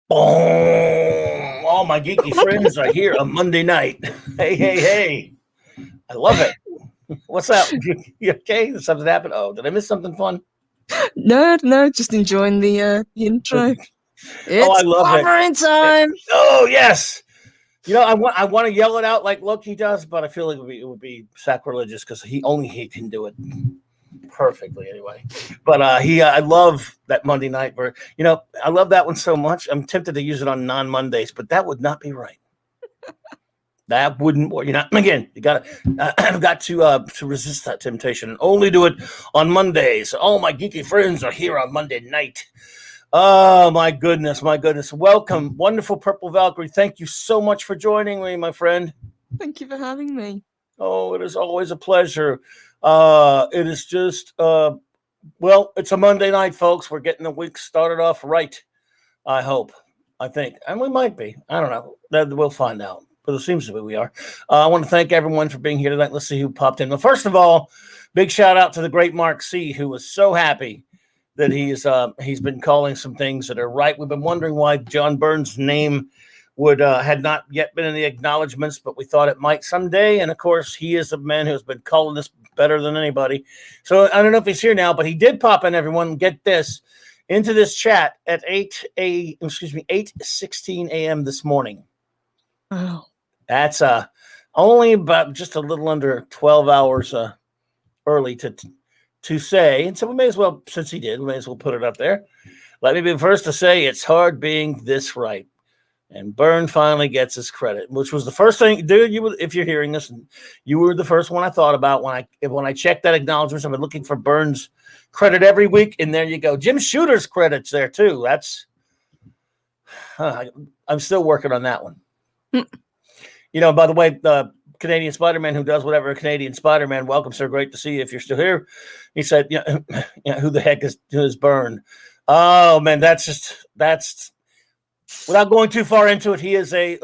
Boom! All my geeky friends are here on Monday night. Hey. I love it. What's up? You okay? Did something happen? Oh, did I miss something fun? No, just enjoying the intro. Oh, I It's love it. Clobberin time. Oh, yes. You know, I want to yell it out like Loki does, but I feel like it would be sacrilegious because he can do it perfectly anyway. But I love that Monday night. I love that one so much. I'm tempted to use it on non-Mondays, but that would not be right. That wouldn't work. Again, you got to resist that temptation and only do it on Mondays. All my geeky friends are here on Monday night. Oh, my goodness. Welcome, wonderful Purple Valkyrie. Thank you so much for joining me, my friend. Thank you for having me. Oh, it is always a pleasure. It is just, it's a Monday night, folks. We're getting the week started off right, I hope. I think. And we might be. I don't know. We'll find out. But it seems to be we are. I want to thank everyone for being here tonight. Let's see who popped in. But first of all, big shout out to the great Mark C., who was so happy that he's been calling some things that are right. We've been wondering why John Burns' name had not yet been in the acknowledgments, but we thought it might someday. And of course, he is a man who's been calling this better than anybody. So I don't know if he's here now, but he did pop in. Everyone, get this, into this chat at 8:16 a.m. this morning. Oh. That's only about just a little under 12 hours early to say. And so we may as well, since he did, we may as well put it up there. Let me be the first to say it's hard being this right. And Byrne finally gets his credit, which was the first thing, dude. If you're hearing this, you were the first one I thought about when I checked that acknowledgments. I've been looking for Byrne's credit every week, and there you go. Jim Shooter's credits there too. That's I'm still working on that one. By the way, the Canadian Spider-Man who does whatever a Canadian Spider-Man, welcome, sir. Great to see you if you're still here. He said, who the heck is Byrne? Oh, man, that's without going too far into it, he is a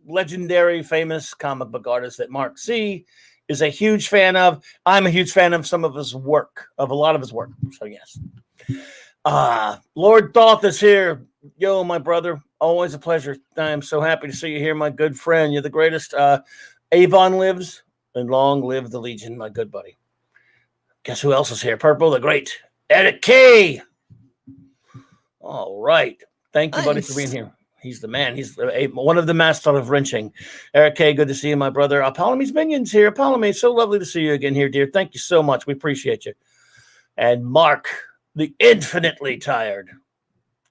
legendary, famous comic book artist that Mark C. is a huge fan of. I'm a huge fan of some of his work, of a lot of his work. So, yes. Lord Thoth is here. Yo, my brother, always a pleasure. I am so happy to see you here, my good friend. You're the greatest. Avon lives, and long live the Legion, my good buddy. Guess who else is here? Purple, the great Eric K. All right. Thank you, buddy, for being here. He's the man. He's one of the masters of wrenching. Eric K., good to see you, my brother. Apollome's Minions here. Apollo, so lovely to see you again here, dear. Thank you so much. We appreciate you. And Mark, the infinitely tired,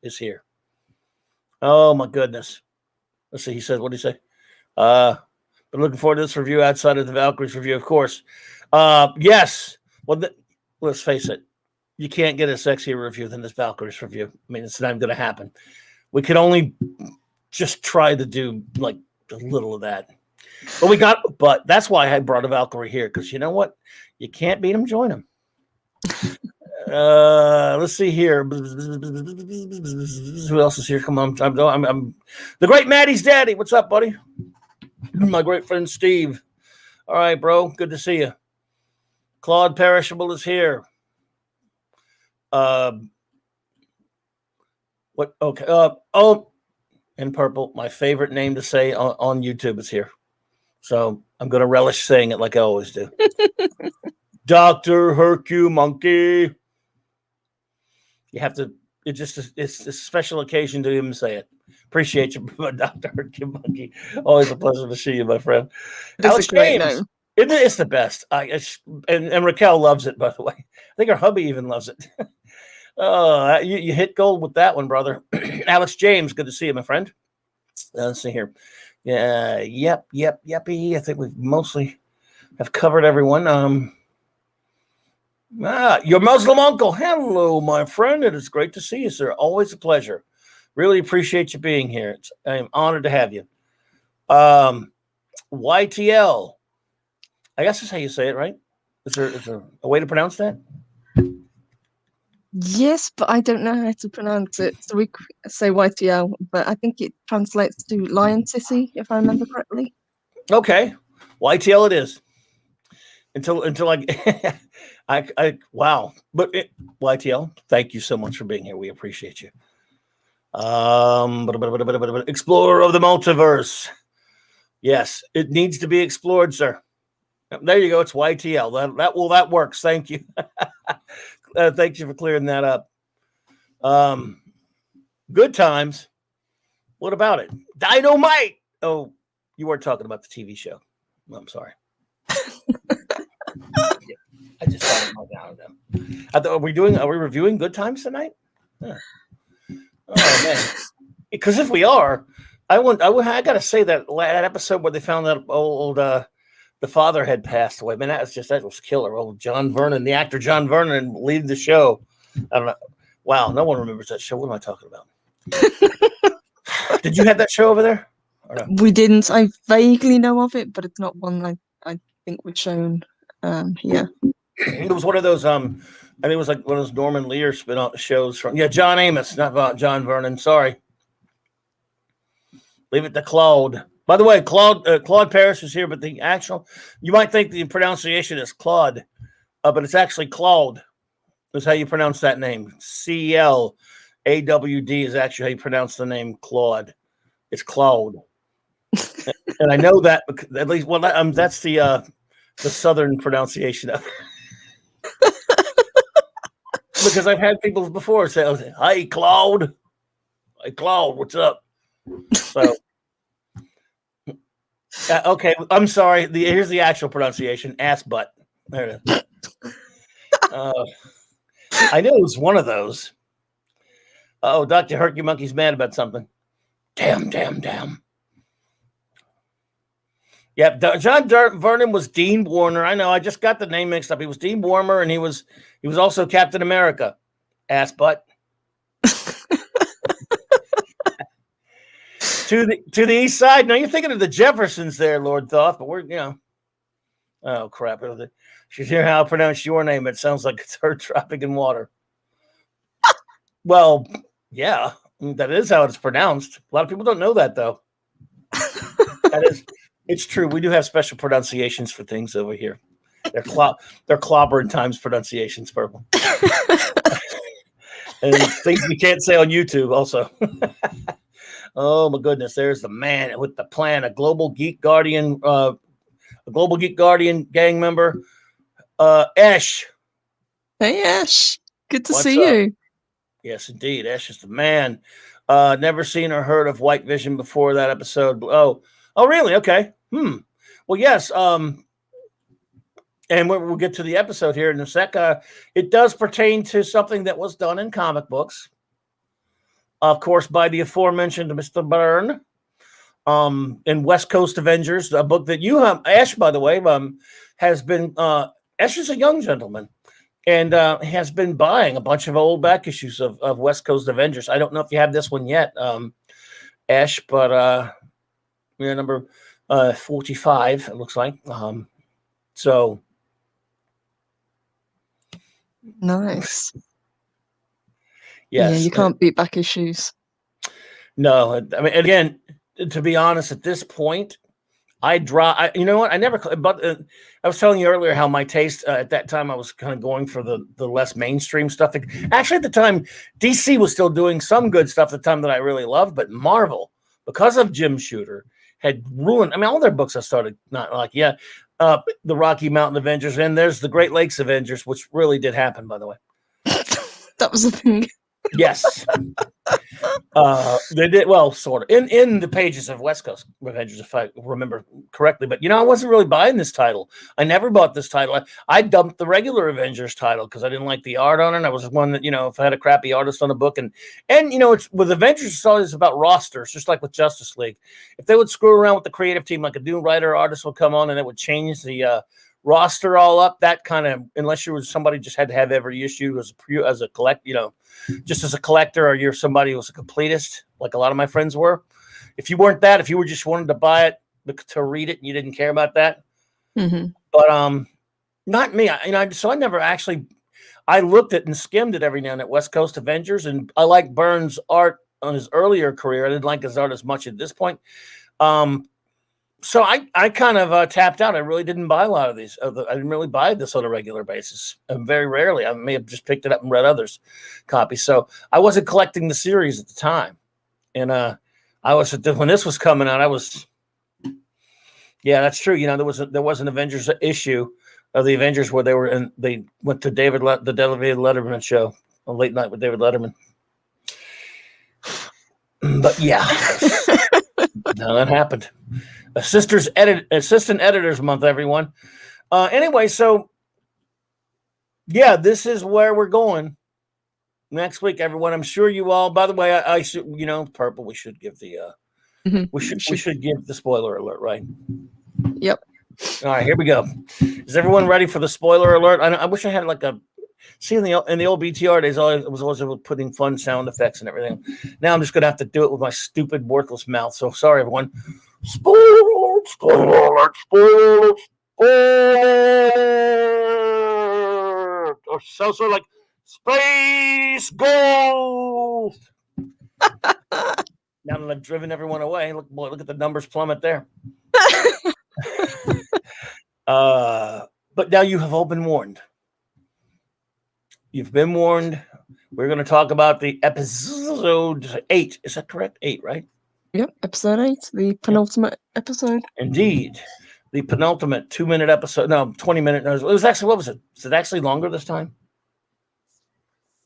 is here. Oh, my goodness. Let's see. He said, what did he say? Been looking forward to this review outside of the Valkyries review, of course. Yes. Well, let's face it. You can't get a sexier review than this Valkyries review. I mean, it's not going to happen. We could only just try to do like a little of that. But that's why I brought a Valkyrie here, because you know what? You can't beat them, join them. Let's see here. Who else is here? Come on. I'm the great Maddie's daddy. What's up, buddy? My great friend Steve. All right, bro. Good to see you. Claude Perishable is here. What? Okay. And Purple, my favorite name to say on YouTube is here. So I'm going to relish saying it like I always do. Dr. Hercule Monkey. You have to, it's a special occasion to even say it. Appreciate you, Dr. Hercule Monkey. Always a pleasure to see you, my friend. Alex James. It's the best. And Raquel loves it, by the way. I think her hubby even loves it. You hit gold with that one, brother. Alex James, good to see you, my friend. Let's see here. Yeppy. I think we mostly have covered everyone. Your Muslim uncle. Hello, my friend. It is great to see you, sir. Always a pleasure. Really appreciate you being here. I'm honored to have you. YTL. I guess that's how you say it, right? Is there a way to pronounce that? Yes, but I don't know how to pronounce it. So we say YTL, but I think it translates to Lion City, if I remember correctly. Okay. YTL it is. Until I wow. But YTL, thank you so much for being here. We appreciate you. Explorer of the multiverse. Yes, it needs to be explored, sir. There you go. It's YTL. That works. Thank you. Thank you for clearing that up. Good times. What about it? Dynamite. Oh, you weren't talking about the TV show. I'm sorry. I just thought about that. Are we reviewing Good Times tonight? Yeah. Oh man. Because if we are, I gotta say that episode where they found that old the father had passed away. Man, that was killer. Old John Vernon, the actor John Vernon, leading the show. I don't know. Wow, no one remembers that show. What am I talking about? Did you have that show over there? Or no? We didn't. I vaguely know of it, but it's not one I think we've shown here. It was one of those. I think it was like one of those Norman Lear spin-off shows from. Yeah, John Amos, not about John Vernon. Sorry. Leave it to Claude. By the way, Claude Paris is here, but the actual, you might think the pronunciation is Claude, but it's actually Claude. That's how you pronounce that name. CLAWD is actually how you pronounce the name Claude. It's Claude. And I know that because, at least, that's the southern pronunciation of it. Because I've had people before say, "Hi, Claude. Hey, Claude, what's up?" So, okay, I'm sorry. Here's the actual pronunciation: ass butt. There it is. I knew it was one of those. Oh, Dr. Herky Monkey's mad about something. Damn. Yeah, John Vernon was Dean Warner. I know. I just got the name mixed up. He was Dean Warmer, and he was also Captain America. Ass butt. To the east side. Now you're thinking of the Jeffersons there, Lord Thoth, but we're. Oh crap! She's hear how I pronounce your name. It sounds like it's her dropping in water. Well, yeah, that is how it's pronounced. A lot of people don't know that though. It's true. We do have special pronunciations for things over here. They're Clobberin times pronunciations, purple. And things we can't say on YouTube also. Oh my goodness, there's the man with the plan, a global geek guardian gang member. Ash. Hey Ash. Good to What's see up? you. Yes, indeed. Ash is the man. Never seen or heard of White Vision before that episode. Oh, really? Okay. Well, yes. And we'll get to the episode here in a sec. It does pertain to something that was done in comic books, of course, by the aforementioned Mr. Byrne. In West Coast Avengers, a book that you have, Ash, by the way, has been. Ash is a young gentleman, and has been buying a bunch of old back issues of West Coast Avengers. I don't know if you have this one yet, Ash, but we're number 45. It looks like. So nice. Yes, yeah, you can't beat back issues. No, I mean, again, to be honest, at this point, you know what? I never. But I was telling you earlier how my taste at that time, I was kind of going for the less mainstream stuff. Actually, at the time, DC was still doing some good stuff at the time that I really loved, but Marvel, because of Jim Shooter, had ruined. I mean, all their books I started not like. Yeah, the Rocky Mountain Avengers, and there's the Great Lakes Avengers, which really did happen, by the way. That was a thing. Yes. They did, well, sort of in the pages of West Coast Avengers, if I remember correctly. But I wasn't really buying this title. I never bought this title. I dumped the regular Avengers title because I didn't like the art on it. I was one that, if I had a crappy artist on a book, and it's with Avengers, it's always about rosters, just like with Justice League. If they would screw around with the creative team, like a new writer artist would come on and it would change the roster all up, that kind of, unless you were somebody just had to have every issue as a collect, just as a collector, or you're somebody who was a completist, like a lot of my friends were. If you weren't that, if you were just wanted to buy it to read it and you didn't care about that, but not me. So I never actually. I looked at and skimmed it every now and then at West Coast Avengers, and I like Byrne's art on his earlier career. I didn't like his art as much at this point. So I kind of tapped out. I really didn't buy a lot of these. I didn't really buy this on a regular basis. Very rarely. I may have just picked it up and read others' copies. So I wasn't collecting the series at the time. And I was when this was coming out, I was. Yeah, that's true. You know, there was an Avengers issue of the Avengers where they went to the David Letterman show, a late night with David Letterman. But yeah, no, that happened. Assistant Editors Month, everyone. Anyway, so yeah, this is where we're going next week, everyone. I'm sure you all. By the way, I should, Purple. We should give the we should give the spoiler alert, right? Yep. All right, here we go. Is everyone ready for the spoiler alert? I wish I had like a. See, in the old BTR days, I was always putting fun sound effects and everything. Now I'm just gonna have to do it with my stupid, worthless mouth. So sorry, everyone. Spoiler alert! Spoiler alert! Spoiler alert! Spoiler! Or sort of like Space Ghost. Now that I've driven everyone away, look at the numbers plummet there. But now you have all been warned. You've been warned. We're going to talk about the episode 8. Is that correct? 8, right? Yep, episode 8, the penultimate episode. Indeed. The penultimate 2-minute episode. No, 20-minute. No, it was actually, what was it? Is it actually longer this time?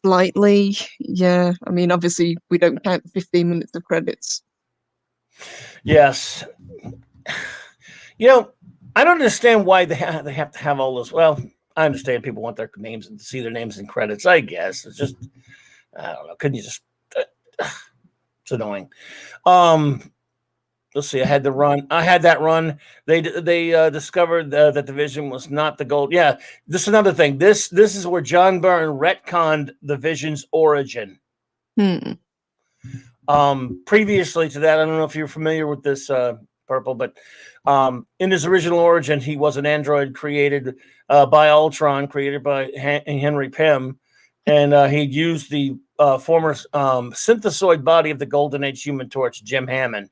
Slightly, yeah. I mean, obviously, we don't count 15 minutes of credits. Yes. You know, I don't understand why they have to have all this. Well, I understand people want their names and see their names in credits. I guess it's just, I don't know. Couldn't you just? It's annoying. Let's see. I had that run. They discovered that the Vision was not the gold. Yeah, this is another thing. This is where John Byrne retconned the Vision's origin. Previously to that, I don't know if you're familiar with this, Purple, but in his original origin, he was an android created by Ultron, created by Henry Pym, and he'd used the former synthesoid body of the Golden Age Human Torch, Jim Hammond,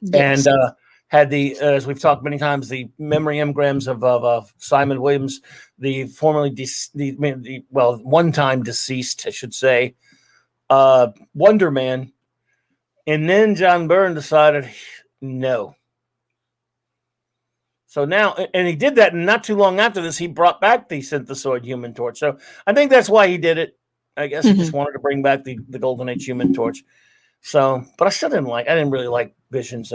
yes. And had the, as we've talked many times, the memory engrams of Simon Williams, the formerly one-time deceased, I should say, Wonder Man, and then John Byrne decided no. So now, and he did that, and not too long after this, he brought back the synthesoid Human Torch. So I think that's why he did it. I guess he just wanted to bring back the Golden Age Human Torch. So, but I didn't really like Vision's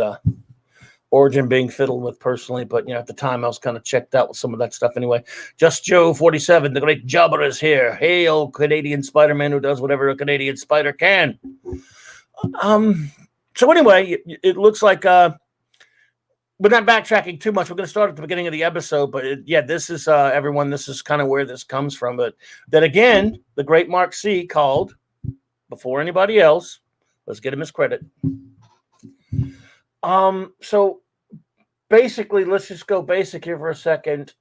origin being fiddled with personally. But, at the time I was kind of checked out with some of that stuff anyway. Just Joe 47, the great jobber is here. Hail, Canadian Spider-Man who does whatever a Canadian spider can. So anyway, it looks like, we're not backtracking too much. We're going to start at the beginning of the episode, but this is everyone. This is kind of where this comes from. But then again, the great Mark C called before anybody else. Let's get him his credit. So basically, let's just go basic here for a second.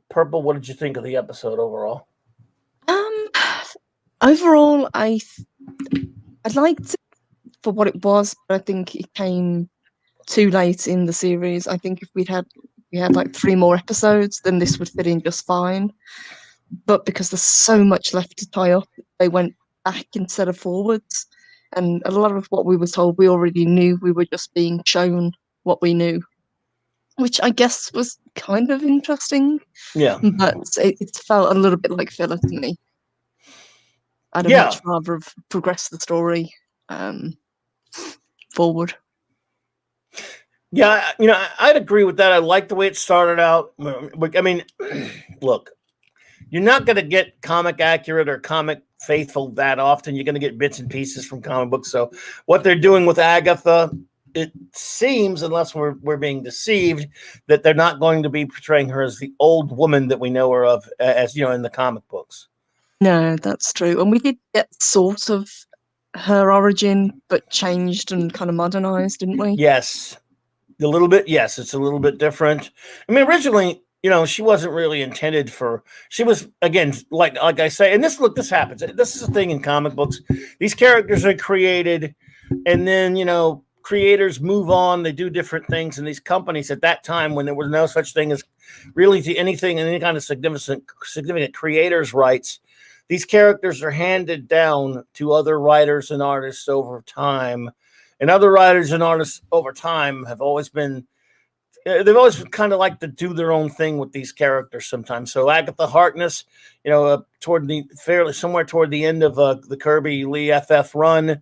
Purple, what did you think of the episode overall? Overall, I liked it for what it was, but I think it came too late in the series. I think if we had like 3 more episodes, then this would fit in just fine. But because there's so much left to tie up, they went back instead of forwards. And a lot of what we were told, we already knew. We were just being shown what we knew, which I guess was kind of interesting. Yeah. But it felt a little bit like filler to me. I'd much rather have progressed the story forward. Yeah, I'd agree with that. I like the way it started out. I mean, look, you're not going to get comic accurate or comic faithful that often. You're going to get bits and pieces from comic books. So what they're doing with Agatha, it seems, unless we're being deceived, that they're not going to be portraying her as the old woman that we know her of, as in the comic books. No, that's true. And we did get sort of her origin, but changed and kind of modernized, didn't we? Yes. A little bit, yes. It's a little bit different. I mean, originally, she wasn't really intended for. She was, again, like I say, and this happens. This is a thing in comic books. These characters are created, and then creators move on. They do different things, and these companies at that time, when there was no such thing as really any kind of significant creators' rights, these characters are handed down to other writers and artists over time. And other writers and artists over time have always been, they've always kind of like to do their own thing with these characters sometimes. So Agatha Harkness, toward somewhere toward the end of the Kirby Lee FF run,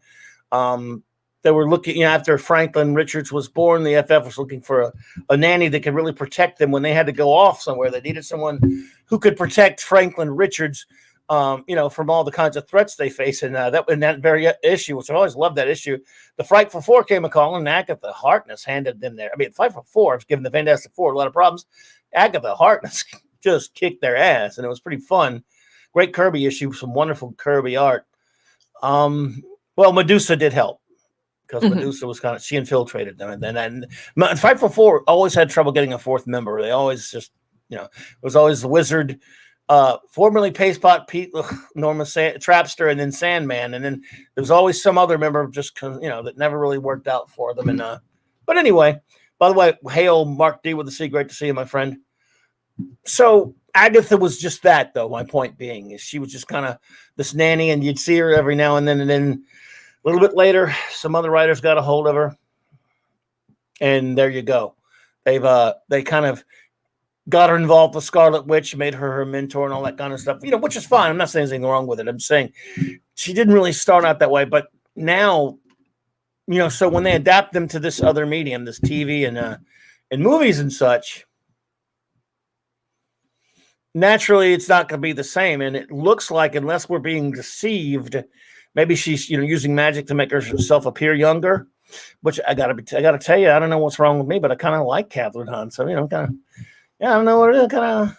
they were looking, after Franklin Richards was born, the FF was looking for a nanny that could really protect them when they had to go off somewhere. They needed someone who could protect Franklin Richards, from all the kinds of threats they face. And in that very issue, which I always loved that issue, the Frightful Four came a call, and Agatha Harkness handed them there. I mean, Frightful Four has given the Fantastic Four a lot of problems. Agatha Harkness just kicked their ass, and it was pretty fun. Great Kirby issue, some wonderful Kirby art. Well, Medusa did help, because Medusa was she infiltrated them. And Frightful Four always had trouble getting a fourth member. They always just, it was always the Wizard, formerly Pastepot Pete, Norma Trapster, and then Sandman. And then there was always some other member just, that never really worked out for them. And but anyway, by the way, hail Mark D with the C. Great to see you, my friend. So Agatha was just that, though. My point being is she was just kind of this nanny, and you'd see her every now and then a little bit later, some other writers got a hold of her, and there you go. They kind of got her involved with Scarlet Witch, made her mentor and all that kind of stuff, which is fine. I'm not saying anything wrong with it. I'm saying she didn't really start out that way, but now, so when they adapt them to this other medium, this TV and movies and such, naturally it's not going to be the same. And it looks like, unless we're being deceived, maybe she's, using magic to make herself appear younger, which I gotta tell you, I don't know what's wrong with me, but I kind of like Catherine Hahn. So, I don't know what it is. I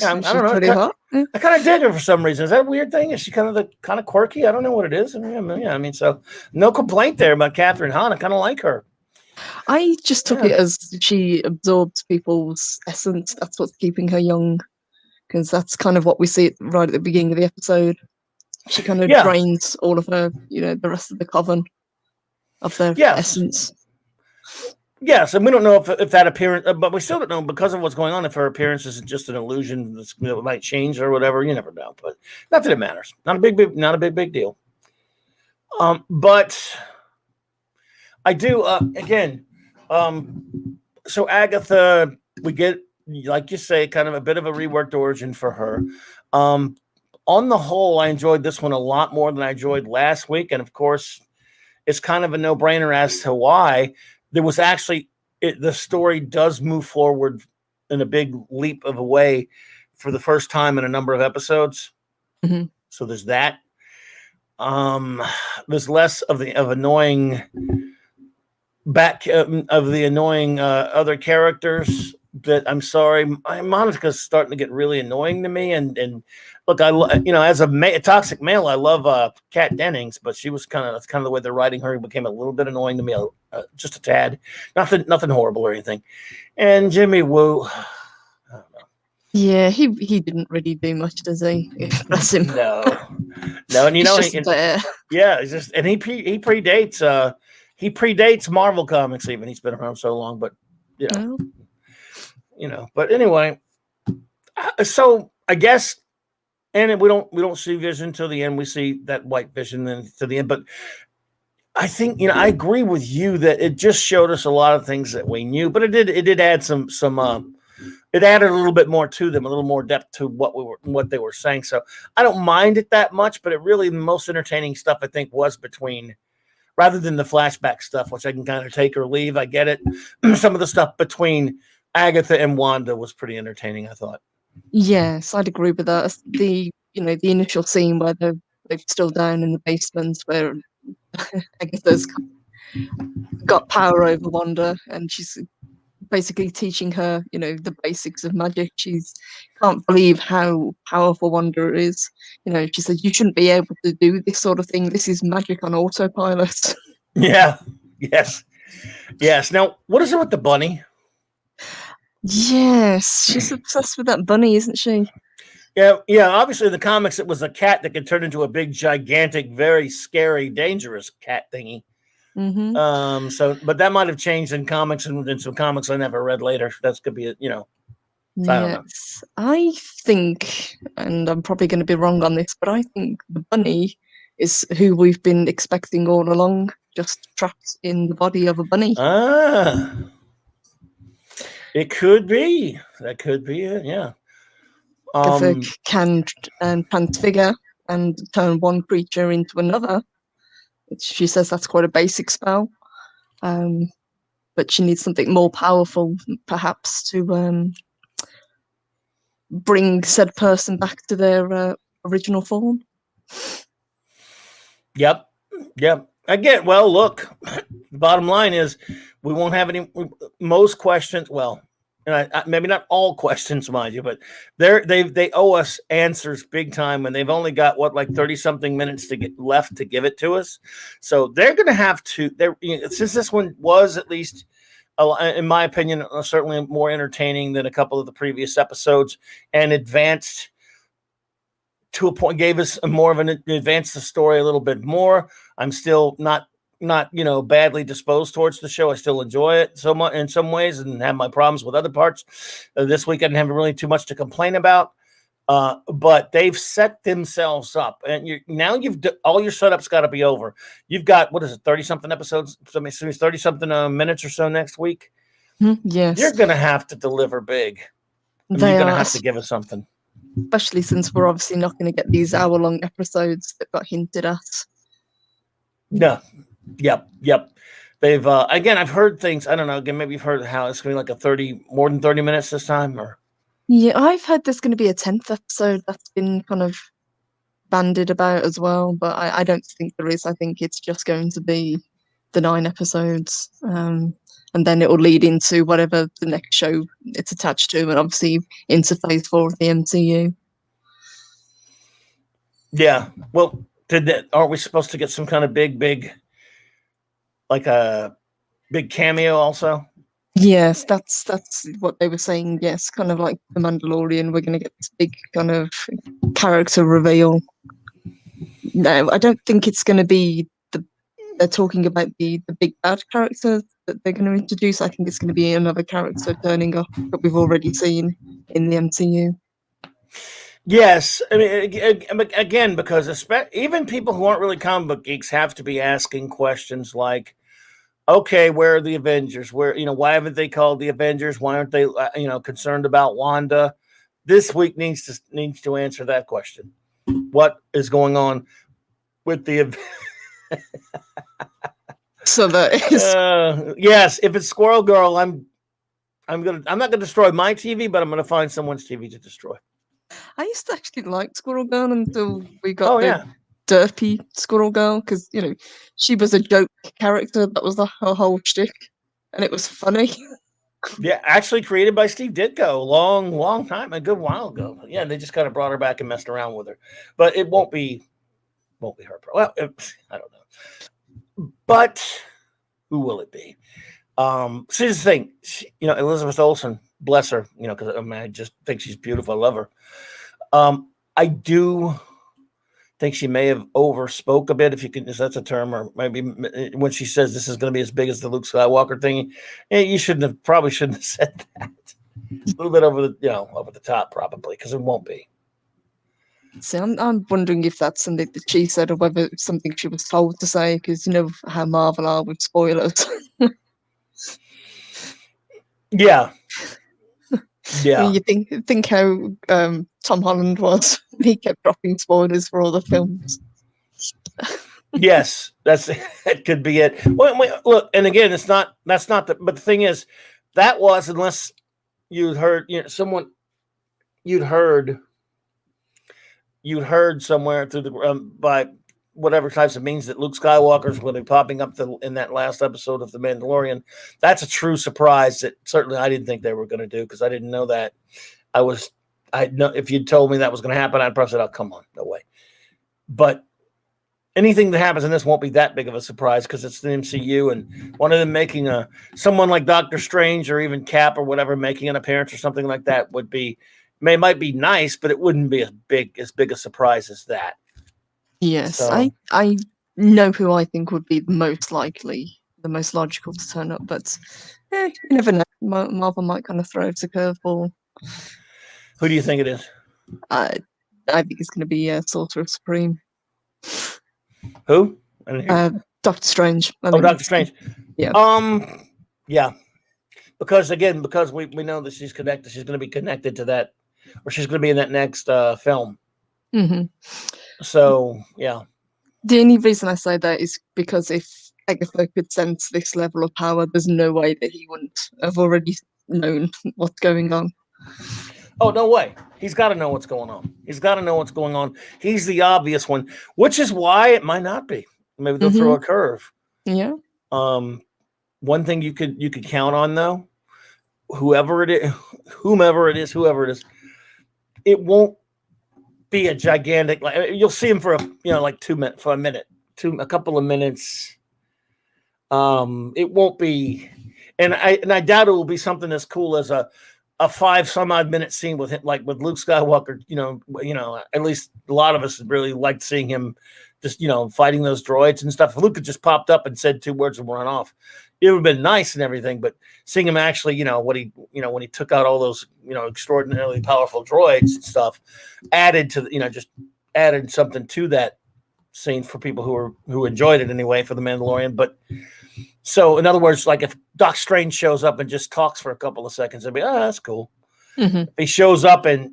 don't know. I kind of dig her for some reason. Is that a weird thing? Is she kind of quirky? I don't know what it is. So no complaint there about Catherine Hahn. I kind of like her. I just took it as she absorbs people's essence. That's what's keeping her young, because that's kind of what we see right at the beginning of the episode. She kind of drains all of her, the rest of the coven of their essence. Yes, and we don't know if that appearance, but we still don't know, because of what's going on, if her appearance is just an illusion that might change or whatever. You never know, but not that it matters. Not a big deal. But I do again. So Agatha, we get, like you say, kind of a bit of a reworked origin for her. On the whole, I enjoyed this one a lot more than I enjoyed last week. And of course, it's kind of a no-brainer as to why. There was actually, the story does move forward in a big leap of a way for the first time in a number of episodes. Mm-hmm. So there's that. There's less of the annoying other characters. That, I'm sorry, Monica's starting to get really annoying to me. And look, as a toxic male, I love Kat Dennings, but that's kind of the way they're writing her. It became a little bit annoying to me, just a tad. Nothing horrible or anything. And Jimmy Woo, I don't know. Yeah, he didn't really do much, does he? Bless him. No, and he's just, and he predates Marvel Comics. Even he's been around so long, but but anyway, so I guess, and we don't see Vision till the end. We see that white Vision then to the end. But I think, I agree with you that it just showed us a lot of things that we knew, but it did add some it added a little bit more to them, a little more depth to what they were saying. So I don't mind it that much, but it really, the most entertaining stuff I think was between, rather than the flashback stuff, which I can kind of take or leave. I get it. Some of the stuff between Agatha and Wanda was pretty entertaining, I thought. Yes, I'd agree with that. The initial scene where they're still down in the basement, where Agatha's got power over Wanda, and she's basically teaching her, the basics of magic. She's can't believe how powerful Wanda is. She said, "You shouldn't be able to do this sort of thing. This is magic on autopilot." Yeah. Yes. Now, what is it with the bunny? Yes, she's obsessed with that bunny, isn't she? Yeah. Obviously, in the comics, it was a cat that could turn into a big, gigantic, very scary, dangerous cat thingy. Mm-hmm. But that might have changed in comics, and in some comics I never read later. That's could be, so I don't know. I think, and I'm probably going to be wrong on this, but I think the bunny is who we've been expecting all along. just trapped in the body of a bunny. It could be. That could be it. Yeah. If it can transfigure and turn one creature into another, she says that's quite a basic spell. But she needs something more powerful, perhaps, to bring said person back to their original form. Yep. Again, well, look, the bottom line is we won't have most questions. Well, maybe not all questions, mind you, but they owe us answers big time, and they've only got 30-something minutes left to give it to us. So they're going to have to. Since this one was, at least in my opinion, certainly more entertaining than a couple of the previous episodes, and advanced to a point, gave us more of advanced the story a little bit more. I'm still not badly disposed towards the show. I still enjoy it so much in some ways, and have my problems with other parts. This week I didn't have really too much to complain about, but they've set themselves up, and all your setup's got to be over. You've got 30-something episodes, 30-something minutes or so next week. Yes, you're gonna have to deliver big. You're gonna have to give us something. Especially since we're obviously not going to get these hour-long episodes that got hinted at. No. Yep. They've again, I've heard things. I don't know. Again, maybe you've heard how it's going to be more than 30 minutes this time, or yeah, I've heard there's going to be a 10th episode that's been kind of bandied about as well, but I don't think there is. I think it's just going to be the 9 episodes, and then it will lead into whatever the next show it's attached to, and obviously into Phase 4 of the MCU. Yeah. Well, aren't we supposed to get some kind of big, like a big cameo also? Yes, that's what they were saying. Yes, kind of like The Mandalorian, we're going to get this big kind of character reveal. No, I don't think it's going to be they're talking about the big bad character that they're going to introduce. I think it's going to be another character turning up that we've already seen in the MCU. Yes, I mean, again, because even people who aren't really comic book geeks have to be asking questions like, okay, where are the Avengers? Why haven't they called the Avengers? Why aren't they, concerned about Wanda? This week needs to answer that question. What is going on with the? So that is yes. If it's Squirrel Girl, I'm not gonna destroy my TV, but I'm gonna find someone's TV to destroy. I used to actually like Squirrel Girl until we got derpy Squirrel Girl, because she was a joke character. That was her whole shtick, and it was funny. Yeah, actually created by Steve Ditko long time, a good while ago. Yeah, they just kind of brought her back and messed around with her, but it won't be her. Well, I don't know, but who will it be? So here's the thing, Elizabeth Olsen, bless her, because I just think she's beautiful. I love her. I do think she may have overspoke a bit, if that's a term, or maybe when she says this is going to be as big as the Luke Skywalker thing. You probably shouldn't have said that. A little bit over the top, probably, because it won't be. See, I'm wondering if that's something that she said, or whether it's something she was told to say, because how Marvel are with spoilers. Yeah. I mean, you think how Tom Holland was. He kept dropping spoilers for all the films. Yes, that could be it. Well, look, and again, but the thing is, that was, unless you'd heard, you'd heard somewhere through the by whatever types of means that Luke Skywalker's going to be popping up in that last episode of The Mandalorian. That's a true surprise that certainly I didn't think they were going to do, because I didn't know that. If you'd told me that was going to happen, I'd probably said, "Oh, come on, no way." But anything that happens in this won't be that big of a surprise, because it's the MCU, and one of them making someone like Doctor Strange or even Cap or whatever making an appearance or something like that might be nice, but it wouldn't be as big a surprise as that. Yes, so, I know who I think would be the most logical to turn up, but you never know. Marvel might kind of throw out a curveball. Who do you think it is? I think it's going to be Sorcerer Supreme. Who? Doctor Strange. Doctor Strange. Yeah. Yeah. Because we know that she's connected. She's going to be connected to that, or she's going to be in that next film. Mm-hmm. So yeah. The only reason I say that is because if Agatha could sense this level of power, there's no way that he wouldn't have already known what's going on. Oh, no way. He's got to know what's going on. He's got to know what's going on. He's the obvious one, which is why it might not be. Maybe they'll throw a curve. Yeah. One thing you could count on, though, whoever it is, it won't be a gigantic. Like, you'll see him for a couple of minutes. It won't be, and I doubt it will be something as cool as a 5 some odd minute scene with him, like with Luke Skywalker. At least a lot of us really liked seeing him just fighting those droids and stuff. If Luke had just popped up and said 2 words and run off, it would have been nice and everything. But seeing him actually, when he took out all those extraordinarily powerful droids and stuff, added to just added something to that scene for people who enjoyed it anyway for the Mandalorian. But so in other words, like if Doc Strange shows up and just talks for a couple of seconds, it'd be that's cool. Mm-hmm. If he shows up and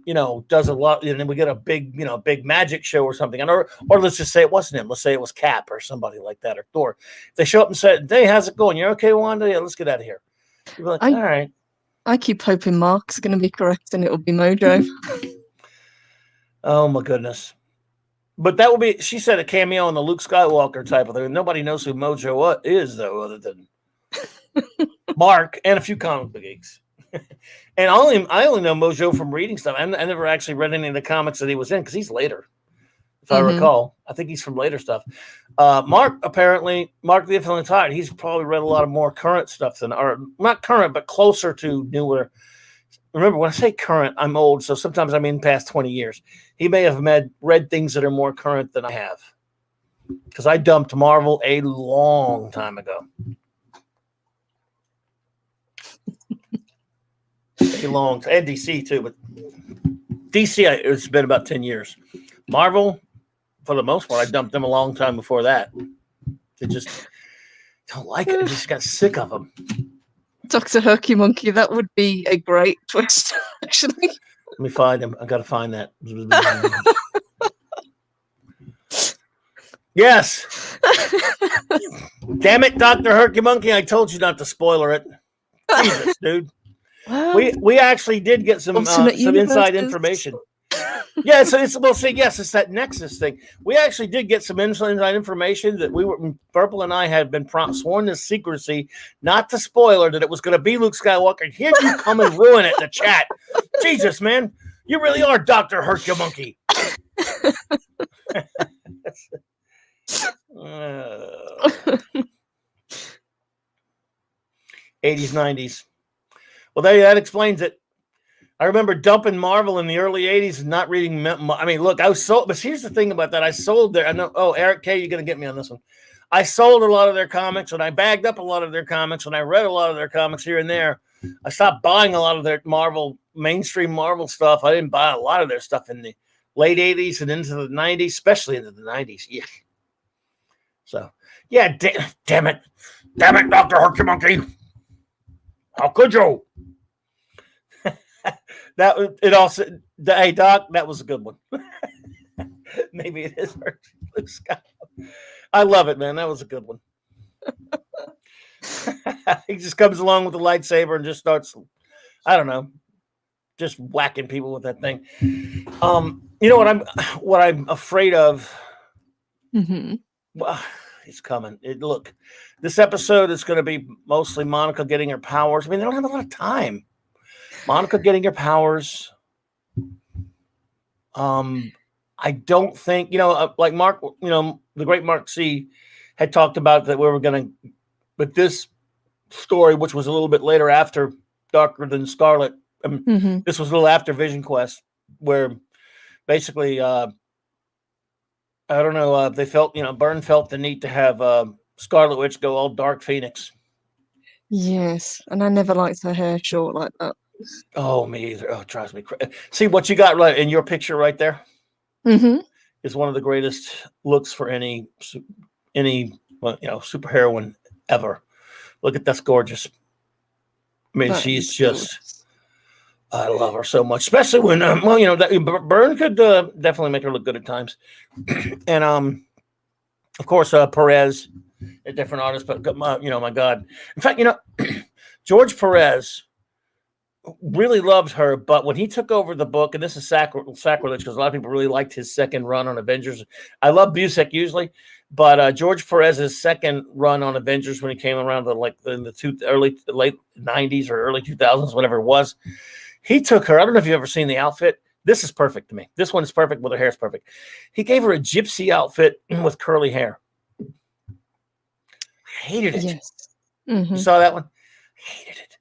does a lot, and then we get a big magic show or something, or let's just say it wasn't him. Let's say it was Cap or somebody like that, or Thor. If they show up and said, "Hey, how's it going? You're okay, Wanda? Yeah, let's get out of here." You'd be like, all right. I keep hoping Mark's going to be correct and it'll be Mojo. Oh my goodness! But that will be. She said a cameo on the Luke Skywalker type of thing. Nobody knows who Mojo is though, other than Mark and a few comic book geeks. And I only know Mojo from reading stuff. I never actually read any of the comics that he was in because he's later, if I recall. I think he's from later stuff. Mark the Infinite Tide, he's probably read a lot of more current stuff or not current, but closer to newer. Remember, when I say current, I'm old, so sometimes I mean past 20 years. He may have read things that are more current than I have because I dumped Marvel a long time ago. And DC too, but DC it's been about 10 years. Marvel, for the most part, I dumped them a long time before that. They just don't like it. I just got sick of them. Dr. Herky Monkey, that would be a great twist, actually. Let me find him. I got to find that. Yes. Damn it, Dr. Herky Monkey! I told you not to spoiler it. Jesus, dude. We actually did get some inside information. Yeah, so it's that Nexus thing. We actually did get some inside information that Purple and I had been sworn to secrecy, not to spoiler that it was going to be Luke Skywalker. Here you come and ruin it in the chat. Jesus, man, you really are Dr. Hercule Monkey. 80s, 90s. Well, that explains it. I remember dumping Marvel in the early 80s and not reading. I mean, look, I was sold. But here's the thing about that. I sold their. I know. Oh, Eric K., you're going to get me on this one. I sold a lot of their comics and I bagged up a lot of their comics and I read a lot of their comics here and there. I stopped buying a lot of their mainstream Marvel stuff. I didn't buy a lot of their stuff in the late 80s and into the 90s, especially into the 90s. Yeah. So, yeah, damn it, Dr. Hercule Monkey. How could you? Hey Doc, that was a good one. Maybe it is Luke Skywalker. I love it, man. That was a good one. He just comes along with the lightsaber and just starts, I don't know, just whacking people with that thing. You know what I'm afraid of. Mm-hmm. Well, it's coming. Look, this episode is going to be mostly Monica getting her powers. I mean, they don't have a lot of time. Monica getting her powers. I don't think, like Mark, the great Mark C had talked about that we were going to, with this story, which was a little bit later after Darker Than Scarlet. This was a little after Vision Quest, where basically, I don't know, they felt, Byrne felt the need to have Scarlet Witch go all Dark Phoenix. Yes, and I never liked her hair short like that. Oh, me either. Oh, it drives me crazy. See what you got right in your picture right there? Mm-hmm. Is one of the greatest looks for any well, superheroine ever. Look at that's gorgeous. I mean, That she's is just. gorgeous. I love her so much, especially when Byrne could definitely make her look good at times, and of course Perez, a different artist, but my God, in fact, George Perez really loved her, but when he took over the book, and this is sacrilege because a lot of people really liked his second run on Avengers. I love Busiek usually, but George Perez's second run on Avengers when he came around in the late 90s or early 2000s, whatever it was, he took her. I don't know if you've ever seen the outfit. This is perfect to me. This one is perfect with her hair is perfect. He gave her a gypsy outfit with curly hair. I hated it. Yes. You saw that one? I hated it.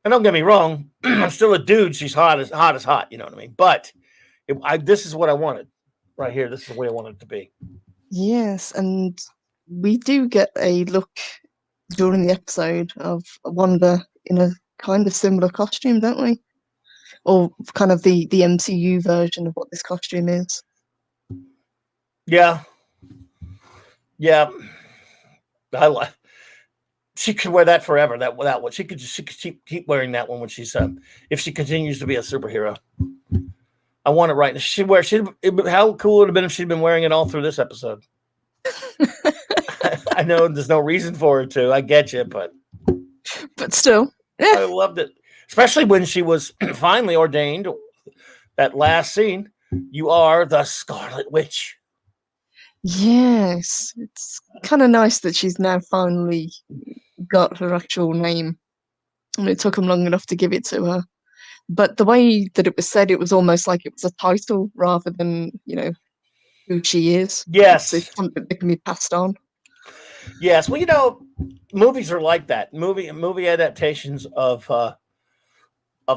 And don't get me wrong, I'm still a dude. She's hot as hot. You know what I mean? But this is what I wanted right here. This is the way I wanted it to be. Yes, and we do get a look during the episode of Wanda in a kind of similar costume, don't we? Or kind of the MCU version of what this costume is. Yeah. I like. She could wear that forever. That one. She could keep wearing that one when she's if she continues to be a superhero. I want it right. How cool would it have been if she'd been wearing it all through this episode? I know there's no reason for her to. I get you, but still, I loved it, especially when she was finally ordained. That last scene, you are the Scarlet Witch. Yes, it's kind of nice that she's now finally got her actual name, and it took him long enough to give it to her. But the way that it was said, it was almost like it was a title rather than who she is. Yes, it's something that can be passed on. Yes, well, movies are like that. Movie adaptations of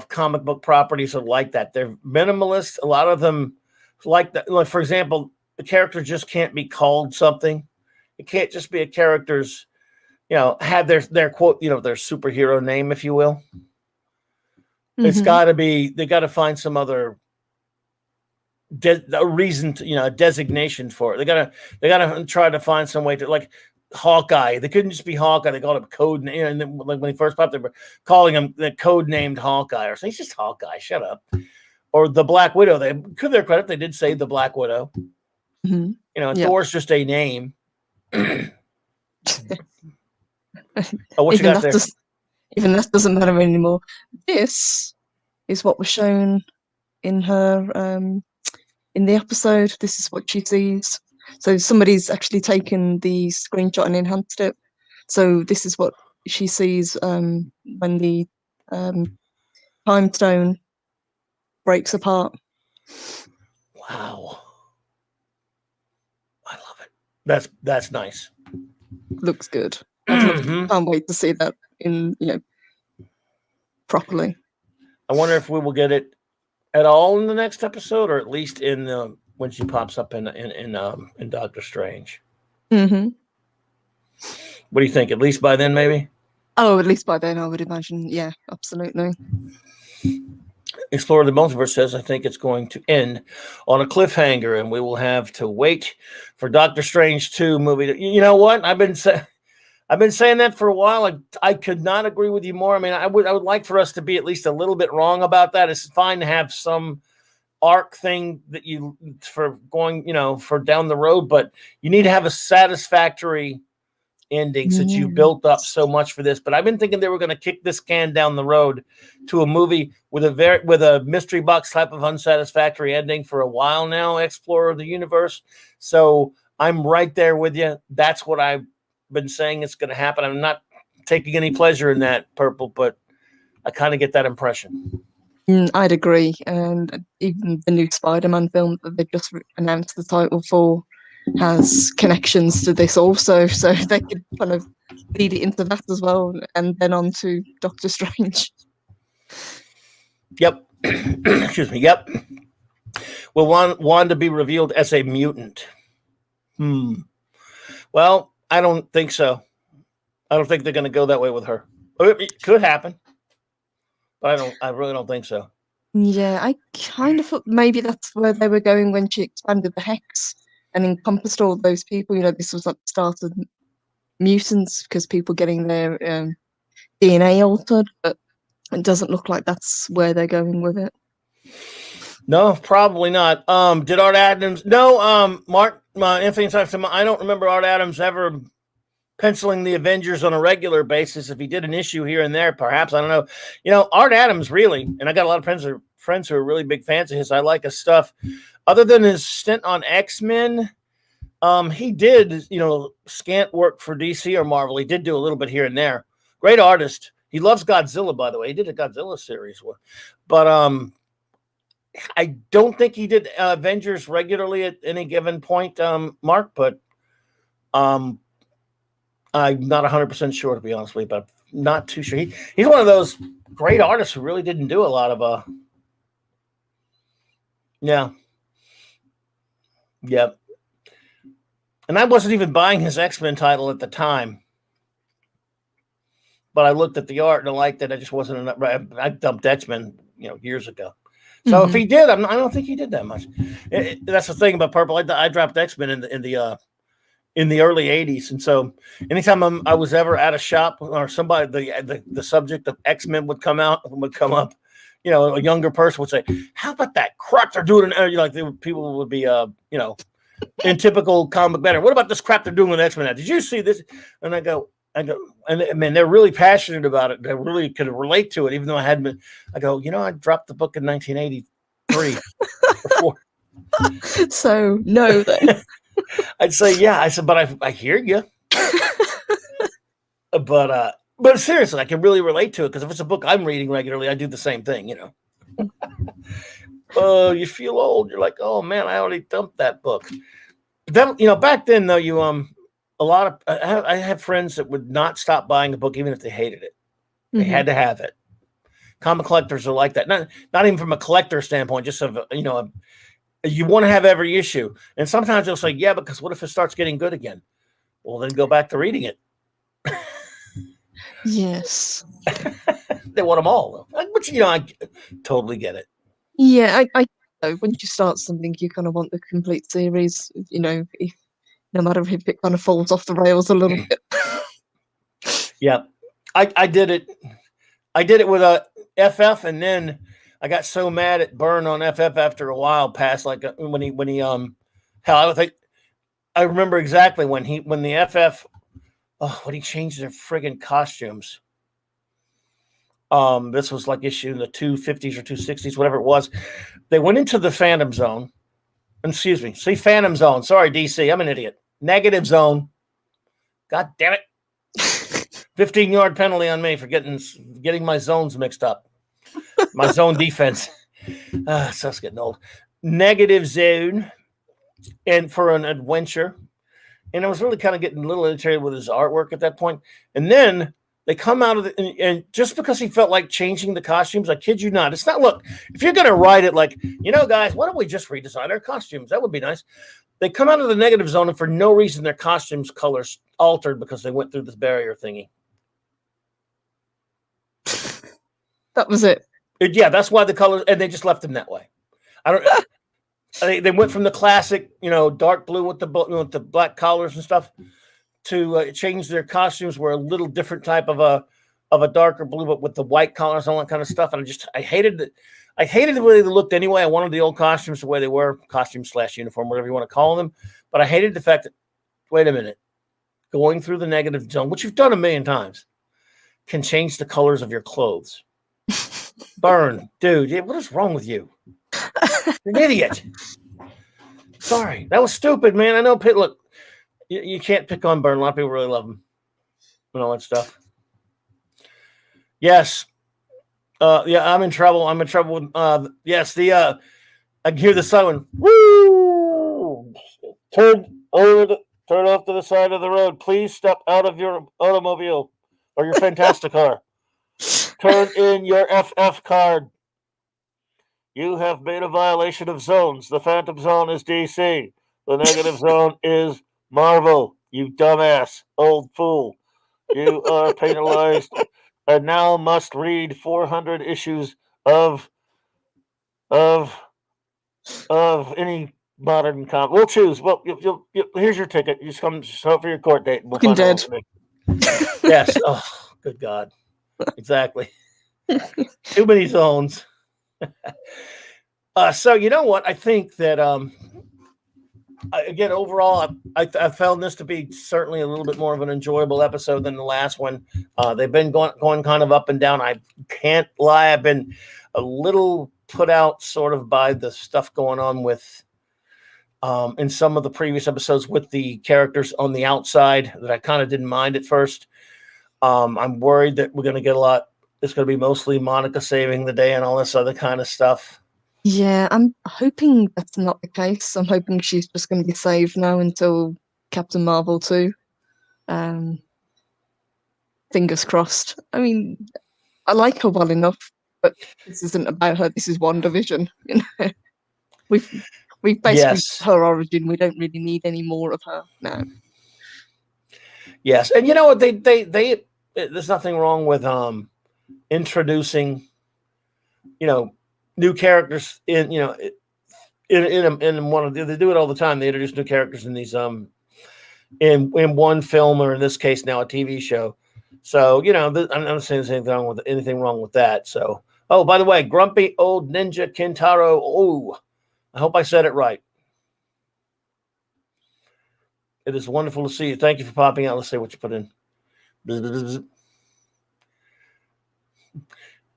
comic book properties are like that. They're minimalist. A lot of them like that. Like, for example, the character just can't be called something. It can't just be a character's, have their quote, their superhero name, if you will. It's got to be. They got to find some other a reason to, a designation for it. They gotta try to find some way to, like Hawkeye. They couldn't just be Hawkeye. They called him code name. And then, like, when he first popped, they were calling him the code named Hawkeye or something. He's just Hawkeye. Shut up. Or the Black Widow. They, to their credit, they did say the Black Widow. Thor's just a name. What you got there? Even that doesn't matter anymore. This is what was shown in her in the episode. This is what she sees. So somebody's actually taken the screenshot and enhanced it. So this is what she sees when the time stone breaks apart. Wow. I love it. That's nice. Looks good. Can't wait to see that in properly. I wonder if we will get it at all in the next episode, or at least in when she pops up in Doctor Strange. What do you think? At least by then, maybe? Oh, at least by then, I would imagine. Yeah, absolutely. Explorer of the Multiverse says, I think it's going to end on a cliffhanger, and we will have to wait for Doctor Strange 2 movie. You know what? I've been saying that for a while. I could not agree with you more. I mean, I would like for us to be at least a little bit wrong about that. It's fine to have some arc thing that you for going, for down the road, but you need to have a satisfactory ending since you built up so much for this. But I've been thinking they were going to kick this can down the road to a movie with a mystery box type of unsatisfactory ending for a while now. Explorer of the Universe. So I'm right there with you. That's what I've been saying it's going to happen. I'm not taking any pleasure in that, Purple, but I kind of get that impression. I'd agree. And even the new Spider-Man film that they just announced the title for has connections to this also, so they could kind of lead it into that as well, and then on to Doctor Strange. Yep. Excuse me. Yep. Will Wanda be revealed as a mutant? Well, I don't think so. I don't think they're going to go that way with her. It could happen, but I really don't think so. Yeah, I kind of thought maybe that's where they were going when she expanded the hex and encompassed all those people. This was at the start of mutants because people getting their DNA altered, but it doesn't look like that's where they're going with it. No, probably not. Did Art Adams? No. Mark, Infinite Time. I don't remember Art Adams ever penciling the Avengers on a regular basis. If he did an issue here and there, perhaps, I don't know. Art Adams really, and I got a lot of friends who are really big fans of his. I like his stuff. Other than his stint on X-Men, he did, scant work for DC or Marvel. He did do a little bit here and there. Great artist. He loves Godzilla, by the way. He did a Godzilla series, but I don't think he did Avengers regularly at any given point, Mark. But I'm not 100% sure, to be honest with you, but I'm not too sure. He's one of those great artists who really didn't do a lot of yeah. And I wasn't even buying his X-Men title at the time, but I looked at the art and I liked it. I just wasn't enough. I dumped X-Men, years ago. So if he did, I don't think he did that much. That's the thing about Purple. I dropped X-Men in the early '80s, and so anytime I was ever at a shop or somebody, the subject of X-Men would come up. A younger person would say, "How about that crap they're doing?" People would be, in typical comic banner. What about this crap they're doing with X-Men? Did you see this? And I go, and I mean, they're really passionate about it. They really could relate to it, even though I hadn't been. I go, I dropped the book in 1983 or 4. So no, then. I'd say, yeah. I said, but I hear you. But seriously, I can really relate to it because if it's a book I'm reading regularly, I do the same thing, you feel old. You're like, oh man, I already dumped that book. But then, back then though, I have friends that would not stop buying a book even if they hated it. They had to have it. Comic collectors are like that. Not even from a collector standpoint, just of you want to have every issue. And sometimes they'll say, yeah, because what if it starts getting good again? Well, then go back to reading it. Yes. They want them all, though. Which, I totally get it. Yeah, I know. When you start something, you kind of want the complete series, no matter if it kind of falls off the rails a little bit. Yeah. I did it. I did it with a FF, and then I got so mad at Byrne on FF after a while past, like when he I remember exactly when the FF when he changed their friggin' costumes. This was like issue in the 250s or 260s, whatever it was. They went into the Phantom Zone. Excuse me. See, Phantom Zone. Sorry, DC. I'm an idiot. Negative Zone. God damn it. 15-yard penalty on me for getting my zones mixed up. My zone defense. So it's getting old. Negative Zone. And for an adventure. And I was really kind of getting a little irritated with his artwork at that point. And then they come out of and just because he felt like changing the costumes, I kid you not. It's not, look, if you're going to write it like, guys, why don't we just redesign our costumes? That would be nice. They come out of the Negative Zone and for no reason their costumes colors altered because they went through this barrier thingy. That was it. Yeah, that's why the colors, and they just left them that way. I don't. They went from the classic, dark blue with the black collars and stuff, to change their costumes were a little different type of a darker blue, but with the white collars and all that kind of stuff. And I hated it. I hated the way they looked anyway. I wanted the old costumes the way they were, costume/uniform, whatever you want to call them. But I hated the fact that, wait a minute, going through the Negative Zone, which you've done a million times, can change the colors of your clothes. Byrne, dude, what is wrong with you? You're an idiot. Sorry, that was stupid, man. I know. Look, you can't pick on Byrne. A lot of people really love him and all that stuff. Yes. Yeah, I'm in trouble. I'm in trouble with. Yes, I can hear the siren. Woo! Turn off to the side of the road. Please step out of your automobile or your fantastic car. Turn in your FF card. You have made a violation of zones. The Phantom Zone is DC. The Negative Zone is Marvel. You dumbass, old fool. You are penalized and now must read 400 issues of any modern comedy. We'll choose. Well, here's your ticket. You just come show up for your court date. And we'll Walking find out Dead. what we make. Yes. Oh, good God. Exactly. Too many zones. So you know what? I think that again, overall, I found this to be certainly a little bit more of an enjoyable episode than the last one. They've been going kind of up and down. I can't lie. I've been a little put out sort of by the stuff going on with in some of the previous episodes with the characters on the outside that I kind of didn't mind at first. I'm worried that we're going to get a lot. It's going to be mostly Monica saving the day and all this other kind of stuff. Yeah, I'm hoping that's not the case. I'm hoping she's just going to be saved now until Captain Marvel 2. Fingers crossed. I mean, I like her well enough, but this isn't about her. This is WandaVision. You know, we've basically her origin. We don't really need any more of her now. Yes, and you know what? They there's nothing wrong with introducing, new characters in one of they do it all the time. They introduce new characters in these in one film, or in this case now a TV show. So I'm not saying there's anything wrong with that. So by the way, Grumpy Old Ninja Kintaro. Oh, I hope I said it right. It is wonderful to see you. Thank you for popping out. Let's see what you put in.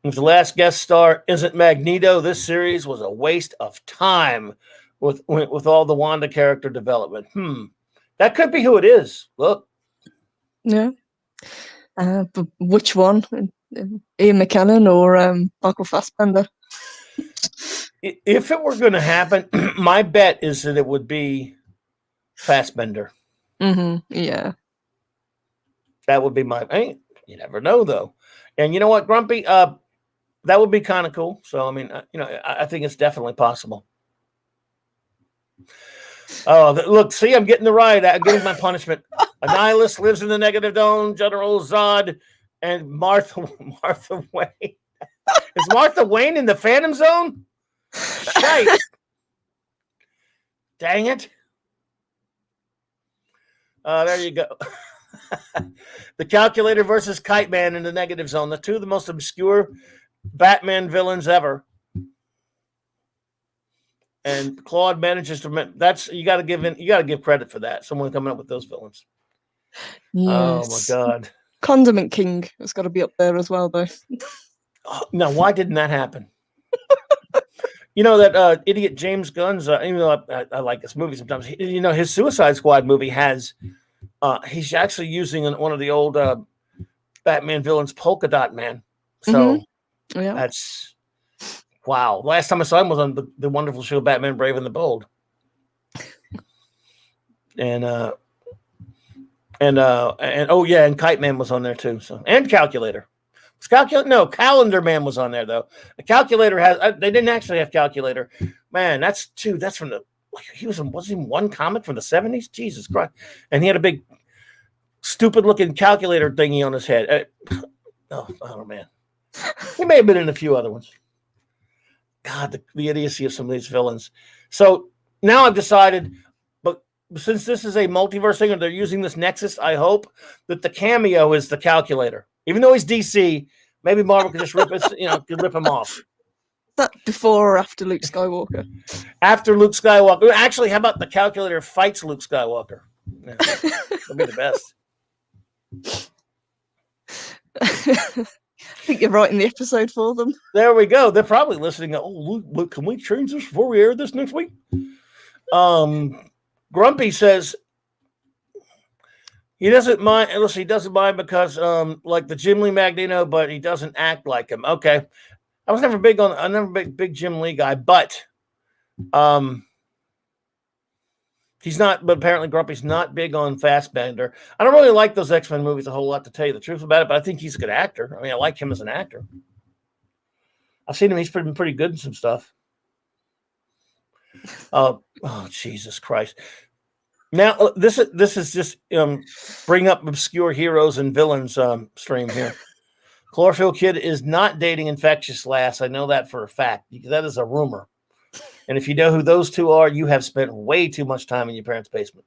If the last guest star isn't Magneto, this series was a waste of time with all the Wanda character development. That could be who it is. Look. Yeah. But which one? Ian McKellen or Michael Fassbender? If it were going to happen, my bet is that it would be Fassbender. Yeah. That would be my. Hey, you never know, though. And you know what, Grumpy? That would be kind of cool. So, I mean, I think it's definitely possible. Oh, look, see, I'm getting the ride. I'm getting my punishment. Annihilus lives in the negative zone. General Zod and Martha Wayne. Is Martha Wayne in the Phantom Zone? Shite. Dang it. There you go. The Calculator versus Kite Man in the negative zone. The two of the most obscure Batman villains ever. And Claude manages to you got to give credit for that. Someone coming up with those villains. Yes. Oh my God. Condiment King has got to be up there as well, though. Now, why didn't that happen? That idiot James Gunn's, even though I like this movie sometimes, his Suicide Squad movie has, he's actually using one of the old Batman villains, Polka Dot Man. So that's, wow. Last time I saw him was on the wonderful show Batman Brave and the Bold. And Kite Man was on there too. So, and Calculator. Calendar Man was on there though. The Calculator they didn't actually have Calculator. Man, that's from was he in one comic from the 70s? Jesus Christ. And he had a big stupid looking calculator thingy on his head. Oh man. He may have been in a few other ones. God, the idiocy of some of these villains. So now I've decided, but since this is a multiverse thing and they're using this Nexus, I hope that the cameo is the Calculator. Even though he's DC, maybe Marvel could just rip him off. Is that before or after Luke Skywalker? After Luke Skywalker. Actually, how about the Calculator fights Luke Skywalker? Yeah, that'd be the best. I think you're writing the episode for them. There we go. They're probably listening. Oh, look, can we change this before we air this next week? Grumpy says he doesn't mind. Listen, he doesn't mind because, like the Jim Lee Magneto, but he doesn't act like him. Okay, I was never big Jim Lee guy, but he's not. But apparently, Grumpy's not big on Fassbender. I don't really like those X-Men movies a whole lot, to tell you the truth about it. But I think he's a good actor. I mean, I like him as an actor. I've seen him. He's been pretty good in some stuff. Oh, Jesus Christ. Now, this is just bring up obscure heroes and villains stream here. Chlorophyll Kid is not dating Infectious Lass. I know that for a fact because that is a rumor. And if you know who those two are, you have spent way too much time in your parents' basement.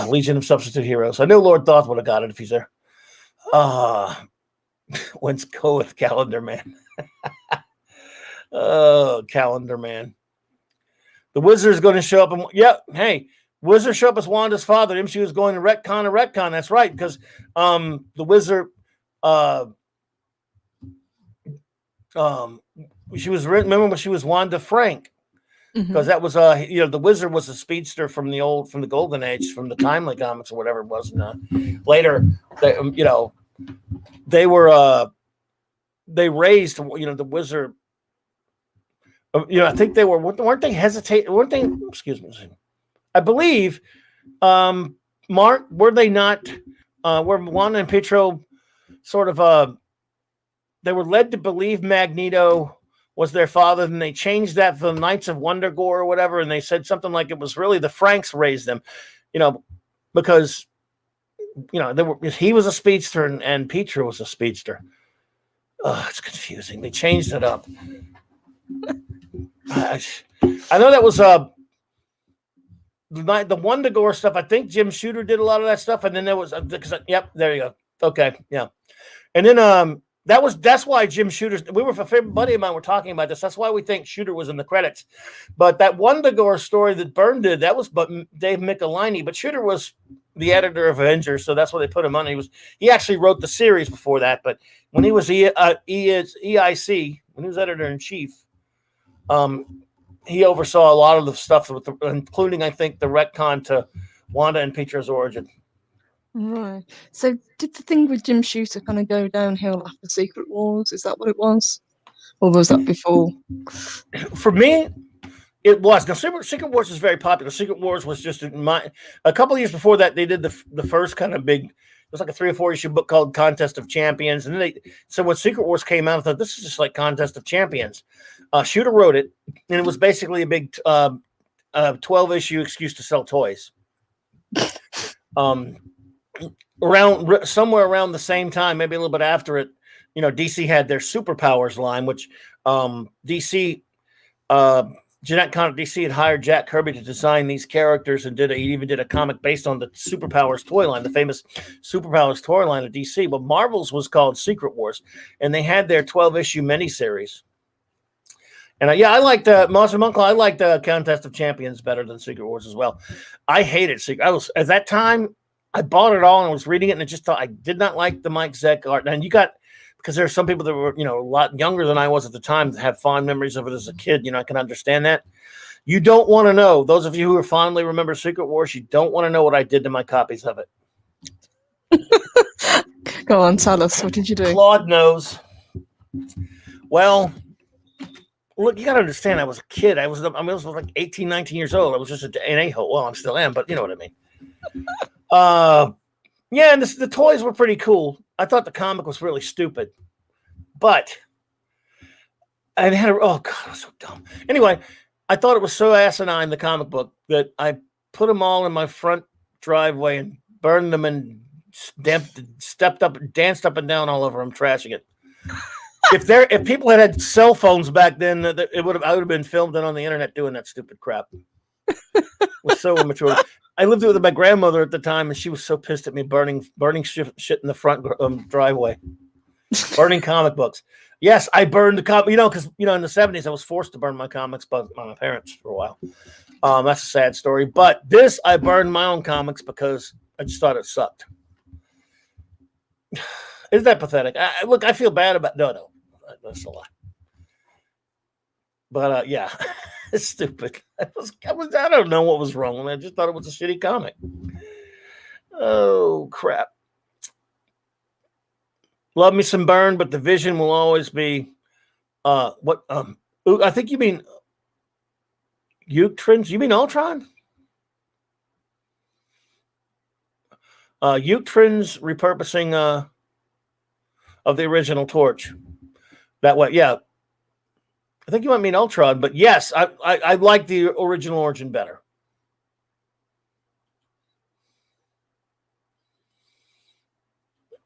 Legion of Substitute Heroes. I know Lord Thoth would have got it if he's there. Let's go with Calendar Man. Oh, Calendar Man. The Wizard is going to show up. And hey, Wizard show up as Wanda's father. MCU was going to retcon a retcon. That's right, because the Wizard, she was remember when she was Wanda Frank, because that was the Wizard was a speedster from the Golden Age, from the Timely comics or whatever it was. And later, they raised the Wizard. I think they weren't they hesitating? Weren't they? Excuse me. I believe, Mark, were they not? Were Wanda and Pietro sort of? They were led to believe Magneto was their father, and they changed that for the Knights of Wondergore or whatever, and they said something like it was really the Franks raised them, because he was a speedster and Pietro was a speedster. Oh, it's confusing. They changed it up. I know that was the Wondergore stuff. I think Jim Shooter did a lot of that stuff, and then there was yep, there you go. Okay, yeah, and then that's why Jim Shooter's. We were, a favorite buddy of mine were talking about this. That's why we think Shooter was in the credits. But that Wondergore story that Byrne did, that was but Dave Michelini. But Shooter was the editor of Avengers, so that's why they put him on. He actually wrote the series before that. But when he was EIC, when he was editor in chief, he oversaw a lot of the stuff, including I think the retcon to Wanda and Pietro's origin. Right. So did the thing with Jim Shooter kind of go downhill after Secret Wars? Is that what it was? Or was that before? For me, it was. Now, Secret Wars was very popular. Secret Wars was just a couple of years before that, they did the first kind of big, it was like a 3 or 4 issue book called Contest of Champions. And then so when Secret Wars came out, I thought, this is just like Contest of Champions. Shooter wrote it, and it was basically a big 12-issue excuse to sell toys. Somewhere around the same time, maybe a little bit after it, DC had their Superpowers line, which DC, Jeanette Connick DC had hired Jack Kirby to design these characters, and he even did a comic based on the Superpowers toy line, the famous Superpowers toy line of DC. But Marvel's was called Secret Wars, and they had their 12-issue miniseries. And I liked Monster Uncle. I liked Contest of Champions better than Secret Wars as well. I hated Secret. At that time, I bought it all and was reading it, and I just thought I did not like the Mike Zeck art. And because there are some people that were, a lot younger than I was at the time that have fond memories of it as a kid. I can understand that. You don't want to know, those of you who fondly remember Secret Wars, you don't want to know what I did to my copies of it. Go on, tell us. What did you do? Claude knows. Well, look, you got to understand, I was a kid. I was like 18, 19 years old. I was just an a-hole. Well, I still am, but you know what I mean. Yeah, and the toys were pretty cool. I thought the comic was really stupid, but I had oh god, it was so dumb. Anyway, I thought it was so asinine, the comic book, that I put them all in my front driveway and burned them and danced up and down all over them, trashing it. If people had cell phones back then, I would have been filmed on the internet doing that stupid crap. It was so immature. I lived with my grandmother at the time, and she was so pissed at me burning shit in the front driveway, burning comic books. Yes, I burned the comic. Because in the 70s, I was forced to burn my comics by my parents for a while. That's a sad story. But I burned my own comics because I just thought it sucked. Isn't that pathetic? Look, I feel bad about no, that's a lie. But yeah. It's stupid. I don't know what was wrong with it. I just thought it was a shitty comic. Oh crap. Love me some Byrne, but the Vision will always be what I think you mean Utrins. You mean Ultron? Utrins repurposing of the original Torch. That way, yeah. I think you might mean Ultron, but yes, I like the original origin better.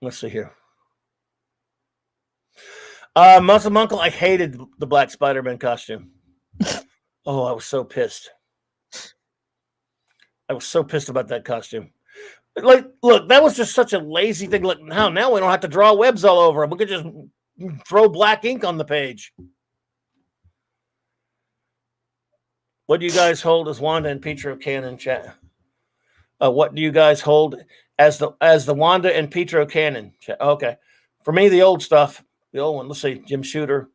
Let's see here. Muscle Uncle, I hated the Black Spider-Man costume. Oh, I was so pissed. I was so pissed about that costume. Like, look, that was just such a lazy thing. Look, now we don't have to draw webs all over them. We could just throw black ink on the page. What do you guys hold as Wanda and Pietro canon? Chat. What do you guys hold as the Wanda and Pietro canon? Chat. Okay, for me, the old stuff, the old one. Let's see, Jim Shooter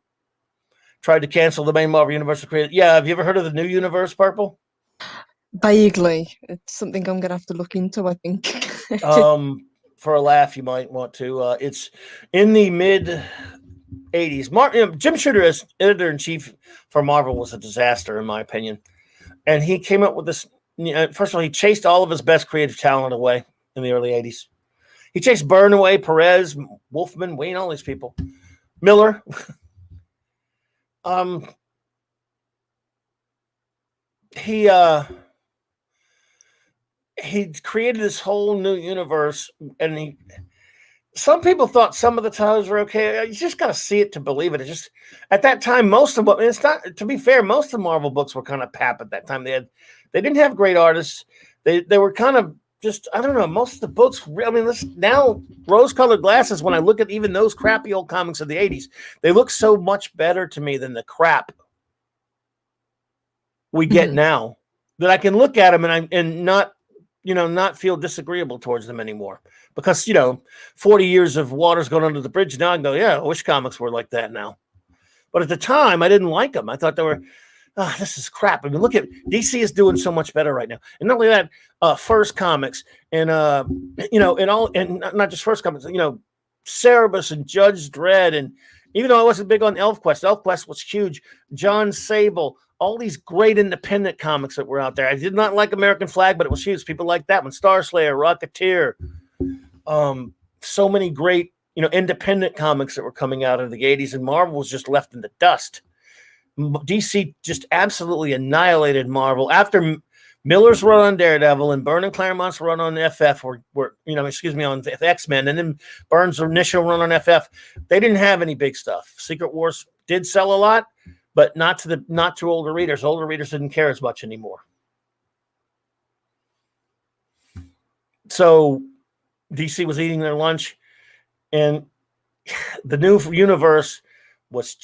tried to cancel the main Marvel Universe created. Yeah, have you ever heard of the new universe, Purple? Vaguely, it's something I'm gonna have to look into, I think. For a laugh, you might want to. It's in the mid 80s. Jim Shooter, as editor-in-chief for Marvel, was a disaster, in my opinion. And he came up with this. First of all, he chased all of his best creative talent away in the early 80s. He chased Byrne away, Perez, Wolfman, Wayne, all these people. Miller. He created this whole new universe, and some people thought some of the titles were okay. You just got to see it to believe it. It's just at that time, most of them. It's not, to be fair, most of the Marvel books were kind of pap at that time. They didn't have great artists. They were kind of just, I don't know. Most of the books. I mean, now rose-colored glasses. When I look at even those crappy old comics of the '80s, they look so much better to me than the crap we get now. That I can look at them and not feel disagreeable towards them anymore. Because, 40 years of water's going under the bridge now, I can go, yeah, I wish comics were like that now. But at the time, I didn't like them. I thought they were, this is crap. I mean, look at DC is doing so much better right now. And not only that, First Comics and, and not just First Comics, Cerebus and Judge Dredd. And even though I wasn't big on ElfQuest was huge. John Sable, all these great independent comics that were out there. I did not like American Flag, but it was huge. People like that one. Star Slayer, Rocketeer. So many great, independent comics that were coming out of the 80s, and Marvel was just left in the dust. DC just absolutely annihilated Marvel. After Miller's run on Daredevil and Byrne and Claremont's run on FF on the X-Men, and then Byrne's initial run on FF, they didn't have any big stuff. Secret Wars did sell a lot, but not to older readers. Older readers didn't care as much anymore. So DC was eating their lunch, and the new universe was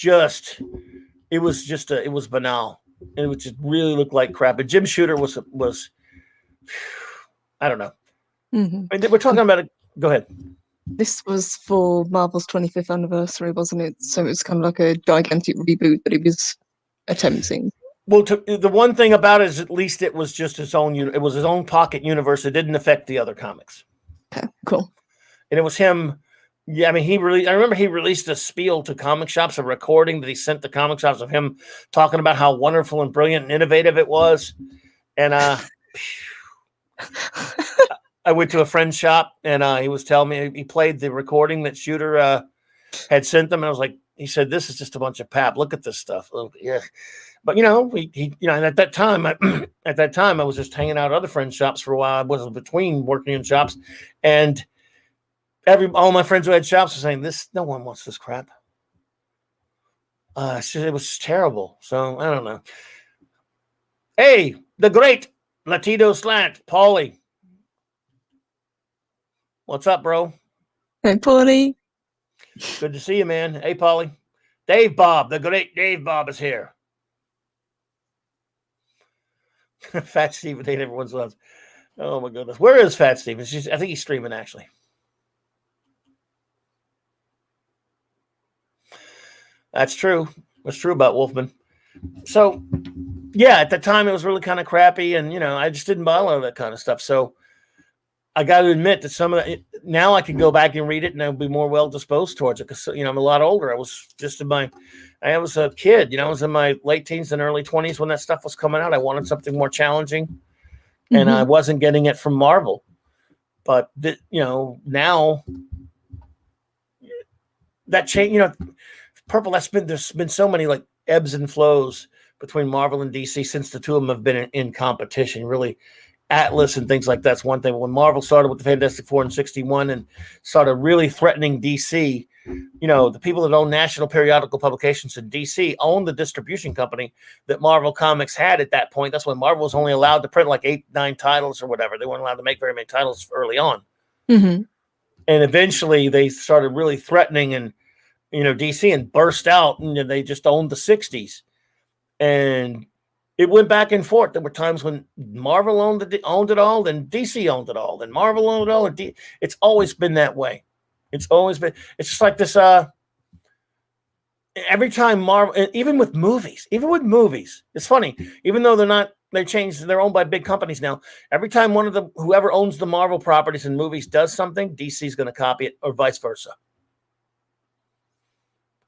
it was banal. It would just really look like crap. And Jim Shooter was I don't know. Mm-hmm. We're talking about it. Go ahead. This was for Marvel's 25th anniversary, wasn't it? So it was kind of like a gigantic reboot that he was attempting. Well, the one thing about it is at least it was just its own. It was his own pocket universe. It didn't affect the other comics. Okay, cool. And it was him. Yeah, I mean, I remember he released a spiel to comic shops, a recording that he sent to comic shops of him talking about how wonderful and brilliant and innovative it was. And I went to a friend's shop, and he was telling me he played the recording that Shooter had sent them, and I was like, he said, "This is just a bunch of pap. Look at this stuff." Yeah, but and at that time, I was just hanging out at other friends' shops for a while. I wasn't between working in shops, and all my friends who had shops were saying, no one wants this crap. It was terrible. So I don't know. Hey, the great Latido Slant, Paulie. What's up, bro? Hey, Paulie. Good to see you, man. Hey, Paulie. Dave Bob, the great Dave Bob is here. Fat Steve ate everyone's lunch. Oh, my goodness. Where is Fat Steve? I think he's streaming, actually. That's true. That's true about Wolfman. So, yeah, at the time it was really kind of crappy, and I just didn't buy a lot of that kind of stuff. So, I got to admit that some of that now I can go back and read it, and I'll be more well disposed towards it because I'm a lot older. I was I was a kid. I was in my late teens and early 20s when that stuff was coming out. I wanted something more challenging, and I wasn't getting it from Marvel. But now that change. Purple, there's been so many like ebbs and flows between Marvel and DC since the two of them have been in competition. Really, Atlas and things like that's one thing. But when Marvel started with the Fantastic Four in '61 and started really threatening DC, the people that own National Periodical Publications in DC own the distribution company that Marvel Comics had at that point. That's when Marvel was only allowed to print like 8-9 titles or whatever. They weren't allowed to make very many titles early on. Mm-hmm. And eventually they started really threatening and, DC and burst out, and they just owned the 60s. And it went back and forth. There were times when Marvel owned it all, then DC owned it all, then Marvel owned it all. It's always been that way. It's just like this. Every time Marvel, even with movies, it's funny. Even though they're owned by big companies now. Every time whoever owns the Marvel properties and movies does something, DC's going to copy it, or vice versa.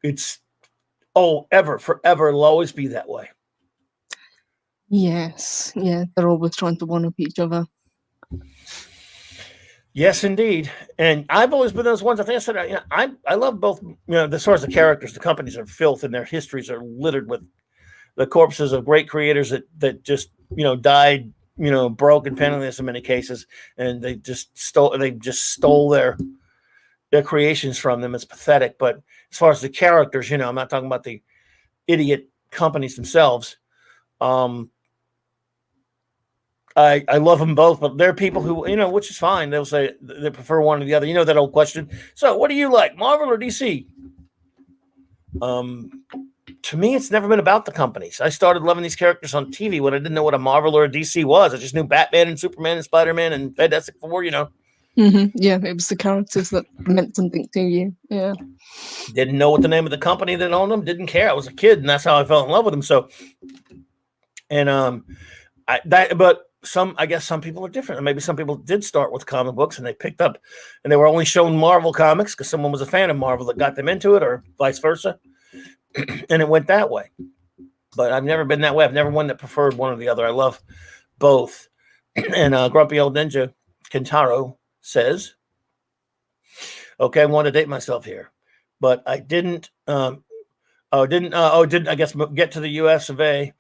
It's forever, it'll always be that way. Yes, yeah, they're always trying to one up each other. Yes, indeed. And I've always been those ones. I think I said, I love both. As far as the characters, the companies are filth, and their histories are littered with the corpses of great creators that just died, broke and penniless in many cases, and they just stole their creations from them. It's pathetic. But as far as the characters, I'm not talking about the idiot companies themselves. I love them both, but there are people who, which is fine. They'll say they prefer one or the other. That old question. So what do you like, Marvel or DC? To me, it's never been about the companies. I started loving these characters on TV when I didn't know what a Marvel or a DC was. I just knew Batman and Superman and Spider-Man and Fantastic Four, Mm-hmm. Yeah, it was the characters that meant something to you. Yeah. Didn't know what the name of the company that owned them. Didn't care. I was a kid, and that's how I fell in love with them. So, and but I guess some people are different. And maybe some people did start with comic books and they picked up, and they were only shown Marvel comics because someone was a fan of Marvel that got them into it, or vice versa. And it went that way. But I've never been that way. I've never one that preferred one or the other. I love both. And Grumpy Old Ninja Kentaro says, okay, I want to date myself here, but I didn't I guess get to the US of A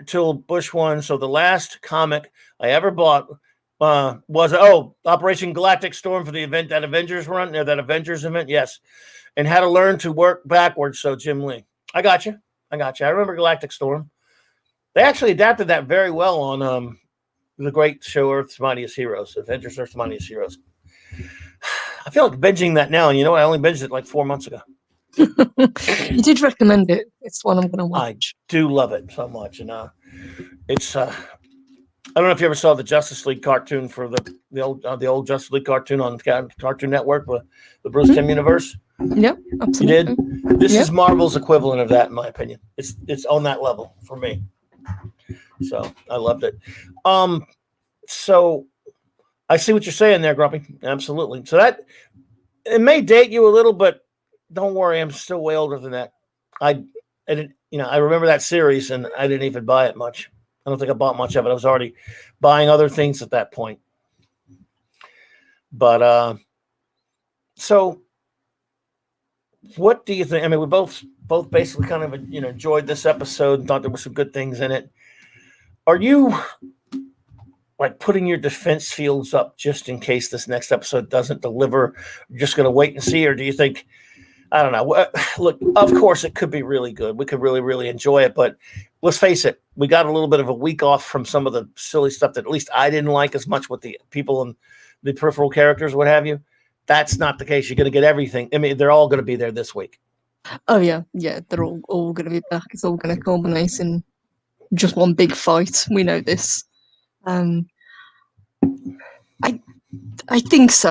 till Bush won. So the last comic I ever bought was Operation Galactic Storm for that Avengers run, that Avengers event. Yes. And how to learn to work backwards. So Jim Lee, I got you. I remember Galactic Storm. They actually adapted that very well on the great show Earth's Mightiest Heroes, Avengers Earth's Mightiest Heroes. I feel like binging that now, and I only binged it like 4 months ago. You did recommend it. It's one I'm going to watch. I do love it so much, and it's. I don't know if you ever saw the Justice League cartoon for the old Justice League cartoon on Cartoon Network, the Bruce Timm universe. Yep, absolutely. You did. This is Marvel's equivalent of that, in my opinion. It's on that level for me. So I loved it. So I see what you're saying there, Grumpy. Absolutely. So that it may date you a little, but don't worry, I'm still way older than that. I didn't, I remember that series, and I didn't even buy it much. I don't think I bought much of it. I was already buying other things at that point. But so what do you think? I mean, we both basically kind of enjoyed this episode and thought there were some good things in it. Are you like putting your defense fields up just in case this next episode doesn't deliver? You're just going to wait and see, or do you think? I don't know. Look, of course, it could be really good. We could really, really enjoy it. But let's face it, we got a little bit of a week off from some of the silly stuff that at least I didn't like as much with the people and the peripheral characters, what have you. That's not the case. You're going to get everything. I mean, they're all going to be there this week. Oh, yeah. Yeah, they're all going to be back. It's all going to culminate in just one big fight. We know this. I think so.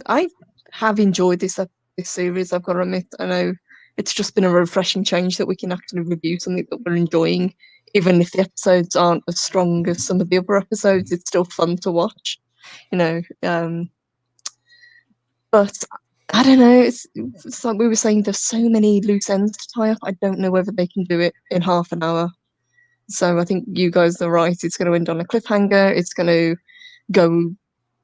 I have enjoyed this series, I've got to admit. I know it's just been a refreshing change that we can actually review something that we're enjoying. Even if the episodes aren't as strong as some of the other episodes, it's still fun to watch, but I don't know, it's like we were saying, there's so many loose ends to tie up. I don't know whether they can do it in half an hour. So I think you guys are right. It's going to end on a cliffhanger. It's going to go,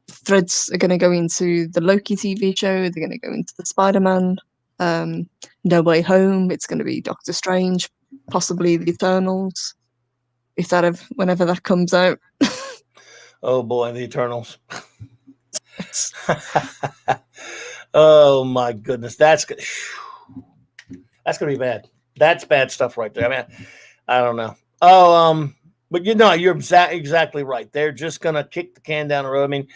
threads are going to go into the Loki TV show. They're going to go into the Spider-Man, No Way Home. It's going to be Doctor Strange, possibly the Eternals, whenever that comes out. Oh boy, the Eternals. Oh my goodness, that's gonna be bad. That's bad stuff right there. I mean, I don't know. Oh, but you're exactly right. They're just gonna kick the can down the road. I mean,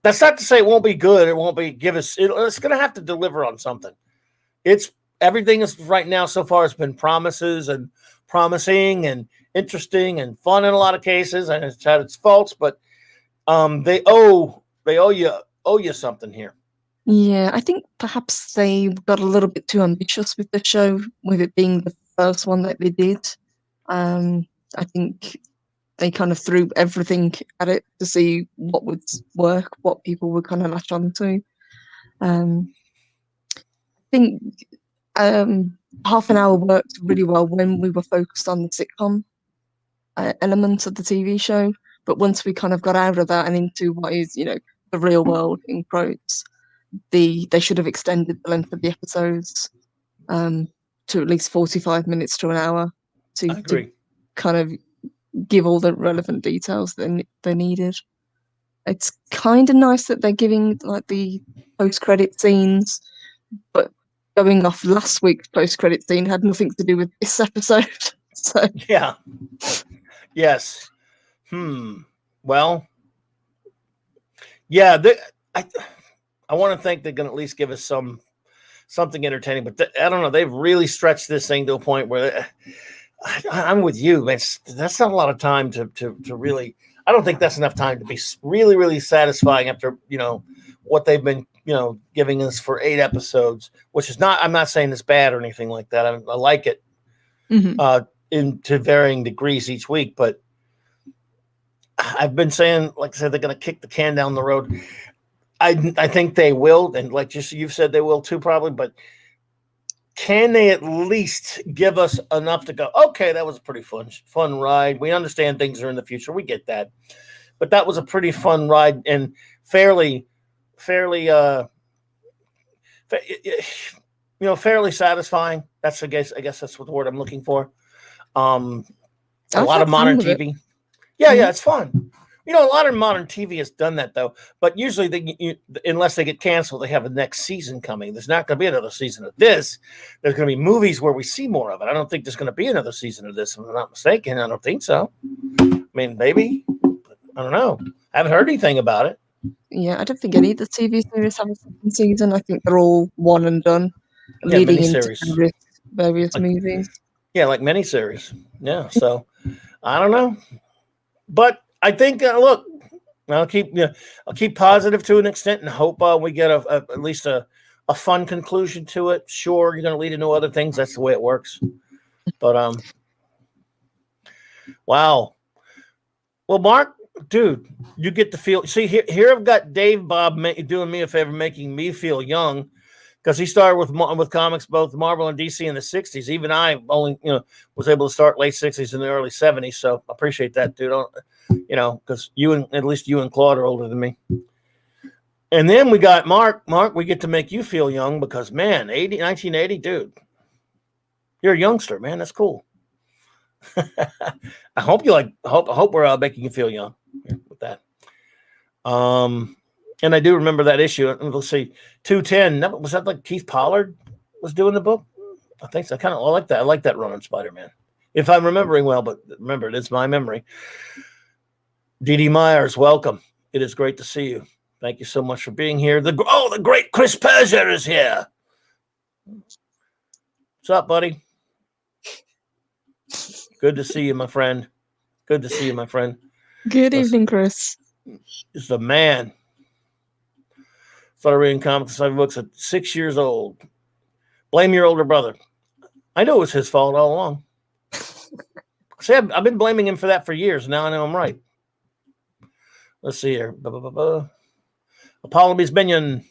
that's not to say it won't be good. It won't be it's gonna have to deliver on something. It's everything is right now so far has been promises and promising and interesting and fun in a lot of cases, and it's had its faults, but they owe you something here. Yeah, I think perhaps they got a little bit too ambitious with the show, with it being the first one that they did. I think they kind of threw everything at it to see what would work, what people would kind of latch onto. I think half an hour worked really well when we were focused on the sitcom element of the TV show. But once we kind of got out of that and into what is, the real world in quotes, they should have extended the length of the episodes to at least 45 minutes to an hour to kind of give all the relevant details that they needed. It's kind of nice that they're giving like the post-credit scenes, but going off last week's post-credit scene had nothing to do with this episode. So yeah, yes, well, yeah. I want to think they're going to at least give us something entertaining, but I don't know. They've really stretched this thing to a point where I'm with you, man. That's not a lot of time to really. I don't think that's enough time to be really, really satisfying after what they've been giving us for 8 episodes, which is not. I'm not saying it's bad or anything like that. I like it to varying degrees each week, but I've been saying, like I said, they're going to kick the can down the road. I think they will, and like you've said, they will too, probably. But can they at least give us enough to go? Okay, that was a pretty fun ride. We understand things are in the future. We get that, but that was a pretty fun ride and fairly fairly satisfying. That's I guess that's what the word I'm looking for. A lot of modern TV. Yeah, it's fun. A lot of modern TV has done that, though. But usually, unless they get canceled, they have a next season coming. There's not going to be another season of this. There's going to be movies where we see more of it. I don't think there's going to be another season of this, if I'm not mistaken. I don't think so. I mean, maybe. I don't know. I haven't heard anything about it. Yeah, I don't think any of the TV series have a second season. I think they're all one and done, leading into various movies. Yeah, like miniseries. Yeah, so I don't know. But I think, look, I'll keep positive to an extent and hope we get at least a fun conclusion to it. Sure, you're going to lead into other things. That's the way it works. But wow. Well, Mark, dude, you get to feel. See, here I've got Dave Bob doing me a favor, making me feel young, because he started with comics, both Marvel and DC in the 60s. Even I only was able to start late 60s and the early 70s. So I appreciate that, dude. Because at least you and Claude are older than me. And then we got Mark. Mark, we get to make you feel young because, man, 1980, dude, you're a youngster, man. That's cool. I hope we're making you feel young with that. And I do remember that issue. Let's see, 210. Was that like Keith Pollard was doing the book? I think so. I like that. I like that run on Spider-Man, if I'm remembering well. But remember, it's my memory. D.D. Myers, welcome. It is great to see you. Thank you so much for being here. The great Chris Persia is here. What's up, buddy? Good to see you, my friend. Good to see you, my friend. Good evening, Chris. Is the man. Started reading comics and books at 6 years old. Blame your older brother. I know it was his fault all along. See, I've been blaming him for that for years. Now I know I'm right. Let's see here. Apollo's Minion.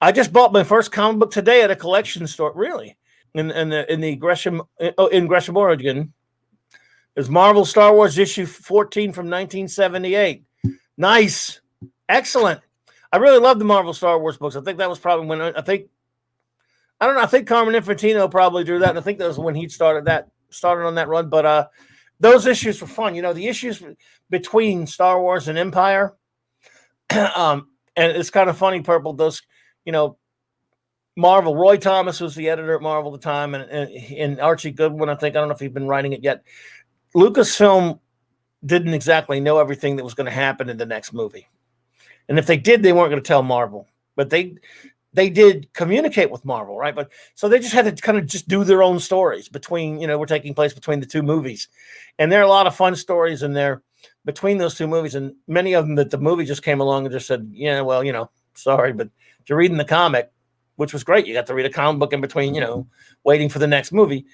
I just bought my first comic book today at a collection store. Really? In Gresham, Oregon, is Marvel Star Wars issue 14 from 1978. Nice, excellent. I really love the Marvel Star Wars books. I think that was probably when I think Carmen Infantino probably drew that, and I think that was when he started on that run. But those issues were fun. The issues between Star Wars and Empire, and it's kind of funny, Purple. Those you know, Marvel. Roy Thomas was the editor at Marvel at the time, and Archie Goodwin, I think. I don't know if he's been writing it yet. Lucasfilm didn't exactly know everything that was going to happen in the next movie. And if they did, they weren't going to tell Marvel. But they did communicate with Marvel, right? But so they just had to kind of just do their own stories between, were taking place between the two movies. And there are a lot of fun stories in there between those two movies. And many of them that the movie just came along and just said, yeah, well, sorry, but if you're reading the comic, which was great, you got to read a comic book in between, waiting for the next movie.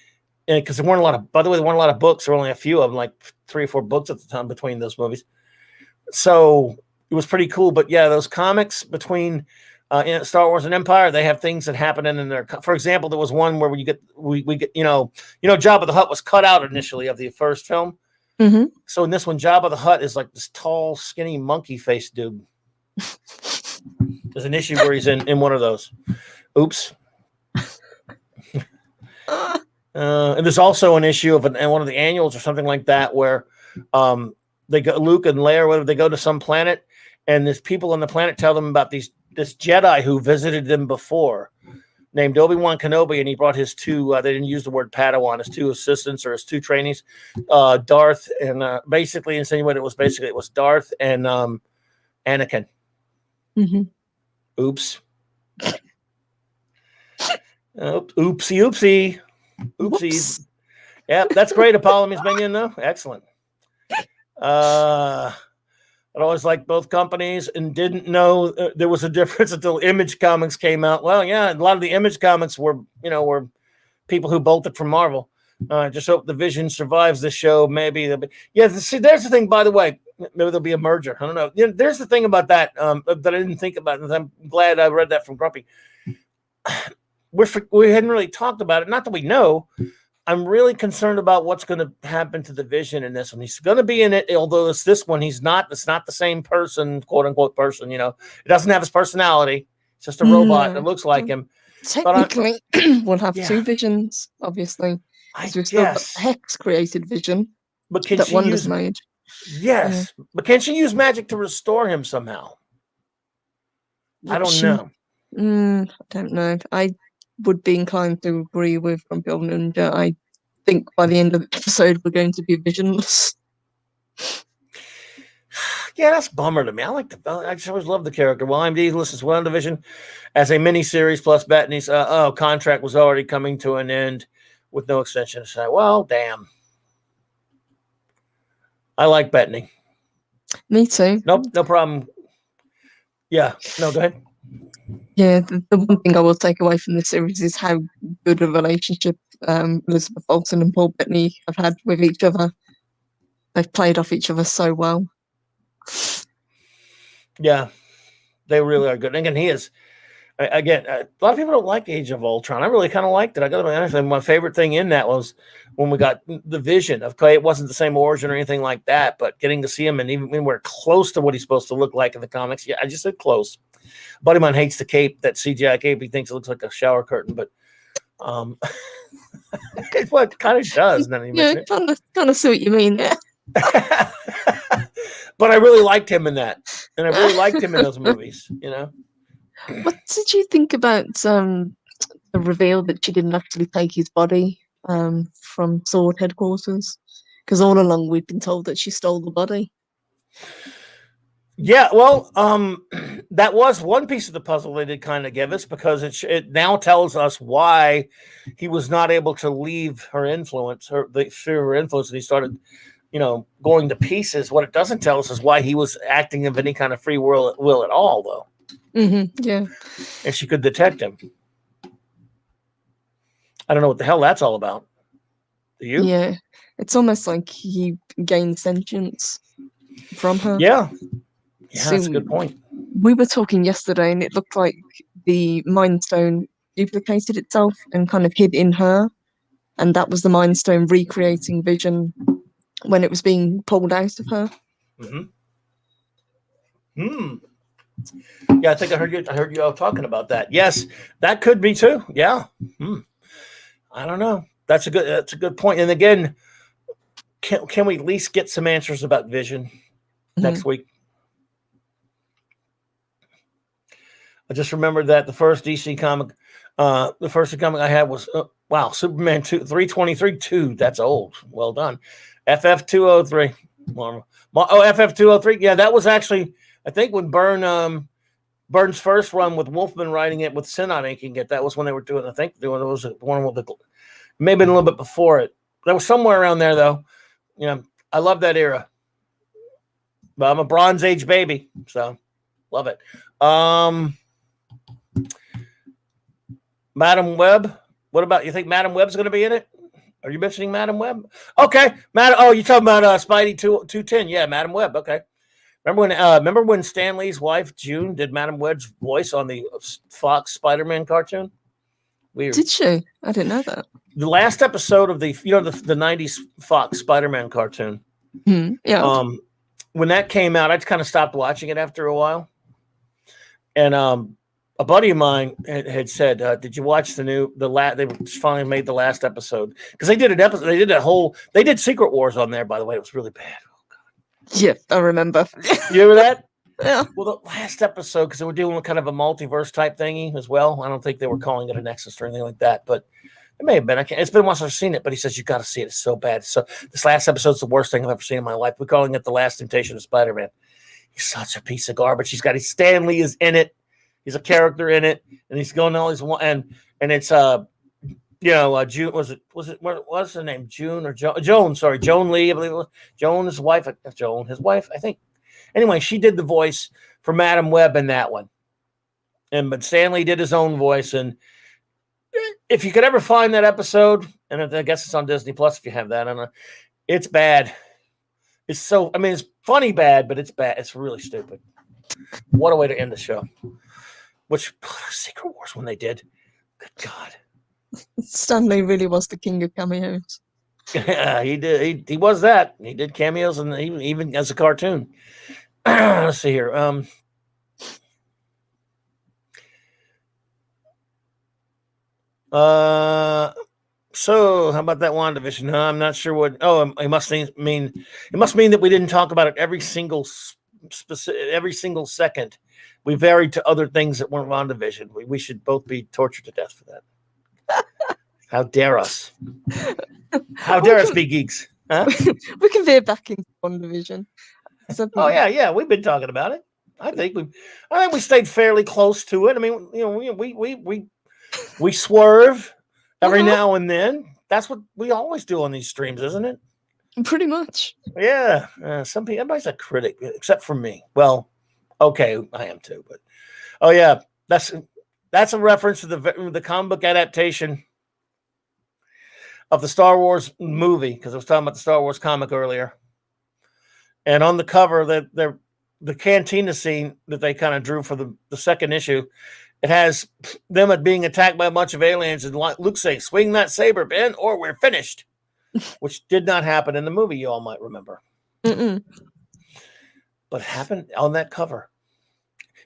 And because there weren't a lot of, by the way, there weren't a lot of books. There were only a few of them, like 3 or 4 books at the time between those movies. So it was pretty cool. But yeah, those comics between Star Wars and Empire, they have things that happen in there. For example, there was one where we get, Jabba the Hutt was cut out initially of the first film. Mm-hmm. So in this one, Jabba the Hutt is like this tall, skinny, monkey-faced dude. There's an issue where he's in one of those. Oops. And there's also an issue of one of the annuals or something like that where they go, Luke and Leia, whether they go to some planet, and there's people on the planet tell them about this Jedi who visited them before, named Obi-Wan Kenobi, and he brought his 2. They didn't use the word Padawan, his 2 assistants or his 2 trainees, Darth, and basically insinuated it was Darth and Anakin. Mm-hmm. Oops. Oopsie. Oopsies. Yeah, that's great. Apollo means minion, though. Excellent. I always liked both companies and didn't know there was a difference until Image Comics came out. Well, yeah, a lot of the Image Comics were people who bolted from Marvel. Just hope the Vision survives this show. Maybe. See, there's the thing, by the way. Maybe there'll be a merger. I don't know. There's the thing about that that I didn't think about. And I'm glad I read that from Grumpy. We hadn't really talked about it. Not that we know. I'm really concerned about what's going to happen to the Vision in this one. He's going to be in it, although it's this one. He's not. It's not the same person, quote unquote person. It doesn't have his personality. It's just a robot that looks like him. Technically, we'll have 2 Visions, obviously. Because we've still got Hex created Vision, but can that she Wanda's made. Yes, but can she use magic to restore him somehow? I don't know. I don't know. I would be inclined to agree with Grumpy Old Ninja. I think by the end of the episode, we're going to be visionless. Yeah, that's a bummer to me. I just always loved the character. Well, IMDb listens to Wandavision as a miniseries plus Bettany's contract was already coming to an end with no extension. So, well, damn. I like Bettany. Me too. Nope, no problem. Yeah, no, go ahead. Yeah, the one thing I will take away from this series is how good a relationship Elizabeth Olsen and Paul Bettany have had with each other. They've played off each other so well. Yeah, they really are good. And again, he is. Again, a lot of people don't like Age of Ultron. I really kind of liked it. I got to be honest. My favorite thing in that was when we got the Vision of Clay. It wasn't the same origin or anything like that, but getting to see him and even when we're close to what he's supposed to look like in the comics. Yeah, I just said close. A buddy of mine hates the cape, that CGI cape. He thinks it looks like a shower curtain, but it's what it kind of does. Yeah, kind of see what you mean there. But I really liked him in that, and I really liked him in those movies. What did you think about the reveal that she didn't actually take his body from Sword headquarters? Because all along we've been told that she stole the body. Yeah, well, that was one piece of the puzzle they did kind of give us, because it now tells us why he was not able to leave her influence, the fear of her influence, and he started, going to pieces. What it doesn't tell us is why he was acting of any kind of free will at all, though. Mm-hmm, yeah. And she could detect him. I don't know what the hell that's all about. Do you? Yeah, it's almost like he gained sentience from her. Yeah. Yeah, that's a good point. We were talking yesterday, and it looked like the Mind Stone duplicated itself and kind of hid in her, and that was the Mind Stone recreating Vision when it was being pulled out of her. Mm-hmm. Yeah, I think I heard you all talking about that. Yes, that could be too. Yeah. I don't know. That's a good point. And again, can we at least get some answers about Vision next week? I just remembered that the first DC comic, I had was Superman 323 2. That's old. Well done. FF 203. FF 203. Yeah, that was actually, I think, when Byrne's first run with Wolfman writing it with Sinnott inking it. That was when they were doing. I think it was one with the, maybe a little bit before it. That was somewhere around there though. I love that era. But I'm a Bronze Age baby, so love it. Madam Web. What about, you think Madam Web's going to be in it? Are you mentioning Madam Web? Okay, you're talking about Spidey 210. Yeah, Madam Web. Okay. Remember when Stan Lee's wife June did Madam Web's voice on the Fox Spider-Man cartoon? Weird. Did she? I didn't know that. The last episode of the 90s Fox Spider-Man cartoon. Yeah. When that came out, I just kind of stopped watching it after a while. And a buddy of mine had said, "Did you watch they finally made the last episode?" Because they did an episode. They did Secret Wars on there. By the way, it was really bad. Yeah, I remember. You remember that? Yeah. Well, the last episode, because they were doing kind of a multiverse type thingy as well. I don't think they were calling it a Nexus or anything like that, but it may have been. It's been once I've seen it, but he says you got to see it. It's so bad. So this last episode's the worst thing I've ever seen in my life. We're calling it The Last Temptation of Spider-Man. He's such a piece of garbage. His Stan Lee is in it. He's a character in it, and he's going all these and it's June what's her name? June or Joan? Sorry, Joan Lee. I believe it was Joan, his wife. I think. Anyway, she did the voice for Madam Web in that one, but Stan Lee did his own voice. And if you could ever find that episode, and I guess it's on Disney Plus if you have that, I don't know. It's bad. It's funny bad, but it's bad. It's really stupid. What a way to end the show. Which Secret Wars when they did. Good God. Stan Lee really was the king of cameos. Yeah, he did. He was that. He did cameos, and even as a cartoon. Let's see here. So how about that WandaVision? I'm not sure what. Oh, it must mean that we didn't talk about it every single second. We varied to other things that weren't WandaVision. We should both be tortured to death for that. How dare us? How dare us be geeks? Huh? We can veer back into WandaVision. Oh yeah, we've been talking about it. I think we stayed fairly close to it. I mean, we swerve every now and then. That's what we always do on these streams, isn't it? Pretty much. Yeah. Some people, everybody's a critic, except for me. Well, okay, I am too. But oh yeah, that's a reference to the comic book adaptation of the Star Wars movie, because I was talking about the Star Wars comic earlier. And on the cover, the cantina scene that they kind of drew for the second issue, it has them being attacked by a bunch of aliens, and Luke saying, "Swing that saber, Ben, or we're finished," which did not happen in the movie. You all might remember, but happened on that cover.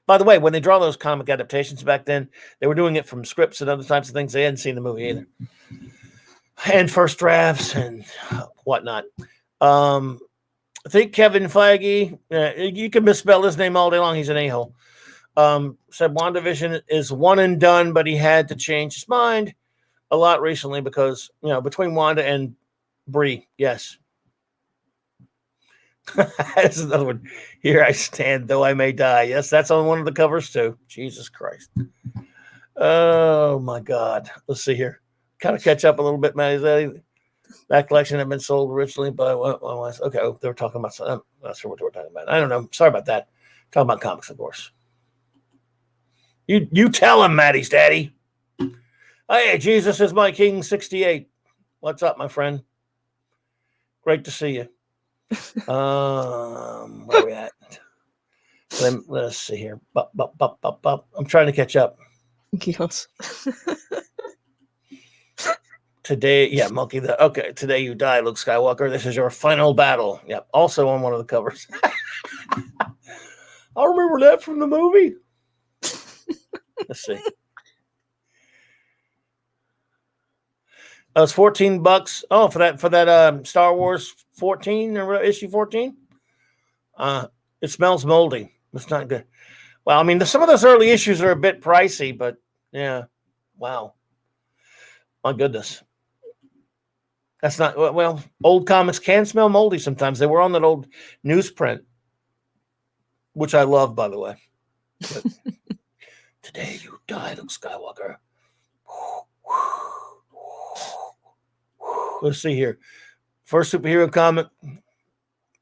By the way, when they draw those comic adaptations back then, they were doing it from scripts and other types of things. They hadn't seen the movie either, and first drafts and whatnot. I think Kevin Feige, you can misspell his name all day long. He's an a-hole. Said WandaVision is one and done, but he had to change his mind a lot recently because, between Wanda and Brie, yes. That's another one. Here I stand, though I may die. Yes, that's on one of the covers too. Jesus Christ. Oh my God. Let's see here. Kind of catch up a little bit, Matt. That collection had been sold originally, but okay. They were talking about something. I'm not sure what they were talking about. I don't know. Sorry about that. Talking about comics, of course. You tell him, Maddie's daddy. Hey, Jesus is my King 68. What's up, my friend? Great to see you. Where are we at? Let's see here. I'm trying to catch up. Yes. Today, yeah, Monkey. Okay, today you die, Luke Skywalker. This is your final battle. Yep, also on one of the covers. I remember that from the movie. Let's see. That was $14. Oh, for that Star Wars 14 or issue 14. It smells moldy. It's not good. Well, I mean, some of those early issues are a bit pricey, but yeah. Wow. My goodness. That's not, well, old comics can smell moldy sometimes. They were on that old newsprint, which I love, by the way. But today you die, Luke Skywalker. Let's see here. First superhero comic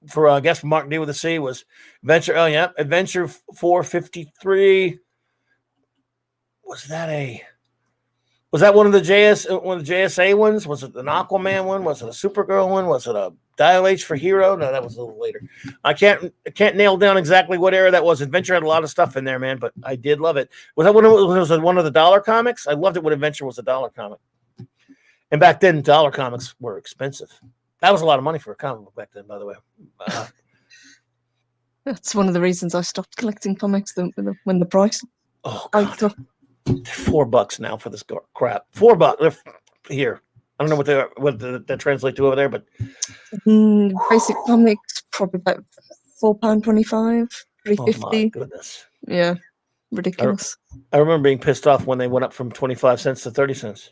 for, I guess, Mark D with a C was Adventure. Oh, yeah. Adventure 453. Was that one of the JSA ones? Was it an Aquaman one? Was it a Supergirl one? Was it a Dial H for Hero? No, that was a little later. I can't nail down exactly what era that was. Adventure had a lot of stuff in there, man, but I did love it. Was that when it was one of the dollar comics? I loved it when Adventure was a dollar comic. And back then, dollar comics were expensive. That was a lot of money for a comic book back then, by the way. That's one of the reasons I stopped collecting comics when the price. Oh, God. They're $4 now for this crap. $4. They're here. I don't know what that translates to over there, but basic comics probably about £4.25, $3.50. Oh my goodness! Yeah, ridiculous. I remember being pissed off when they went up from 25 cents to 30 cents.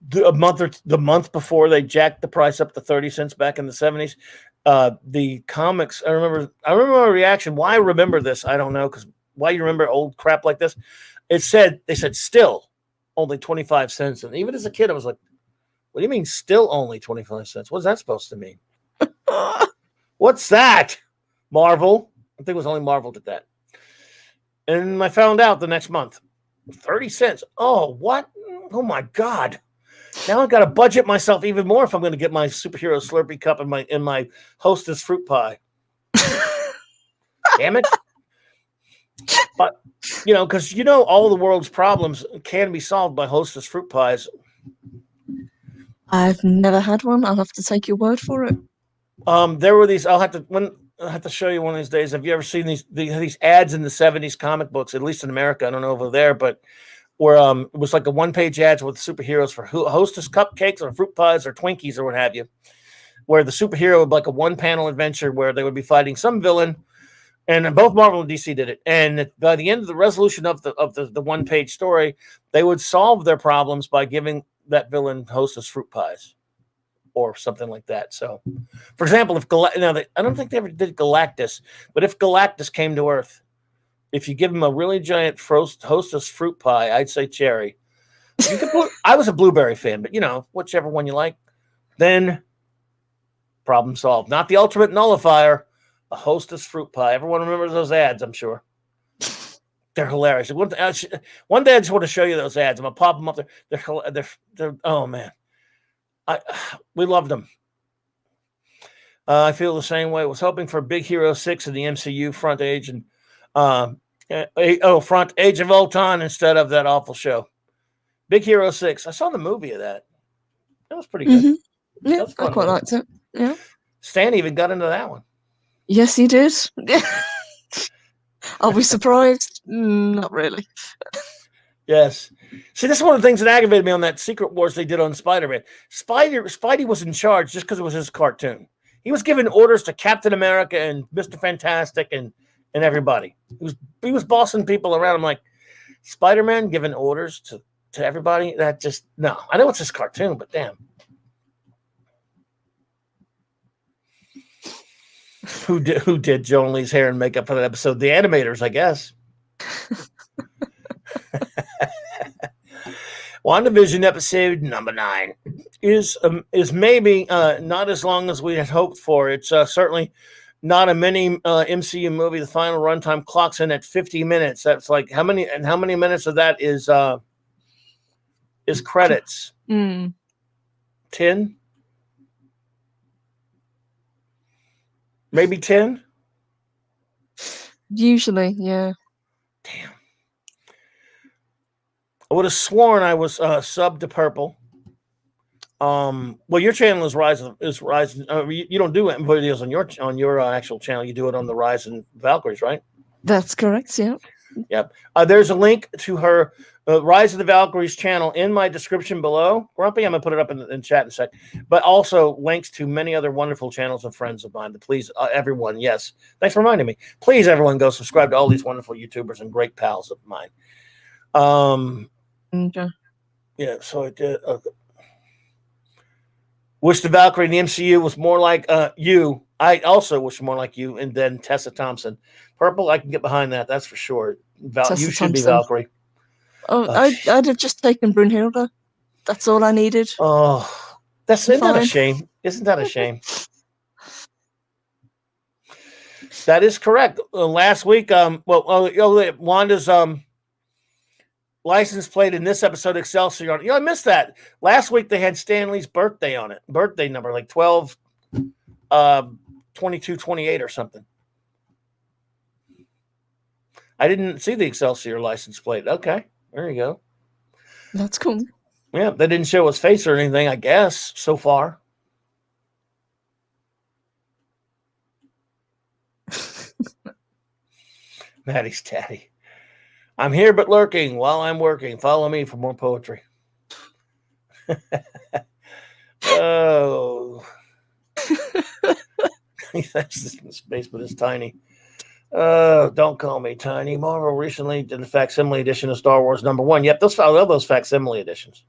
The month before they jacked the price up to 30 cents back in the 70s. The comics. I remember my reaction. Why I remember this? I don't know because. Why you remember old crap like this? They said still only 25 cents. And even as a kid, I was like, what do you mean still only 25 cents? What's that supposed to mean? What's that? Marvel. I think it was only Marvel did that. And I found out the next month. 30 cents. Oh, what? Oh my God. Now I've got to budget myself even more if I'm going to get my superhero Slurpee cup in my Hostess fruit pie. Damn it. But, because all the world's problems can be solved by Hostess fruit pies. I've never had one. I'll have to take your word for it. There were these. I'll have to show you one of these days. Have you ever seen these ads in the 70s comic books, at least in America? I don't know over there, but where it was like a one-page ads with superheroes for Hostess cupcakes or fruit pies or Twinkies or what have you, where the superhero would like a one-panel adventure where they would be fighting some villain. And both Marvel and DC did it. And by the end of the resolution of the one-page story, they would solve their problems by giving that villain Hostess fruit pies or something like that. So, for example, I don't think they ever did Galactus, but if Galactus came to Earth, if you give him a really giant Hostess fruit pie, I'd say cherry. I was a blueberry fan, but whichever one you like, then problem solved. Not the ultimate nullifier. A Hostess fruit pie. Everyone remembers those ads, I'm sure. They're hilarious. One day I just want to show you those ads. I'm gonna pop them up there. They're oh man, we loved them. I feel the same way. I was hoping for Big Hero 6 in the MCU front age and front Age of Ultron instead of that awful show. Big Hero 6. I saw the movie of that. That was pretty good. Mm-hmm. Yeah, I quite liked it. Yeah. Stan even got into that one. Yes, he did. I'll be surprised. Not really. Yes. See, this is one of the things that aggravated me on that Secret Wars they did on Spider-Man. Spidey was in charge just because it was his cartoon. He was giving orders to Captain America and Mr. Fantastic and everybody. He was bossing people around. I'm like, Spider-Man giving orders to everybody? That just, no. I know it's his cartoon, but damn. Who did Joan Lee's hair and makeup for that episode? The animators, I guess. WandaVision episode number 9 is maybe not as long as we had hoped for. It's certainly not a mini MCU movie. The final runtime clocks in at 50 minutes. That's like how many minutes of that is credits? 10. Maybe 10? Usually, yeah. Damn. I would have sworn I was subbed to Purple. Well, your channel is Rising. You don't do videos on your actual channel. You do it on the Rise and Valkyries, right? That's correct. Yeah. Yep. There's a link to her Rise of the Valkyries channel in my description below. Grumpy, I'm going to put it up in chat in a sec. But also links to many other wonderful channels of friends of mine. Please, everyone, yes. Thanks for reminding me. Please, everyone, go subscribe to all these wonderful YouTubers and great pals of mine. Okay. Yeah, so I did. Wish the Valkyrie in the MCU was more like you. I also wish more like you, and then Tessa Thompson. Purple, I can get behind that. That's for sure. You should be Valkyrie. Oh, I'd have just taken Brunhilde. That's all I needed. Oh, isn't that a shame? Isn't that a shame? That is correct. Last week, Wanda's license plate in this episode Excelsior. I missed that. Last week they had Stanley's birthday on it. Birthday number like 12 22 28 or something. I didn't see the Excelsior license plate. Okay. There you go. That's cool. Yeah, they didn't show his face or anything, I guess, so far. Maddie's daddy. I'm here but lurking while I'm working. Follow me for more poetry. Oh. This basement is tiny. Don't call me tiny. Marvel recently did a facsimile edition of Star Wars #1. Yep, I love those facsimile editions.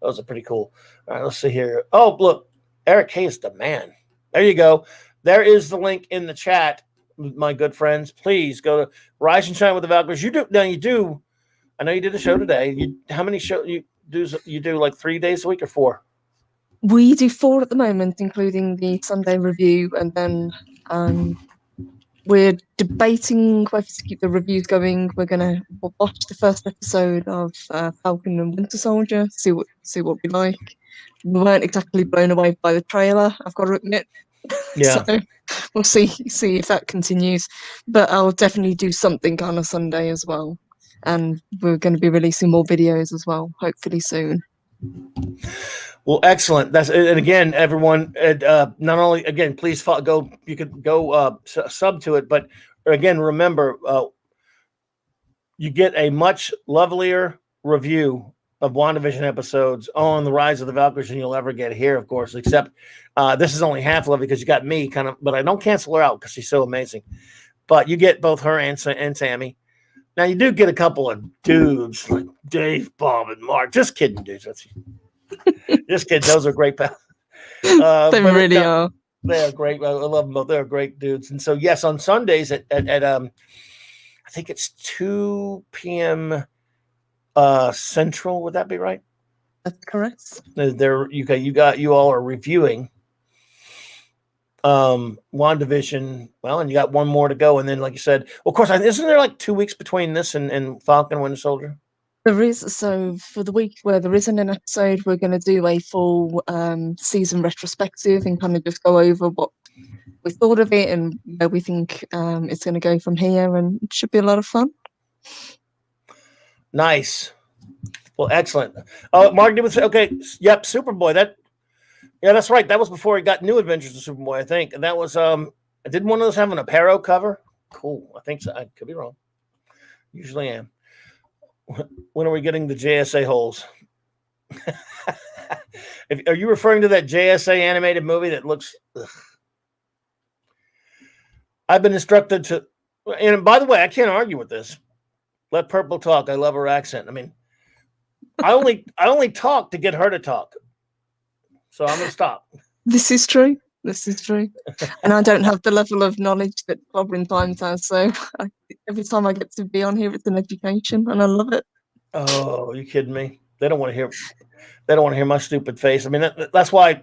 Those are pretty cool. All right, let's see here. Oh, look, Eric K is the man. There you go. There is the link in the chat, my good friends. Please go to Rise and Shine with the Valkyries. You do. I know you did a show today. How many shows you do? Like 3 days a week or 4? We do 4 at the moment, including the Sunday review, and then we're debating whether to keep the reviews going. We're gonna watch the first episode of Falcon and Winter Soldier, see what we like. We weren't exactly blown away by the trailer, I've got to admit. Yeah. So we'll see if that continues. But I'll definitely do something on a Sunday as well. And we're going to be releasing more videos as well, hopefully soon. Well, excellent. And again, everyone. Not only again, please go. You could go sub to it, but again, remember, you get a much lovelier review of WandaVision episodes on the Rise of the Valkyries than you'll ever get here, of course. Except this is only half lovely because you got me kind of, but I don't cancel her out because she's so amazing. But you get both her and Sammy. Now you do get a couple of dudes like Dave, Bob, and Mark. Just kidding, dudes. Just kidding. Those are great pals. They really are. They are great. I love them both. They're great dudes. And so, yes, on Sundays at I think it's 2 p.m. Central. Would that be right? That's correct. You all are reviewing WandaVision. Well, and you got one more to go. And then, like you said, well, of course, isn't there like 2 weeks between this and Falcon and Winter Soldier? There is. So for the week where there isn't an episode, we're going to do a full season retrospective and kind of just go over what we thought of it and where we think it's going to go from here, and it should be a lot of fun. Nice. Well, excellent. Oh, Mark did say, okay, yep, Superboy. That's right. That was before he got New Adventures of Superboy, I think. And that was didn't one of those have an Aparo cover? Cool. I think so. I could be wrong. Usually am. When are we getting the JSA holes? Are you referring to that JSA animated movie that looks? Ugh. I've been instructed to, and by the way, I can't argue with this. Let Purple talk. I love her accent. I mean, I only talk to get her to talk. So I'm gonna stop. This is true. And I don't have the level of knowledge that Clobberin Times has. So every time I get to be on here, it's an education, and I love it. Oh, are you kidding me? They don't want to hear my stupid face. I mean, that's why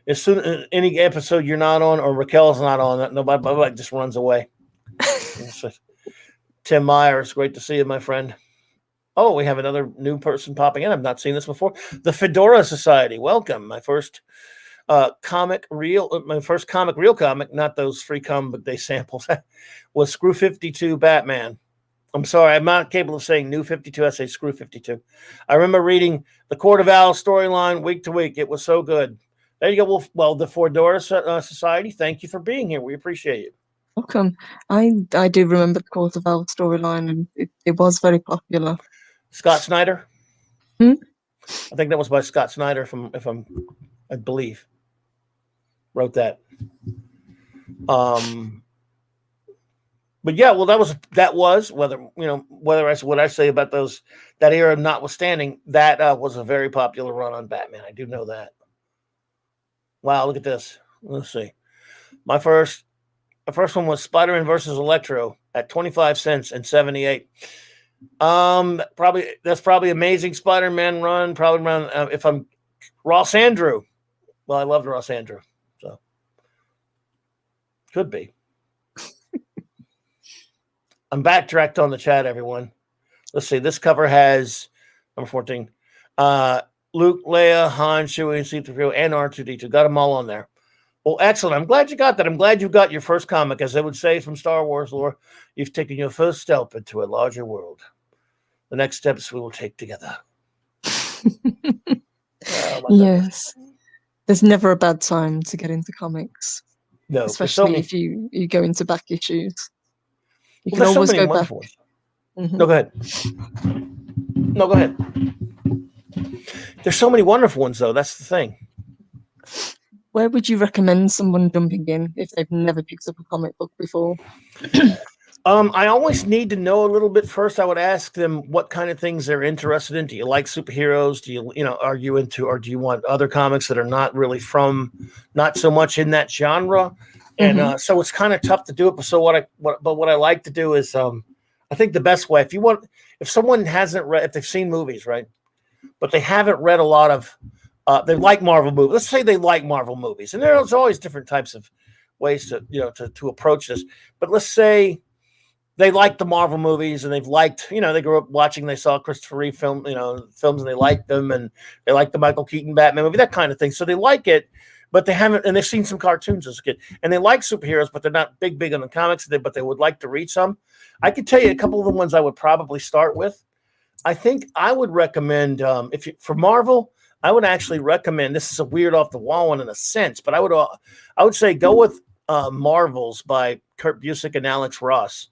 as soon as any episode you're not on or Raquel's not on, nobody just runs away. Tim Myers, great to see you, my friend. Oh, we have another new person popping in. I've not seen this before. The Fedora Society. Welcome. My first comic reel comic, not those free comic day samples, was Screw 52 Batman. I'm sorry, I'm not capable of saying New 52. I say Screw 52. I remember reading the Court of Owls storyline week to week. It was so good. There you go. Well, the Fedora Society, thank you for being here. We appreciate you. Welcome. I do remember the Court of Owls storyline, and it was very popular. Scott Snyder. Hmm? I think that was by Scott Snyder, I believe, wrote that. But yeah, well, that was whether what I say about that era notwithstanding, that was a very popular run on Batman. I do know that. Wow, look at this. Let's see. My first one was Spider-Man versus Electro at 25 cents and 78. That's probably Amazing Spider-Man run. Probably around if I'm Ross Andrew. Well, I loved Ross Andrew, so could be. I'm backtracked on the chat, everyone. Let's see. This cover has number 14. Luke, Leia, Han, Chewie, C-3PO, and R2-D2. Got them all on there. Well, excellent. I'm glad you got that. I'm glad you got your first comic. As they would say from Star Wars lore, you've taken your first step into a larger world. The next steps we will take together. Yes. There's never a bad time to get into comics. No, especially if you go into back issues. You can always go back. Mm-hmm. No, go ahead. No, go ahead. There's so many wonderful ones, though. That's the thing. Where would you recommend someone jumping in if they've never picked up a comic book before? I always need to know a little bit first. I would ask them what kind of things they're interested in. Do you like superheroes? Do you are you into, or do you want other comics that are not really not so much in that genre? And so it's kind of tough to do it. But so what I like to do is, I think the best way, if someone hasn't read, if they've seen movies, right, but they haven't read a lot of, they like Marvel movies. Let's say they like Marvel movies, and there's always different types of ways to approach this. But let's say they like the Marvel movies, and they've liked, they grew up watching, they saw Christopher Reeve films, and they liked them, and they like the Michael Keaton Batman movie, that kind of thing. So they like it, but they haven't, and they've seen some cartoons as a kid, and they like superheroes, but they're not big on the comics, but they would like to read some. I could tell you a couple of the ones I would probably start with. I think I would recommend, for Marvel, I would actually recommend, this is a weird off the wall one in a sense, but I would say go with Marvels by Kurt Busiek and Alex Ross,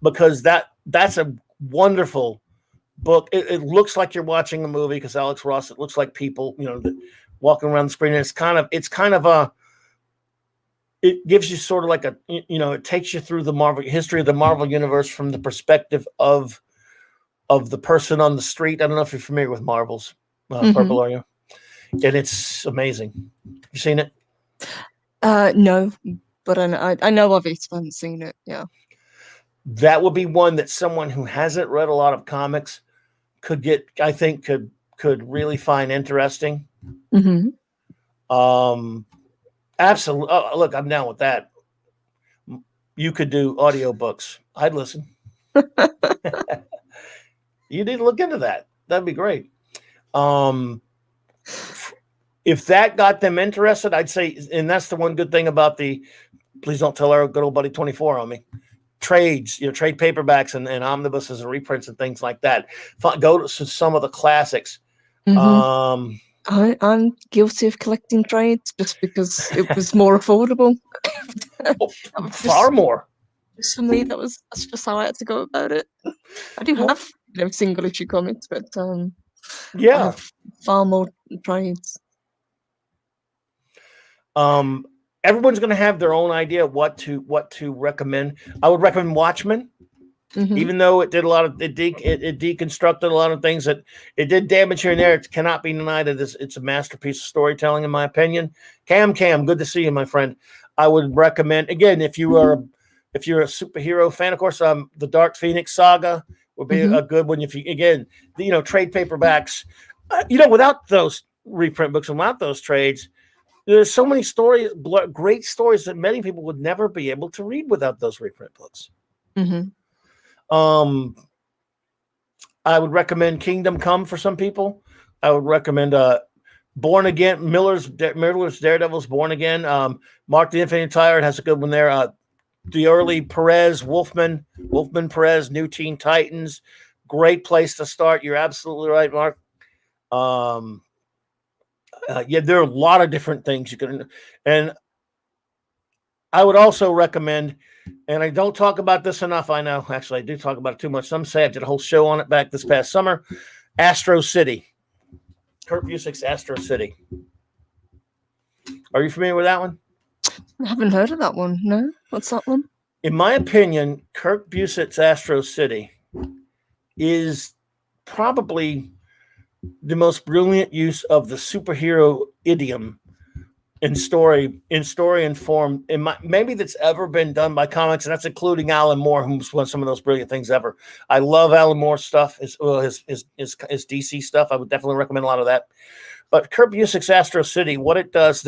because that's a wonderful book. It looks like you're watching a movie because Alex Ross, it looks like people, walking around the screen. And it gives you sort of like it takes you through the Marvel history of the Marvel universe from the perspective of the person on the street. I don't know if you're familiar with Marvel's Purple, are you? And it's amazing. Have you seen it? No, but I know of it, but I haven't seen it. Yeah. That would be one that someone who hasn't read a lot of comics could really find interesting. Absolutely. Oh, look, I'm down with that. You could do audiobooks. I'd listen. You need to look into that. That'd be great. If that got them interested, I'd say, and that's the one good thing about please don't tell our good old buddy 24 on me, trades, trade paperbacks and omnibuses and reprints and things like that. Go to some of the classics. I'm guilty of collecting trades just because it was more affordable. Far more. For me, that's just how I had to go about it. I do have single issue comics, but I have far more trades. Everyone's going to have their own idea of what to recommend. I would recommend Watchmen, even though it did it deconstructed a lot of things that it did damage here and there. It cannot be denied that it's a masterpiece of storytelling, in my opinion. Cam, good to see you, my friend. I would recommend, again, if you're a superhero fan, of course, the Dark Phoenix saga would be a good one. If you, again, trade paperbacks, without those reprint books and without those trades, there's so many stories, great stories that many people would never be able to read without those reprint books. I would recommend Kingdom Come for some people. I would recommend Born Again, Miller's Daredevil's Born Again. Mark the Infinite Tyrant has a good one there. The early Perez, Wolfman Perez, New Teen Titans. Great place to start. You're absolutely right, Mark. There are a lot of different things you can, and I would also recommend, and I don't talk about this enough, I know. Actually, I do talk about it too much. Some say I did a whole show on it back this past summer. Astro City. Kurt Busiek's Astro City. Are you familiar with that one? I haven't heard of that one. No? What's that one? In my opinion, Kurt Busiek's Astro City is probably the most brilliant use of the superhero idiom in story and form maybe that's ever been done by comics, and that's including Alan Moore, who's one of some of those brilliant things ever. I love Alan Moore's stuff, his DC stuff. I would definitely recommend a lot of that. But Kurt Busiek's Astro City, what it does,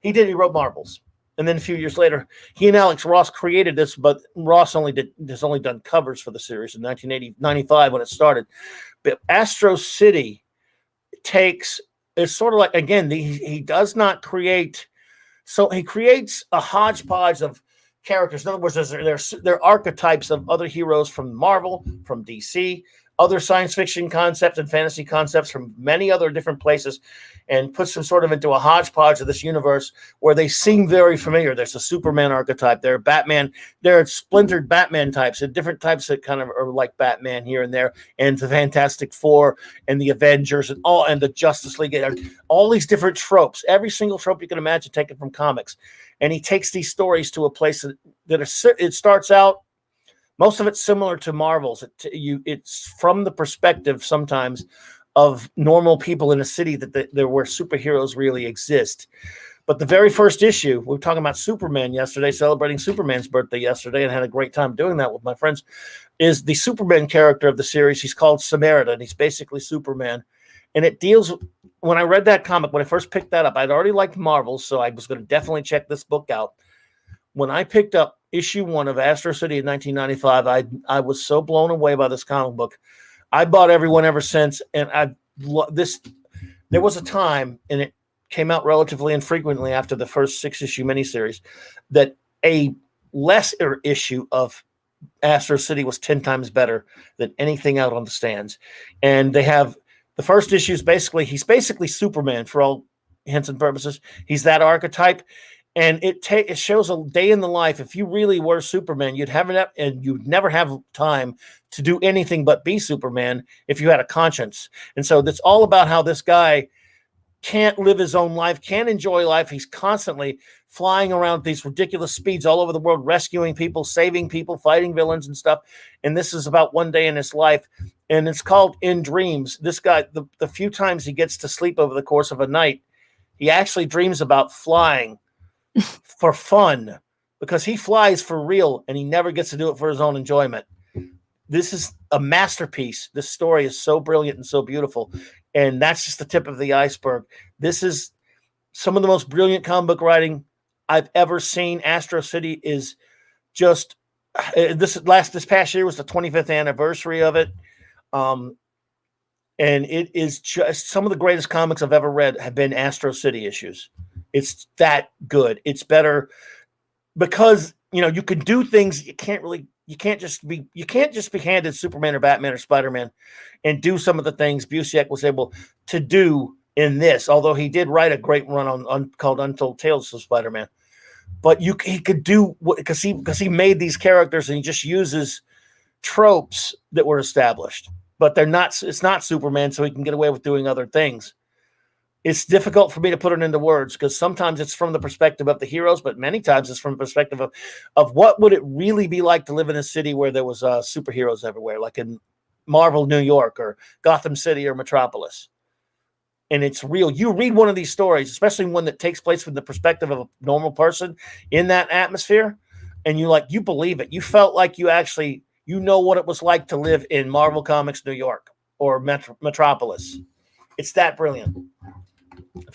he wrote Marvels. And then a few years later, he and Alex Ross created this, but Ross has only done covers for the series in 1995 when it started. But Astro City it's sort of like, again, he does not create, so he creates a hodgepodge of characters. In other words, they're archetypes of other heroes from Marvel, from DC, other science fiction concepts and fantasy concepts from many other different places, and puts them sort of into a hodgepodge of this universe where they seem very familiar. There's a Superman archetype, there are Batman, there are splintered Batman types, and different types that kind of are like Batman here and there, and the Fantastic Four and the Avengers and the Justice League, and all these different tropes, every single trope you can imagine taken from comics. And he takes these stories to a place it starts out, most of it's similar to Marvel's. It's from the perspective sometimes of normal people in a city where superheroes really exist. But the very first issue, we were talking about Superman yesterday, celebrating Superman's birthday yesterday, and had a great time doing that with my friends, is the Superman character of the series. He's called Samaritan. He's basically Superman. And it deals, when I read that comic, when I first picked that up, I'd already liked Marvel, so I was going to definitely check this book out. When I picked up issue 1 of Astro City in 1995, I was so blown away by this comic book. I bought every one ever since, and there was a time, and it came out relatively infrequently after the first 6-issue miniseries, that a lesser issue of Astro City was 10 times better than anything out on the stands. And they have the first issue is he's basically Superman for all intents and purposes. He's that archetype. And it shows a day in the life. If you really were Superman, you'd never have time to do anything but be Superman if you had a conscience. And so that's all about how this guy can't live his own life, can't enjoy life. He's constantly flying around these ridiculous speeds all over the world, rescuing people, saving people, fighting villains and stuff. And this is about one day in his life. And it's called In Dreams. This guy, the few times he gets to sleep over the course of a night, he actually dreams about flying for fun, because he flies for real and he never gets to do it for his own enjoyment. This is a masterpiece. This story is so brilliant and so beautiful. And that's just the tip of the iceberg. This is some of the most brilliant comic book writing I've ever seen. Astro City is just this past year was the 25th anniversary of it. And it is just some of the greatest comics I've ever read have been Astro City issues. It's that good. It's better because, you can do things you can't just be handed Superman or Batman or Spider-Man and do some of the things Busiek was able to do in this, although he did write a great run called Untold Tales of Spider-Man. But he could do because he made these characters and he just uses tropes that were established. But it's not Superman, so he can get away with doing other things. It's difficult for me to put it into words because sometimes it's from the perspective of the heroes, but many times it's from the perspective of what would it really be like to live in a city where there was superheroes everywhere, like in Marvel New York or Gotham City or Metropolis. And it's real. You read one of these stories, especially one that takes place from the perspective of a normal person in that atmosphere, and you believe it. You felt like you actually, what it was like to live in Marvel Comics New York or Metropolis. It's that brilliant.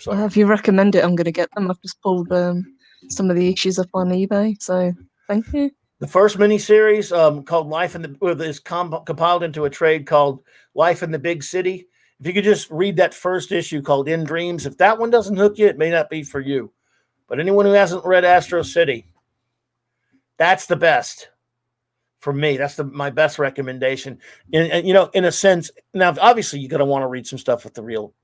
Well, if you recommend it, I'm going to get them. I've just pulled some of the issues up on eBay, so thank you. The first miniseries called Life in the is compiled into a trade called Life in the Big City. If you could just read that first issue called In Dreams, if that one doesn't hook you, it may not be for you. But anyone who hasn't read Astro City, that's the best. For me, that's my best recommendation. And in a sense, now obviously you're gonna want to read some stuff with the real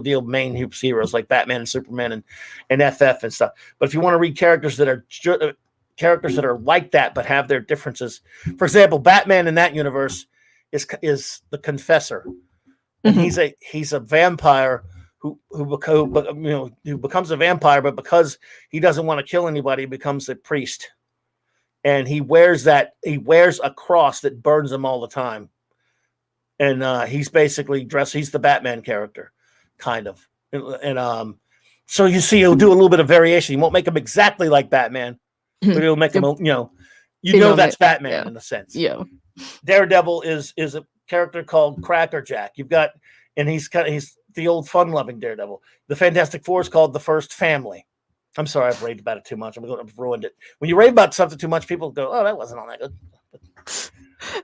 deal main heroes like Batman and Superman and FF and stuff. But if you want to read characters that are like that but have their differences, for example, Batman in that universe is the Confessor, and he's a vampire who becomes a vampire, but because he doesn't want to kill anybody, he becomes a priest. And he wears a cross that burns him all the time. And he's basically he's the Batman character, kind of. And so you see, he'll do a little bit of variation. He won't make him exactly like Batman, but he'll make him, that's Batman in a sense. Yeah. Daredevil is a character called Cracker Jack. He's the old fun-loving Daredevil. The Fantastic Four is called the First Family. I'm sorry, I've raved about it too much. I've ruined it. When you rave about something too much, people go, "Oh, that wasn't all that good."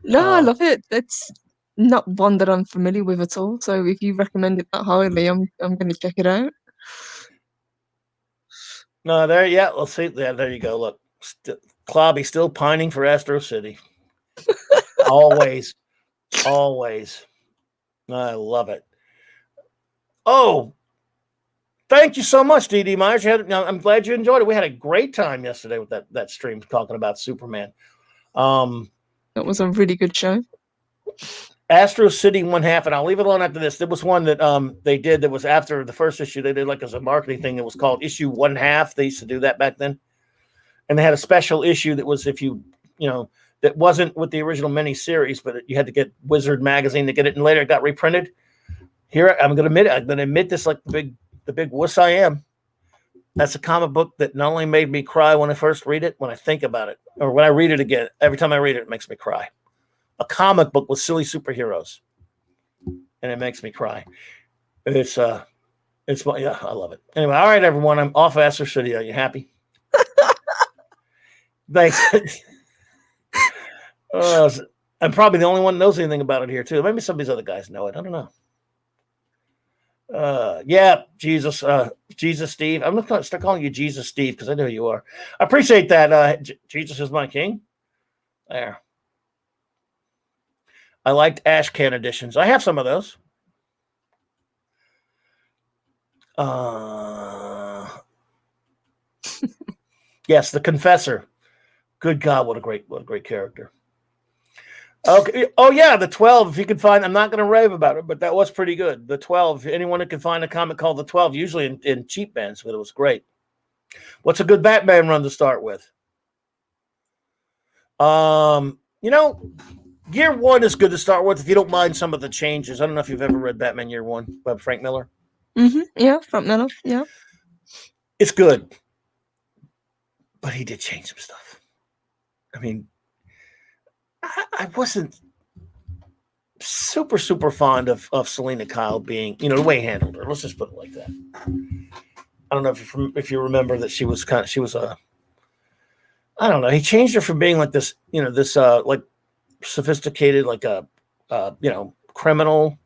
No, I love it. It's not one that I'm familiar with at all. So if you recommend it that highly, I'm going to check it out. No, let's see. Yeah, there you go. Look, Clobby still pining for Astro City. Always. I love it. Oh. Thank you so much, D.D. Myers. I'm glad you enjoyed it. We had a great time yesterday with that stream talking about Superman. It was a really good show. Astro City 1/2, and I'll leave it alone after this. There was one that they did that was after the first issue. They did like as a marketing thing. It was called Issue 1/2. They used to do that back then. And they had a special issue that was that wasn't with the original miniseries, but you had to get Wizard magazine to get it, and later it got reprinted. Here, I'm going to admit this like the big wuss I am. That's a comic book that not only made me cry when I first read it, when I think about it, or when I read it again, every time I read it, it makes me cry. A comic book with silly superheroes, and it makes me cry. I love it. Anyway, all right, everyone, I'm off Astro City. Are you happy? Thanks. I'm probably the only one that knows anything about it here too. Maybe some of these other guys know it. I don't know. Jesus Steve. I'm going to start calling you Jesus Steve because I know who you are. I appreciate that. Jesus is my king. There. I liked Ash Can editions. I have some of those. Yes, the Confessor. Good God, what a great character. Okay. Oh yeah, the 12. If you can find, I'm not going to rave about it, but that was pretty good. The 12. Anyone that can find a comic called the 12, usually in cheap bands, but it was great. What's a good Batman run to start with? Year 1 is good to start with if you don't mind some of the changes. I don't know if you've ever read Batman Year 1 by Frank Miller. Yeah, Frank Miller. Yeah, it's good, but he did change some stuff. I mean, I wasn't super fond of Selena Kyle being, the way he handled her. Let's just put it like that. I don't know if you remember that she was I don't know. He changed her from being like this, like sophisticated, like a, criminal,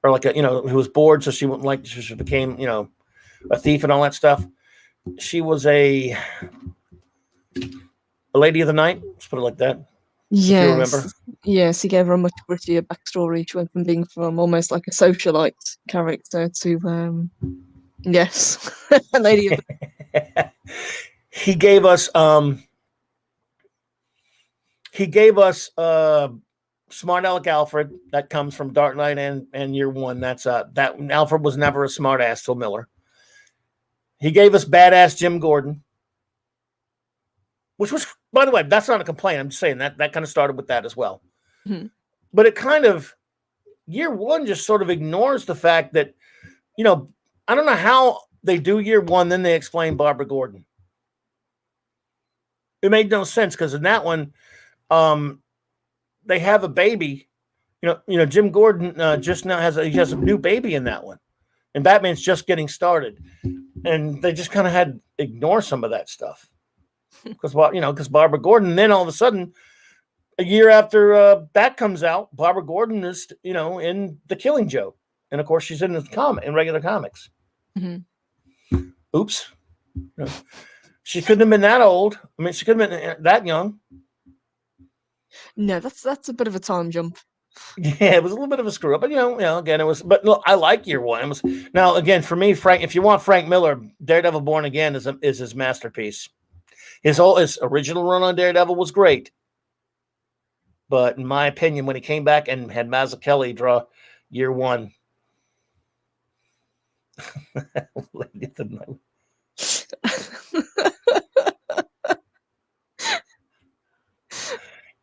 or like who was bored, so she wouldn't like. She became, a thief and all that stuff. She was a lady of the night. Let's put it like that. Yes. You remember? Yes, he gave her a much grittier backstory. She went from being almost like a socialite character to, yes, a lady of the He gave us Smart Alec Alfred. That comes from Dark Knight and Year 1. That's that Alfred was never a smart ass till Miller. He gave us badass Jim Gordon, which was, by the way, that's not a complaint. I'm just saying that kind of started with that as well. Mm-hmm. But it kind of, Year 1 just sort of ignores the fact that, I don't know how they do Year 1, then they explain Barbara Gordon. It made no sense because in that one, they have a baby. Jim Gordon just now has a new baby in that one, and Batman's just getting started, and they just kind of had to ignore some of that stuff because Barbara Gordon. Then all of a sudden, a year after that comes out, Barbara Gordon is in The Killing Joke, and of course she's in regular comics. Mm-hmm. Oops. She couldn't have been that old. I mean, she couldn't have been that young. No, that's a bit of a time jump. Yeah, it was a little bit of a screw up, but again, it was. But look, I like year one. It was now again for me, Frank. If you want Frank Miller, Daredevil Born Again is his masterpiece. His original run on Daredevil was great, but in my opinion, when he came back and had Mazzucchelli draw year one,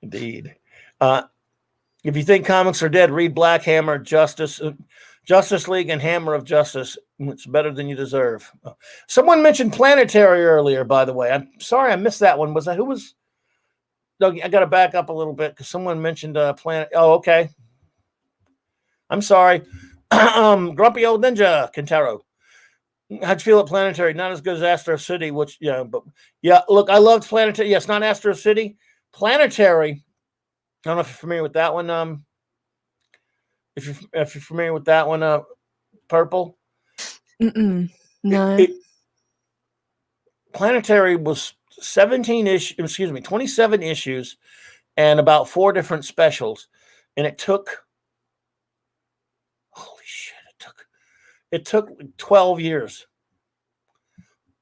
indeed. If you think comics are dead, read Black Hammer, Justice League, and Hammer of Justice. It's better than you deserve. Someone mentioned Planetary earlier, by the way. I'm sorry I missed that one. Was that who was? No, I got to back up a little bit because someone mentioned Planet. Oh, okay. I'm sorry. Grumpy Old Ninja, Kentaro. How'd you feel at Planetary? Not as good as Astro City, which, but yeah, look, I loved Planetary. Yes, not Astro City. Planetary. I don't know if you're familiar with that one. If you're familiar with that one, Purple. No. Planetary was 27 issues, and about 4 different specials, and it took. Holy shit! It took 12 years.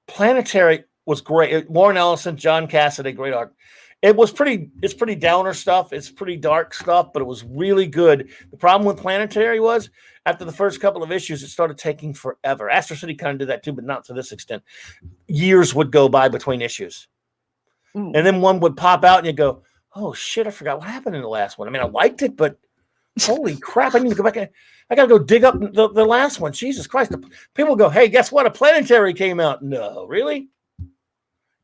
Planetary was great. Warren Ellison, John Cassaday, great art. It's pretty downer stuff. It's pretty dark stuff, but it was really good. The problem with Planetary was after the first couple of issues, it started taking forever. Astro City kind of did that too, but not to this extent. Years would go by between issues. And then one would pop out and you go, oh shit, I forgot what happened in the last one. I mean, I liked it, but holy crap, I need to go back. I got to go dig up the last one. Jesus Christ. People go, hey, guess what? A Planetary came out. No, really?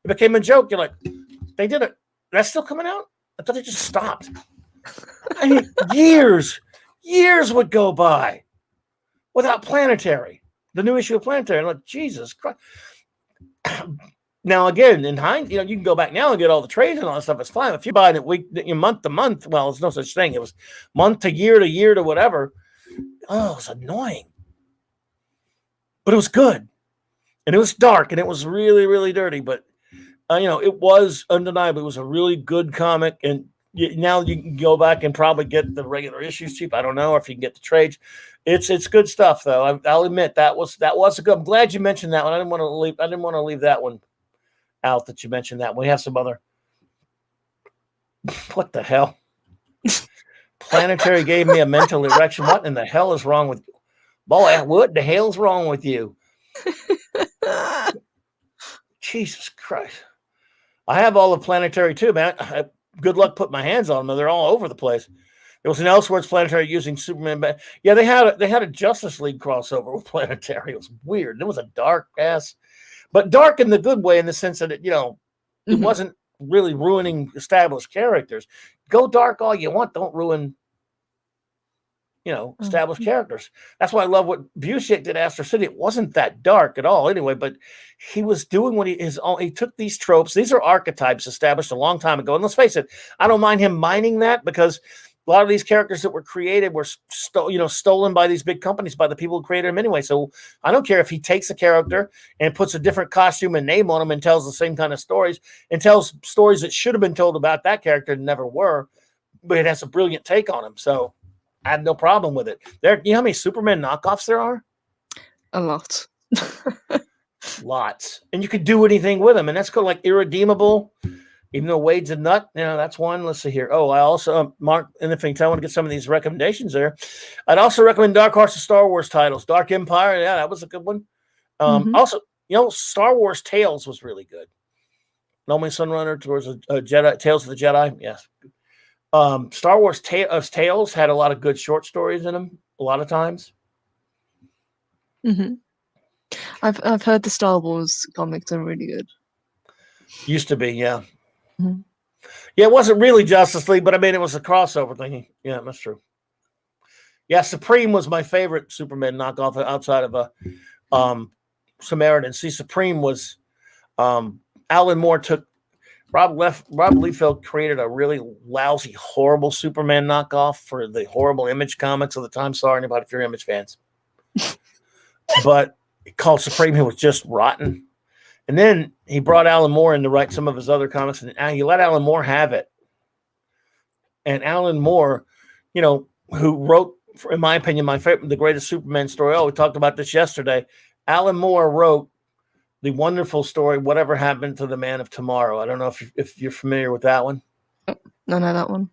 It became a joke. You're like, they did it. That's still coming out? I thought they just stopped. I mean, years would go by without Planetary. The new issue of Planetary. I'm like, Jesus Christ. Now, again, in hindsight, you can go back now and get all the trades and all that stuff. It's fine. If you buy it month to month, well, there's no such thing. It was month to year to whatever. Oh, it was annoying. But it was good. And it was dark and it was really, really dirty. But it was undeniable. It was a really good comic, and now you can go back and probably get the regular issues cheap. I don't know if you can get the trades. It's good stuff, though. I'll admit that was a good. I'm glad you mentioned that one. I didn't want to leave that one out. That you mentioned that. We have some other. What the hell? Planetary gave me a mental erection. What in the hell is wrong with you? Boy, what the hell's wrong with you? Jesus Christ. I have all of Planetary too, man. Good luck putting my hands on them. They're all over the place. There was an Elseworlds Planetary using Superman. Yeah, they had a Justice League crossover with Planetary. It was weird. It was a dark ass, but dark in the good way, in the sense that it wasn't really ruining established characters. Go dark all you want. Don't ruin established characters. That's why I love what Busiek did Astro City. It wasn't that dark at all anyway, but he was doing what he took these tropes. These are archetypes established a long time ago. And let's face it, I don't mind him mining that, because a lot of these characters that were created were stolen by these big companies, by the people who created them anyway. So I don't care if he takes a character and puts a different costume and name on him and tells the same kind of stories and tells stories that should have been told about that character and never were, but it has a brilliant take on him. So I have no problem with it. You know how many Superman knockoffs there are? A lot. Lots. And you could do anything with them. And that's called like Irredeemable, even though Wade's a nut. That's one. Let's see here. Oh, I also, Mark, and if I want to get some of these recommendations there, I'd also recommend Dark Horse of Star Wars titles. Dark Empire, yeah, that was a good one. Also, Star Wars Tales was really good. No Man's Sunrunner towards a Jedi, Tales of the Jedi, yes. Star Wars Tales had a lot of good short stories in them a lot of times. Mm-hmm. I've heard the Star Wars comics are really good. Used to be, yeah. Mm-hmm. Yeah, it wasn't really Justice League, but I mean, it was a crossover thing. Yeah, that's true. Yeah, Supreme was my favorite Superman knockoff outside of Samaritan. See, Supreme was Alan Moore took Rob Liefeld created a really lousy, horrible Superman knockoff for the horrible Image comics of the time. Sorry, anybody if you're Image fans. But called Supreme, it was just rotten. And then he brought Alan Moore in to write some of his other comics, and he let Alan Moore have it. And Alan Moore, who wrote, in my opinion, the greatest Superman story. Oh, we talked about this yesterday. Alan Moore wrote the wonderful story, Whatever Happened to the Man of Tomorrow. I don't know if you're familiar with that one. No, that one.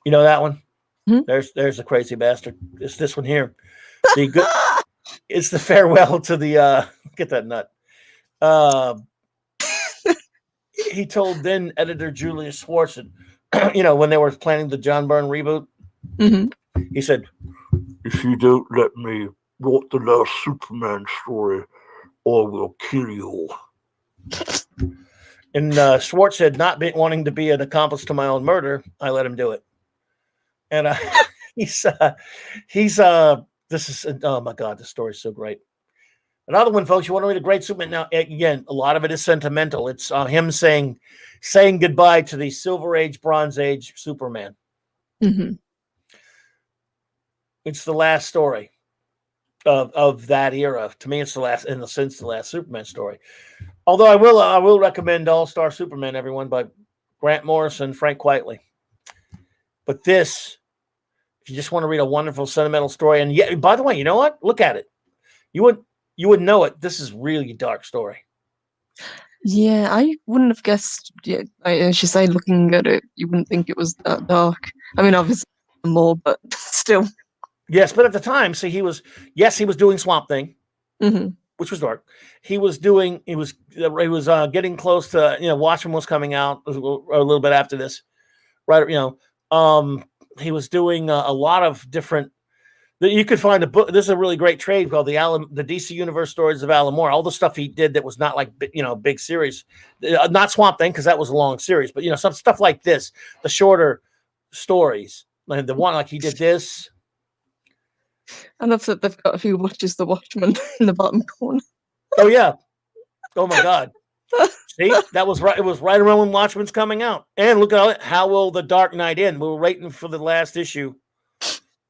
You know that one? Mm-hmm. There's the crazy bastard. It's this one here. It's the farewell to the get that nut. He told then editor Julius Schwartz, when they were planning the John Byrne reboot, he said, "If you don't let me write the last Superman story, I will kill you." And Schwartz said, not wanting to be an accomplice to my own murder, I let him do it. And this is, oh my God, this story is so great. Another one, folks, you want to read a great Superman. Now, again, a lot of it is sentimental. It's him saying goodbye to the Silver Age, Bronze Age Superman. It's the last story of that era. To me, it's the last, in the sense, the last Superman story. Although I will recommend All-Star Superman, everyone, by Grant Morrison, Frank Quitely. But this, if you just want to read a wonderful sentimental story, and yeah, by the way, you know what? Look at it. You would know it. This is really a dark story. Yeah, I wouldn't have guessed. Yeah, as you say, looking at it, you wouldn't think it was that dark. I mean, obviously more, but still. Yes, but at the time, see, he was doing Swamp Thing, which was dark. He was getting close to, Watchmen was coming out a little bit after this, right? He was doing a lot of different. You could find a book. This is a really great trade called the DC Universe Stories of Alan Moore. All the stuff he did that was not like big series, not Swamp Thing, because that was a long series, but some stuff like this, the shorter stories, like the one like he did this. I love that they've got who watches the Watchmen in the bottom corner. Oh yeah, oh my God. See, that was right. It was right around when Watchmen's coming out. And look at it. How will the Dark Knight end? We were waiting for the last issue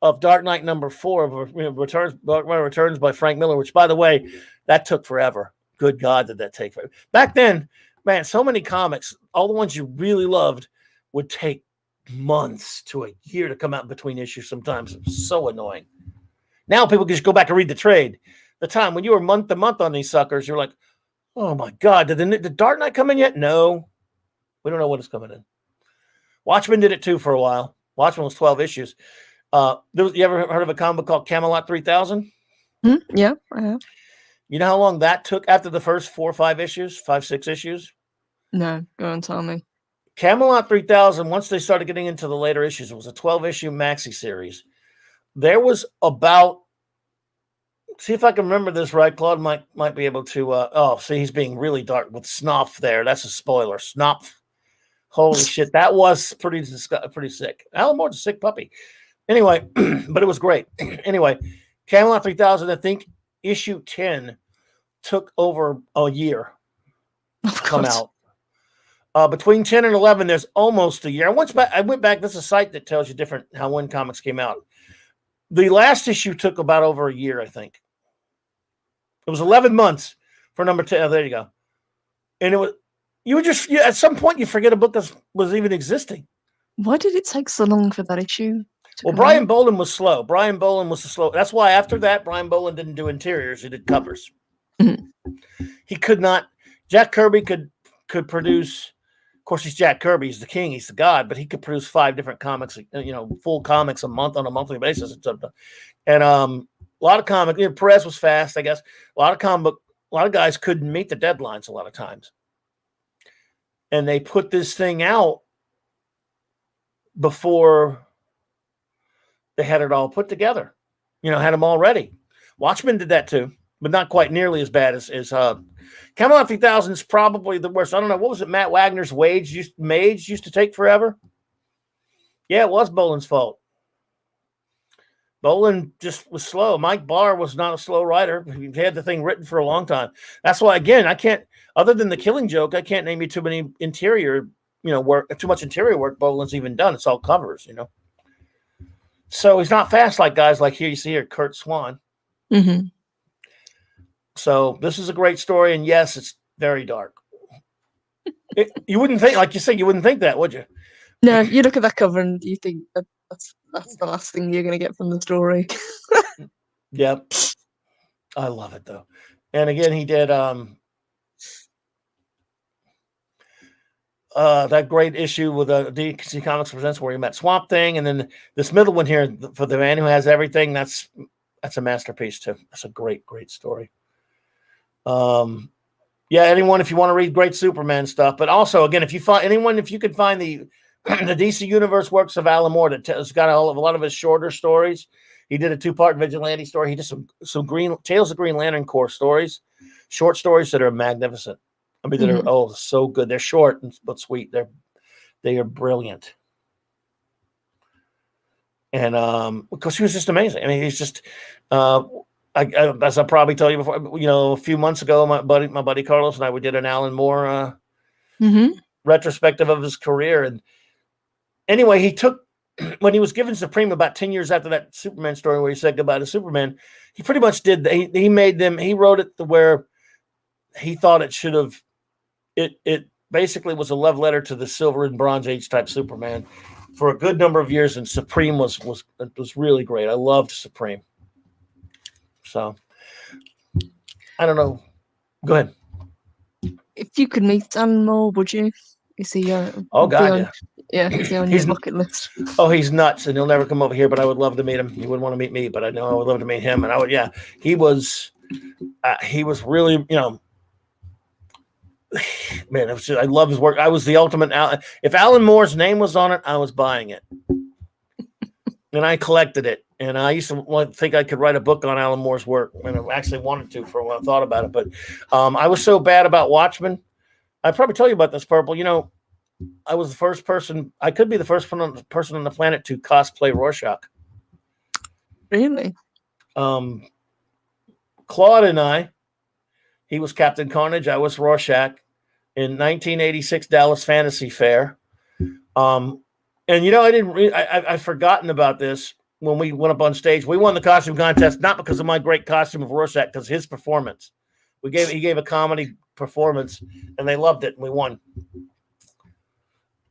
of Dark Knight #4 of Returns by Frank Miller, which, by the way, that took forever. Good God, did that take forever. Back then, man, so many comics, all the ones you really loved, would take months to a year to come out in between issues sometimes. It was so annoying. Now people can just go back and read the trade. The time when you were month to month on these suckers, you're like, oh my God, did the Dark Knight come in yet? No. We don't know what is coming in. Watchmen did it too for a while. Watchmen was 12 issues. You ever heard of a comic book called Camelot 3000? Yeah, I have. You know how long that took after the first 4 or 5 issues, 5-6 issues? No, go and tell me. Camelot 3000, once they started getting into the later issues, it was a 12-issue maxi series. There was about, see if I can remember this right. Claude might be able to. See, he's being really dark with Snuff there. That's a spoiler. Snuff. Holy shit, that was pretty sick. Alan Moore's a sick puppy. Anyway, but it was great. Anyway, Camelot 3000, I think issue 10 took over a year to come out. Between 10 and 11, there's almost a year. I went back. There's a site that tells you how when comics came out. The last issue took about over a year, I think. It was 11 months for number 10. Oh, there you go. And at some point you forget a book that was even existing. Why did it take so long for that issue? Well, Brian Boland was slow. That's why after that, Brian Boland didn't do interiors. He did covers. He could not. Jack Kirby could produce. Of course, he's Jack Kirby. He's the king. He's the god. But he could produce 5 different comics. Full comics a month on a monthly basis. And a lot of comics. Perez was fast, I guess. A lot of guys couldn't meet the deadlines a lot of times. And they put this thing out before they had it all put together. Had them all ready. Watchmen did that too, but not quite nearly as bad as Camelot 3000 is probably the worst. I don't know. What was it? Matt Wagner's Mage used to take forever. Yeah, it was Boland's fault. Boland just was slow. Mike Barr was not a slow writer. He had the thing written for a long time. That's why, again, I can't, other than The Killing Joke, I can't name you too many interior, work, too much interior work Boland's even done. It's all covers, So he's not fast like guys like you see here, Kurt Swan. So this is a great story, and yes, it's very dark. You wouldn't think, like you said, you wouldn't think that, would you? No, you look at that cover and you think that's the last thing you're going to get from the story. Yep. I love it though. And again, he did that great issue with DC Comics Presents where he met Swamp Thing, and then this middle one here for the man who has everything. That's a masterpiece too. That's a great story. Yeah, anyone if you want to read great Superman stuff, but also again if you could find the the DC Universe works of Alan Moore that has got a lot of his shorter stories. He did a 2-part vigilante story. He did some Tales of Green Lantern Corps stories, short stories that are magnificent. I mean, that are so good. They're short but sweet. They are brilliant. And because he was just amazing. I mean, he's just as I probably told you before, a few months ago, my buddy Carlos and I, we did an Alan Moore retrospective of his career. And anyway, he took when he was given Supreme about 10 years after that Superman story where he said goodbye to Superman, he pretty much did. He wrote it to where he thought it should have. It basically was a love letter to the Silver and Bronze Age type Superman for a good number of years, and Supreme was really great. I loved Supreme. So I don't know. Go ahead. If you could meet Alan Moore, would you? Is he? Oh God, yeah. Is he on your bucket list? Oh, he's nuts, and he'll never come over here. But I would love to meet him. He wouldn't want to meet me, but I know I would love to meet him. And I would, yeah. He was really, man. I love his work. I was the ultimate. If Alan Moore's name was on it, I was buying it, and I collected it. And I used to think I could write a book on Alan Moore's work, and I actually wanted to for when I thought about it. But I was so bad about Watchmen. I probably tell you about this, Purple. I was the first person. I could be the first person on the planet to cosplay Rorschach. Really? Claude and I. He was Captain Carnage. I was Rorschach in 1986 Dallas Fantasy Fair. And I've forgotten about this. When we went up on stage, we won the costume contest, not because of my great costume of Rorschach, because his performance. He gave a comedy performance, and they loved it, and we won.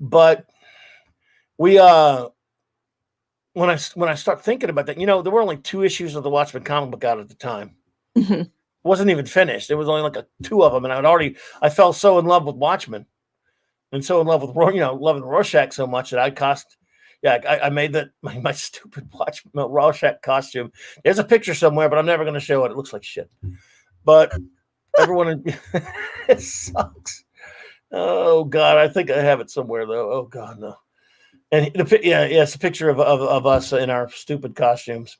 But we when I start thinking about that, there were only 2 issues of the Watchmen comic book out at the time. Mm-hmm. It wasn't even finished. It was only like 2 of them, and I fell so in love with Watchmen, and so in love with loving Rorschach so much that I made my stupid Rorschach costume. There's a picture somewhere, but I'm never going to show it. It looks like shit. But everyone, it sucks. Oh God, I think I have it somewhere though. Oh God, no. And it's a picture of us in our stupid costumes.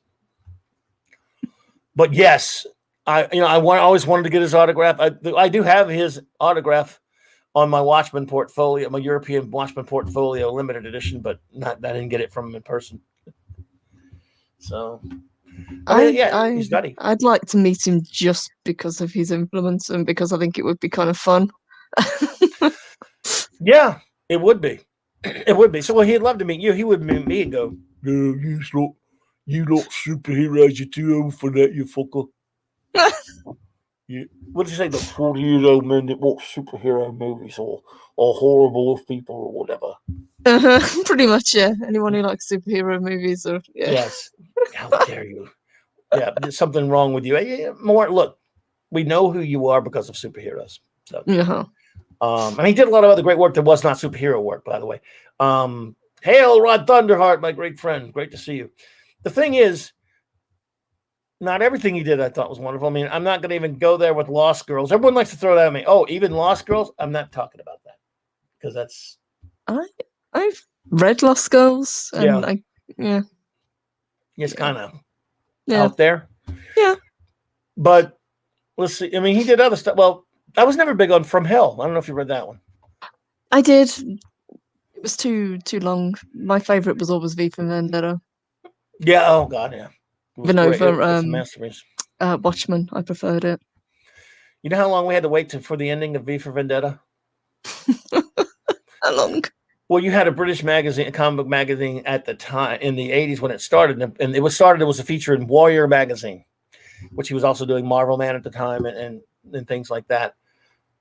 But yes, I always wanted to get his autograph. I do have his autograph on my Watchmen portfolio, my European Watchmen portfolio, limited edition, but I didn't get it from him in person. So, he's nutty. I'd like to meet him just because of his influence and because I think it would be kind of fun. Yeah, it would be. It would be. So, he'd love to meet you. He would meet me and go, "You lot superheroes, you're too old for that, you fucker." What did you say? The 40-year-old men that watch superhero movies or horrible people or whatever. Pretty much, yeah. Anyone who likes superhero movies or Yes. How dare you? Yeah, there's something wrong with you. More, look, we know who you are because of superheroes. So, and he did a lot of other great work that was not superhero work, by the way. Hail, Rod Thunderheart, my great friend. Great to see you. The thing is, not everything he did I thought was wonderful. I mean, I'm not going to even go there with Lost Girls. Everyone likes to throw that at me. Oh, even Lost Girls? I'm not talking about that because that's. I've read Lost Girls, and it's kind of out there. Yeah, but let's see. I mean, he did other stuff. Well, I was never big on From Hell. I don't know if you read that one. I did. It was too long. My favorite was always V for Vendetta. Yeah. Oh God. Yeah. Watchmen. I preferred it. You know how long we had to wait for the ending of V for Vendetta? How long? Well, you had a British magazine, a comic book magazine at the time in the 80s when it started, and it was a feature in Warrior magazine, which he was also doing Marvel Man at the time and things like that.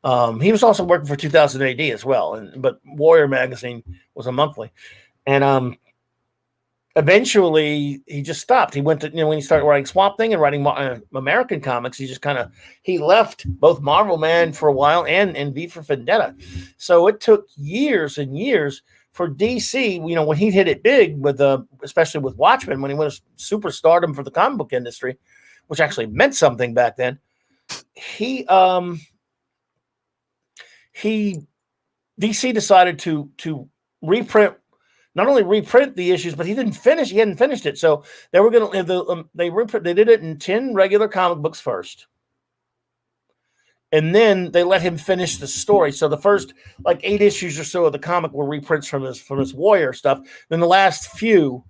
He was also working for 2000 AD as well, but Warrior magazine was a monthly, and eventually he just stopped. He went to when he started writing Swamp Thing and writing American comics. He just he left both Marvel Man for a while and V for Vendetta. So it took years and years for DC. When he hit it big with especially with Watchmen, when he went superstardom for the comic book industry, which actually meant something back then. DC decided to reprint. Not only reprint the issues, but he hadn't finished it. So they were going to they did it in 10 regular comic books first. And then they let him finish the story. So the first 8 issues or so of the comic were reprints from his Warrior stuff. Then the last few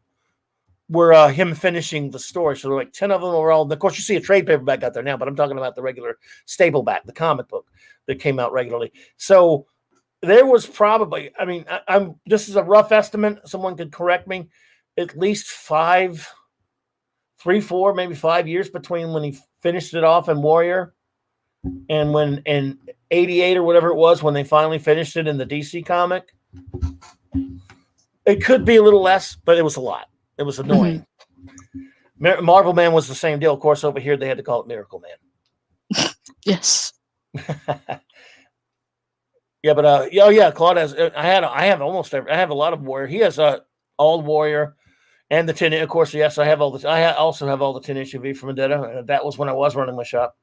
were him finishing the story. So 10 of them were all. Of course, you see a trade paperback out there now, but I'm talking about the regular staple back, the comic book that came out regularly. So there was probably, this is a rough estimate. Someone could correct me. At least 3, 4, maybe 5 years between when he finished it off in Warrior and when in 88 or whatever it was when they finally finished it in the DC comic. It could be a little less, but it was a lot. It was annoying. Mm-hmm. Marvel Man was the same deal. Of course, over here they had to call it Miracle Man. Yes. Yeah, but Claude has. I have a lot of Warrior. He has all Warrior, and the 10. Of course, yes, I have all the. I also have all the 10 issue V from Vendetta. That was when I was running my shop,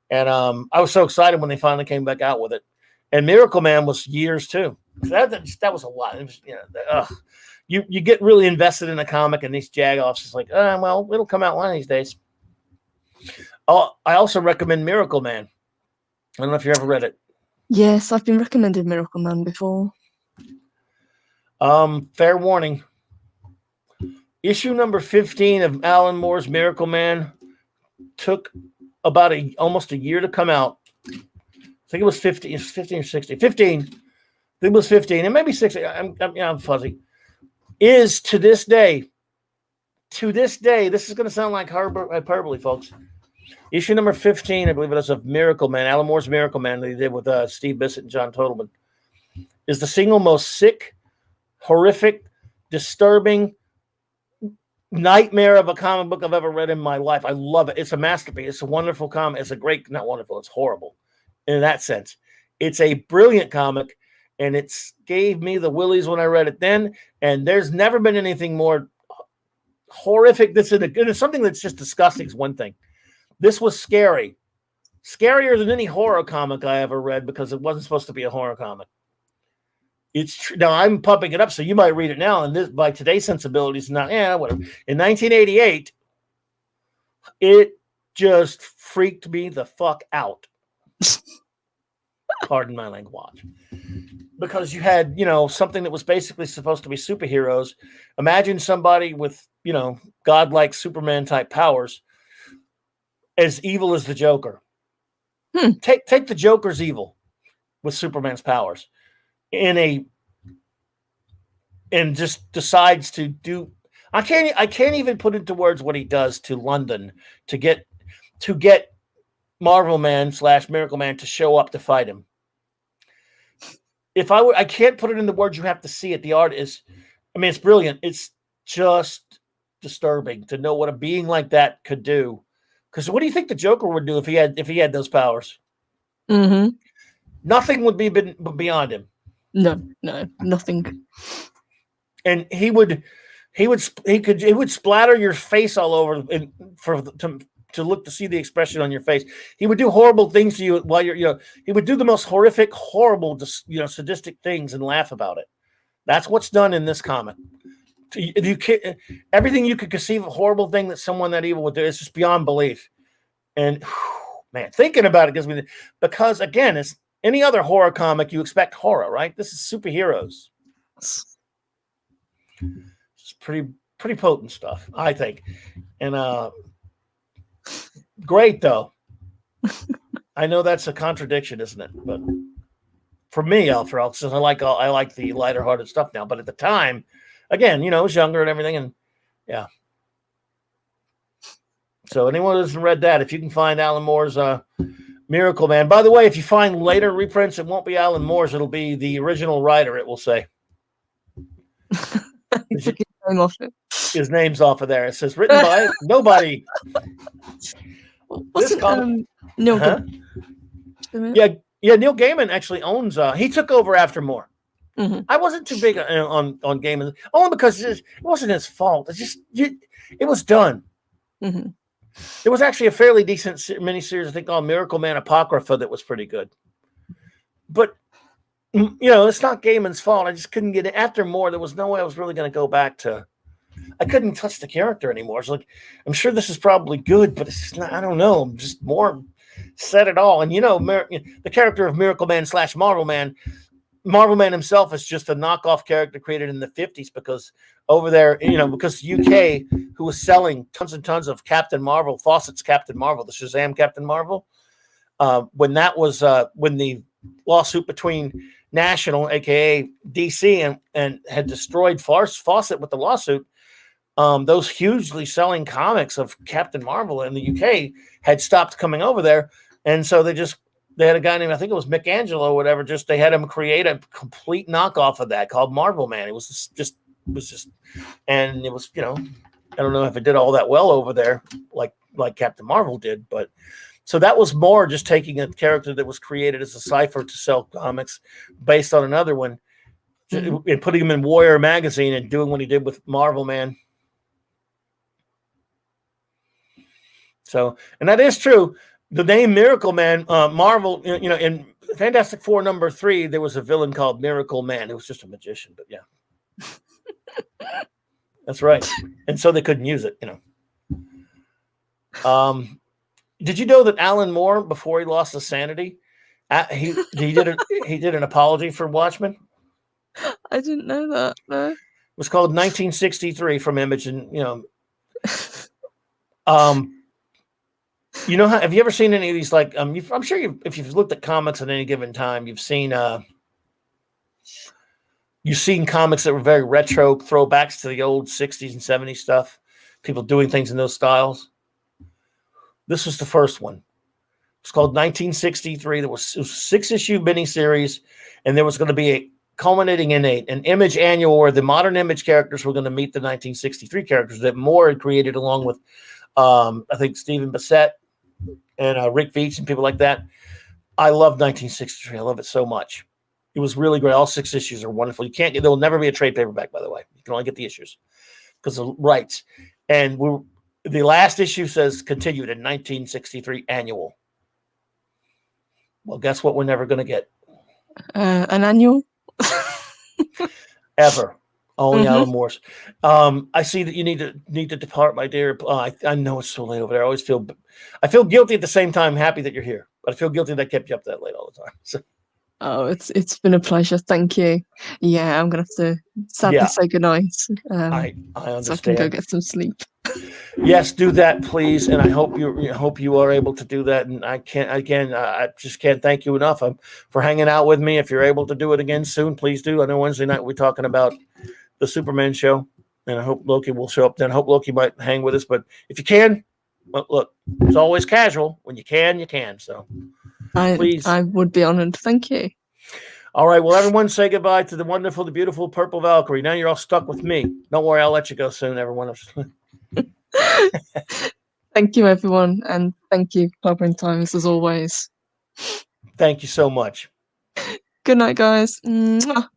and I was so excited when they finally came back out with it. And Miracle Man was years too. That was a lot. It was, you get really invested in a comic, and these jagoffs is well, it'll come out one of these days. Oh, I also recommend Miracle Man. I don't know if you ever read it. Yes, I've been recommended Miracle Man before. Fair warning. Issue number 15 of Alan Moore's Miracle Man took about almost a year to come out. I think it was 15 or 16. 15. I think it was 15. It may be 16. I'm fuzzy. Is to this day, this is going to sound like hyperbole, folks. Issue number 15, I believe it is, of Miracle Man, Alan Moore's Miracle Man that he did with Steve Bissett and John Totalman, is the single most sick, horrific, disturbing nightmare of a comic book I've ever read in my life. I love it. It's a masterpiece. It's a wonderful comic. It's not wonderful. It's horrible in that sense. It's a brilliant comic, and it gave me the willies when I read it then, and there's never been anything more horrific. It's something that's just disgusting is one thing. This was scary. Scarier than any horror comic I ever read because it wasn't supposed to be a horror comic. It's true. Now I'm pumping it up, so you might read it now. And this, by today's sensibilities, not whatever. In 1988, it just freaked me the fuck out. Pardon my language. Because you had, something that was basically supposed to be superheroes. Imagine somebody with, godlike Superman type powers. As evil as the Joker. Take the Joker's evil with Superman's powers and just decides to do. I can't even put into words what he does to London to get Marvel Man / Miracle Man to show up to fight him. I can't put it into words. You have to see it. The art is, it's brilliant. It's just disturbing to know what a being like that could do. Because what do you think the Joker would do if he had those powers? Mm-hmm. Nothing would be beyond him. No, nothing. And he would splatter your face all over to look to see the expression on your face. He would do horrible things to you while he would do the most horrific, horrible, sadistic things and laugh about it. That's what's done in this comic. Everything you could conceive of a horrible thing that someone that evil would do, it's just beyond belief. And man, thinking about it gives me because again, it's any other horror comic, you expect horror, right? This is superheroes. It's pretty potent stuff, I think. And great though. I know that's a contradiction, isn't it? But for me, since I like the lighter hearted stuff now, but at the time, again, I was younger and everything, and yeah. So anyone who hasn't read that, if you can find Alan Moore's Miracle Man. By the way, if you find later reprints, it won't be Alan Moore's. It'll be the original writer, it will say. He took his name off it. His name's off of there. It says, written by nobody. Wasn't Neil Gaiman? Yeah, Neil Gaiman actually owns, he took over after Moore. Mm-hmm. I wasn't too big on Gaiman, only because it wasn't his fault. It was done. Mm-hmm. There was actually a fairly decent miniseries, I think, called Miracle Man Apocrypha that was pretty good. But, it's not Gaiman's fault. I just couldn't get it. After Moore, there was no way I was really going to go back to. I couldn't touch the character anymore. It's like, I'm sure this is probably good, but it's just not, I don't know. I'm just Moore said it all. And, the character of Miracle Man / Marvel Man himself is just a knockoff character created in the 50s because over there, because UK, who was selling tons and tons of Captain Marvel, Fawcett's Captain Marvel, the Shazam Captain Marvel, when that was when the lawsuit between National, aka DC, and had destroyed Fawcett with the lawsuit, those hugely selling comics of Captain Marvel in the UK had stopped coming over there, and so they had a guy named, I think it was Mick Angelo or whatever, they had him create a complete knockoff of that called Marvel Man. It was just, and it was, I don't know if it did all that well over there, like Captain Marvel did, but so that was more just taking a character that was created as a cipher to sell comics based on another one, and putting him in Warrior magazine and doing what he did with Marvel Man. So, and that is true. The name Miracle Man, Marvel, in Fantastic Four #3, there was a villain called Miracle Man. It was just a magician, but yeah. That's right. And so they couldn't use it, Did you know that Alan Moore, before he lost his sanity, he did an apology for Watchmen? I didn't know that. No. It was called 1963 from Image, and have you ever seen any of these? Like, I'm sure if you've looked at comics at any given time, you've seen comics that were very retro, throwbacks to the old 60s and 70s stuff. People doing things in those styles. This was the first one. It's called 1963. It was a 6-issue miniseries, and there was going to be culminating in an Image annual where the modern Image characters were going to meet the 1963 characters that Moore had created along with, I think, Stephen Bissett and Rick Veitch and people like that. I love 1963. I love it so much. It was really great. All 6 issues are wonderful. There will never be a trade paperback, by the way. You can only get the issues because of rights. And the last issue says continued in 1963 annual. Well, guess what? We're never going to get an annual ever. Only Alan Moore's. I see that you need to depart, my dear. I know it's so late over there. I feel guilty at the same time. Happy that you're here, but I feel guilty that I kept you up that late all the time. So. Oh, it's been a pleasure. Thank you. Yeah, I'm gonna have to sadly say goodnight. I understand. So I can go get some sleep. Yes, do that, please. And I hope you are able to do that. And I just can't thank you enough for hanging out with me. If you're able to do it again soon, please do. I know Wednesday night we're talking about the Superman show, and I hope Loki will show up then. I hope Loki might hang with us. But if you can, well, look, it's always casual. When you can, you can. So. Please. I would be honored. Thank you. All right. Well, everyone say goodbye to the wonderful, the beautiful purple Valkyrie. Now you're all stuck with me. Don't worry. I'll let you go soon, everyone. Thank you, everyone. And thank you, Clobberin Times, as always. Thank you so much. Good night, guys. Mwah.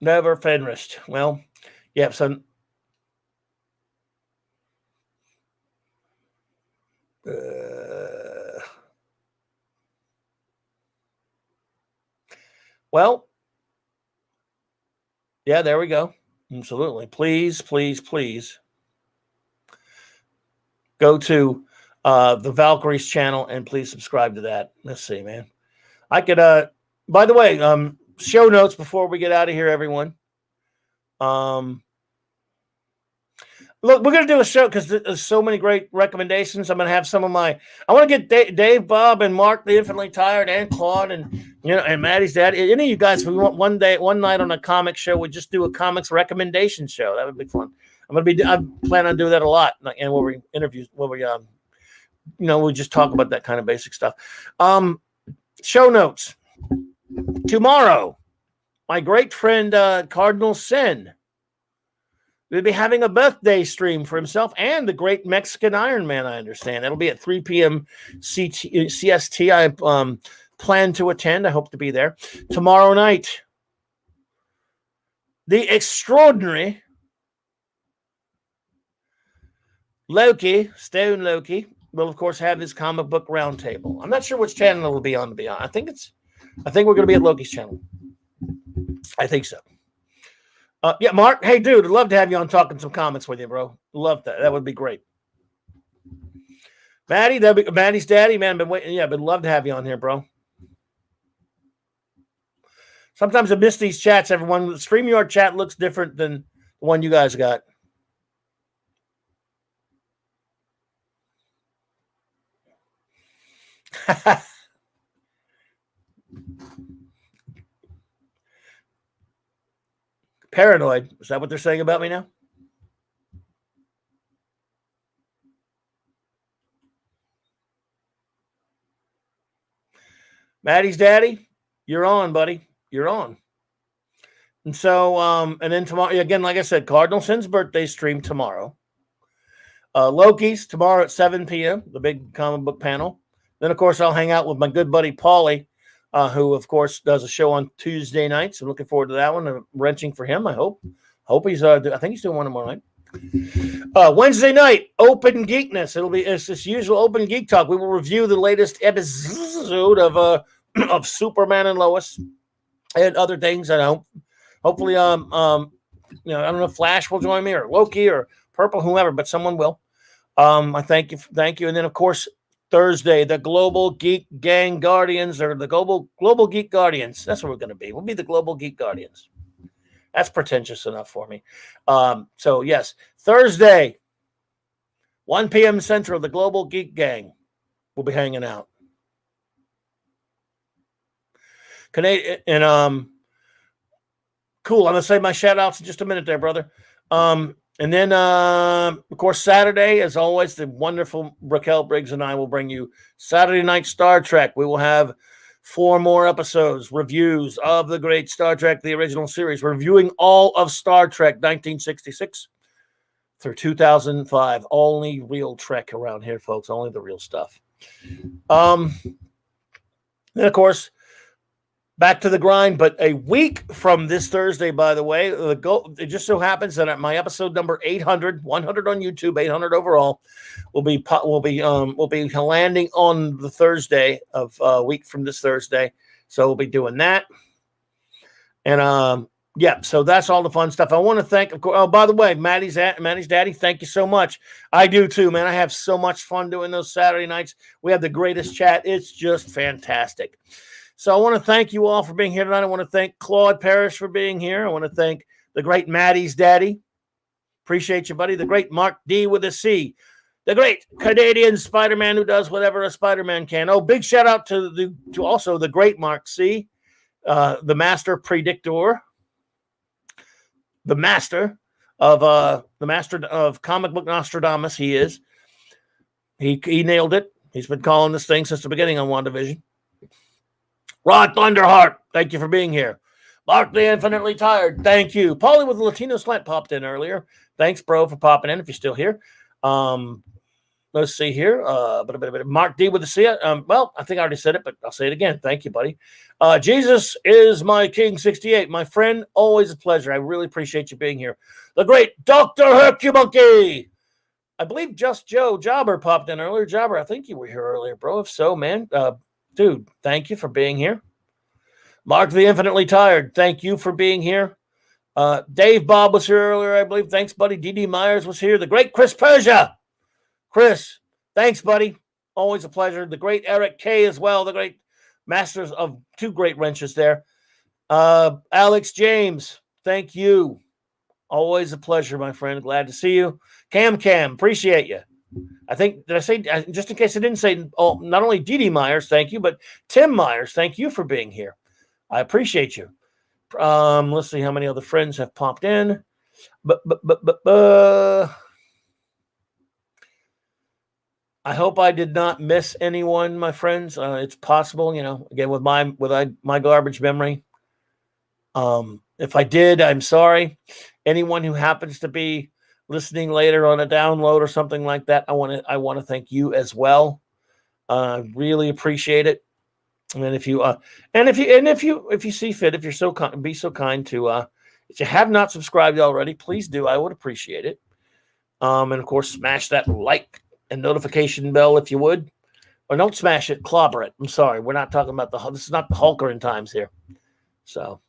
Never finished. Well, yeah, so well, yeah, there we go. Absolutely. Please, please, please go to the Valkyrie's channel and please subscribe to that. Let's see, man. I could by the way, show notes before we get out of here, everyone. Look, we're going to do a show because there's so many great recommendations. I'm going to have some of my. I want to get Dave, Bob, and Mark, the Infinitely Tired, and Claude, and and Maddie's dad. Any of you guys, we want one night on a comic show. We just do a comics recommendation show. That would be fun. I plan on doing that a lot, and where we interview, we just talk about that kind of basic stuff. Show notes tomorrow. My great friend Cardinal Sin will be having a birthday stream for himself and the great Mexican Iron Man, I understand. It'll be at 3 p.m. CST. I plan to attend. I hope to be there. Tomorrow night, the extraordinary Loki, Stone Loki, will, of course, have his comic book roundtable. I'm not sure which channel it will be on, to be honest. I think we're going to be at Loki's channel. I think so. Yeah, Mark. Hey, dude, I'd love to have you on talking some comics with you, bro. Love that. That would be great. Maddie, Maddie's daddy, man. Been waiting. Yeah, but love to have you on here, bro. Sometimes I miss these chats. Everyone, the StreamYard chat looks different than the one you guys got. Paranoid. Is that what they're saying about me now? Maddie's daddy, you're on, buddy. You're on. And so, and then tomorrow, again, like I said, Cardinal Sin's birthday stream tomorrow. Loki's tomorrow at 7 p.m., the big comic book panel. Then, of course, I'll hang out with my good buddy Paulie, who, of course, does a show on Tuesday nights. I'm looking forward to that one. I'm wrenching for him, I hope. He's, I think he's doing one tomorrow night. Wednesday night, Open Geekness. It's this usual Open Geek Talk. We will review the latest episode of Superman and Lois and other things. And hopefully, I don't know if Flash will join me or Loki or Purple, whoever, but someone will. I thank you. And then, of course, Thursday, the Global Geek Gang Guardians, or the Global Geek Guardians. That's what we're going to be. We'll be the Global Geek Guardians. That's pretentious enough for me. So, yes, Thursday, 1 p.m. Central, the Global Geek Gang will be hanging out. Canadian, and cool. I'm going to say my shout-outs in just a minute there, brother. And then, of course, Saturday, as always, the wonderful Raquel Briggs and I will bring you Saturday Night Star Trek. We will have 4 more episodes, reviews of the great Star Trek, the original series. We're reviewing all of Star Trek 1966 through 2005. Only real Trek around here, folks. Only the real stuff. Then, of course, back to the grind, but a week from this Thursday, by the way, it just so happens that at my episode number 800, 100 on YouTube, 800 overall, will be landing on the Thursday of a week from this Thursday. So we'll be doing that. And yeah, so that's all the fun stuff. I want to thank, of course, oh, by the way, Maddie's daddy, thank you so much. I do too, man. I have so much fun doing those Saturday nights. We have the greatest chat. It's just fantastic. So I want to thank you all for being here tonight. I want to thank Claude Parrish for being here. I want to thank the great Maddie's daddy. Appreciate you, buddy. The great Mark D with a C. The great Canadian Spider-Man who does whatever a Spider-Man can. Oh, big shout out to also the great Mark C, the master predictor, the master of comic book Nostradamus. He is. He nailed it. He's been calling this thing since the beginning on WandaVision. Rod Thunderheart, thank you for being here. Mark the Infinitely Tired, thank you. Paulie with the Latino slant popped in earlier. Thanks, bro, for popping in if you're still here. Let's see here. Mark D with the C. Well, I think I already said it, but I'll say it again. Thank you, buddy. Jesus is my King 68. My friend, always a pleasure. I really appreciate you being here. The great Dr. Hercumonkey. I believe Just Joe Jobber popped in earlier. Jobber, I think you were here earlier, bro. If so, man, dude, thank you for being here. Mark the Infinitely Tired, thank you for being here. Dave Bob was here earlier, I believe. Thanks, buddy. D.D. Myers was here. The great Chris Persia. Chris, thanks, buddy. Always a pleasure. The great Eric K. as well. The great masters of 2 great wrenches there. Alex James, thank you. Always a pleasure, my friend. Glad to see you. Cam, appreciate you. I think, did I say, just in case I didn't say, not only Dee Dee Myers, thank you, but Tim Myers, thank you for being here. I appreciate you. Let's see how many other friends have popped in. I hope I did not miss anyone, my friends. It's possible, again, with my garbage memory. If I did, I'm sorry. Anyone who happens to be listening later on a download or something like that, I want to thank you as well. Really appreciate it. And if you see fit, if you're so kind, be so kind to if you have not subscribed already, please do. I would appreciate it. And of course, smash that like and notification bell if you would, or don't smash it, clobber it. I'm sorry, we're not talking about this is not the Hulkerin times here. So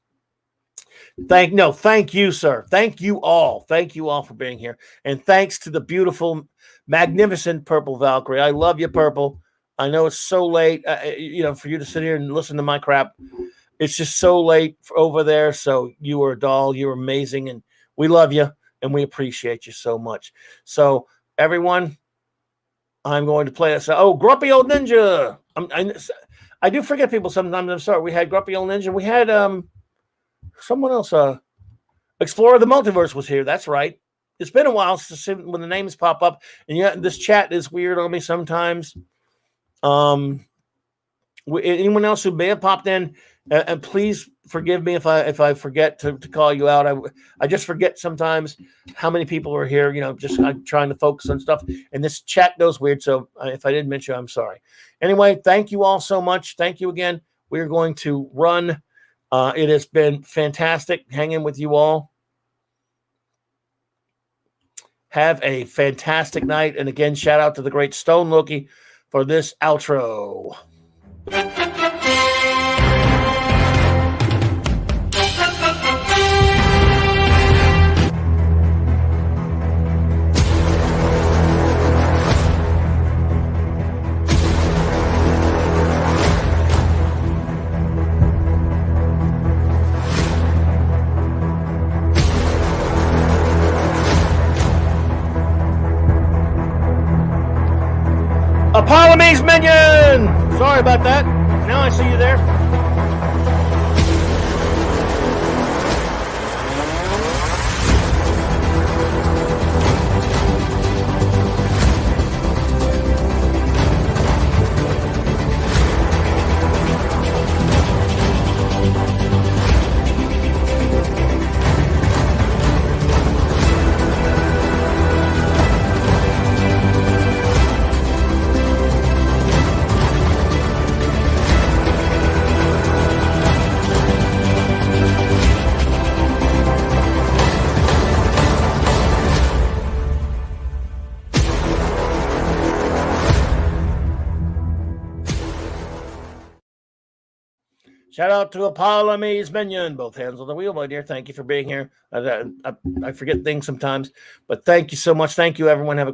thank you, sir. Thank you all for being here, and thanks to the beautiful, magnificent Purple Valkyrie. I love you, Purple. I know it's so late, for you to sit here and listen to my crap. It's just so late over there. So you are a doll. You're amazing, and we love you, and we appreciate you so much. So everyone, I'm going to play us. Oh, Grumpy Old Ninja. I do forget people sometimes. I'm sorry. We had Grumpy Old Ninja. We had someone else. Explorer of the Multiverse was here. That's right. It's been a while since when the names pop up, and this chat is weird on me sometimes. Anyone else who may have popped in, and please forgive me if I forget to call you out. I just forget sometimes how many people are here. I'm trying to focus on stuff, and this chat goes weird. So if I didn't mention, I'm sorry. Anyway, thank you all so much. Thank you again. We're going to run. It has been fantastic hanging with you all. Have a fantastic night, and again, shout out to the great Stone Loki for this outro. Apollome's minion! Sorry about that. Now I see you there. Shout out to Apollome's minion. Both hands on the wheel, my dear. Thank you for being here. I forget things sometimes, but thank you so much. Thank you, everyone. Have a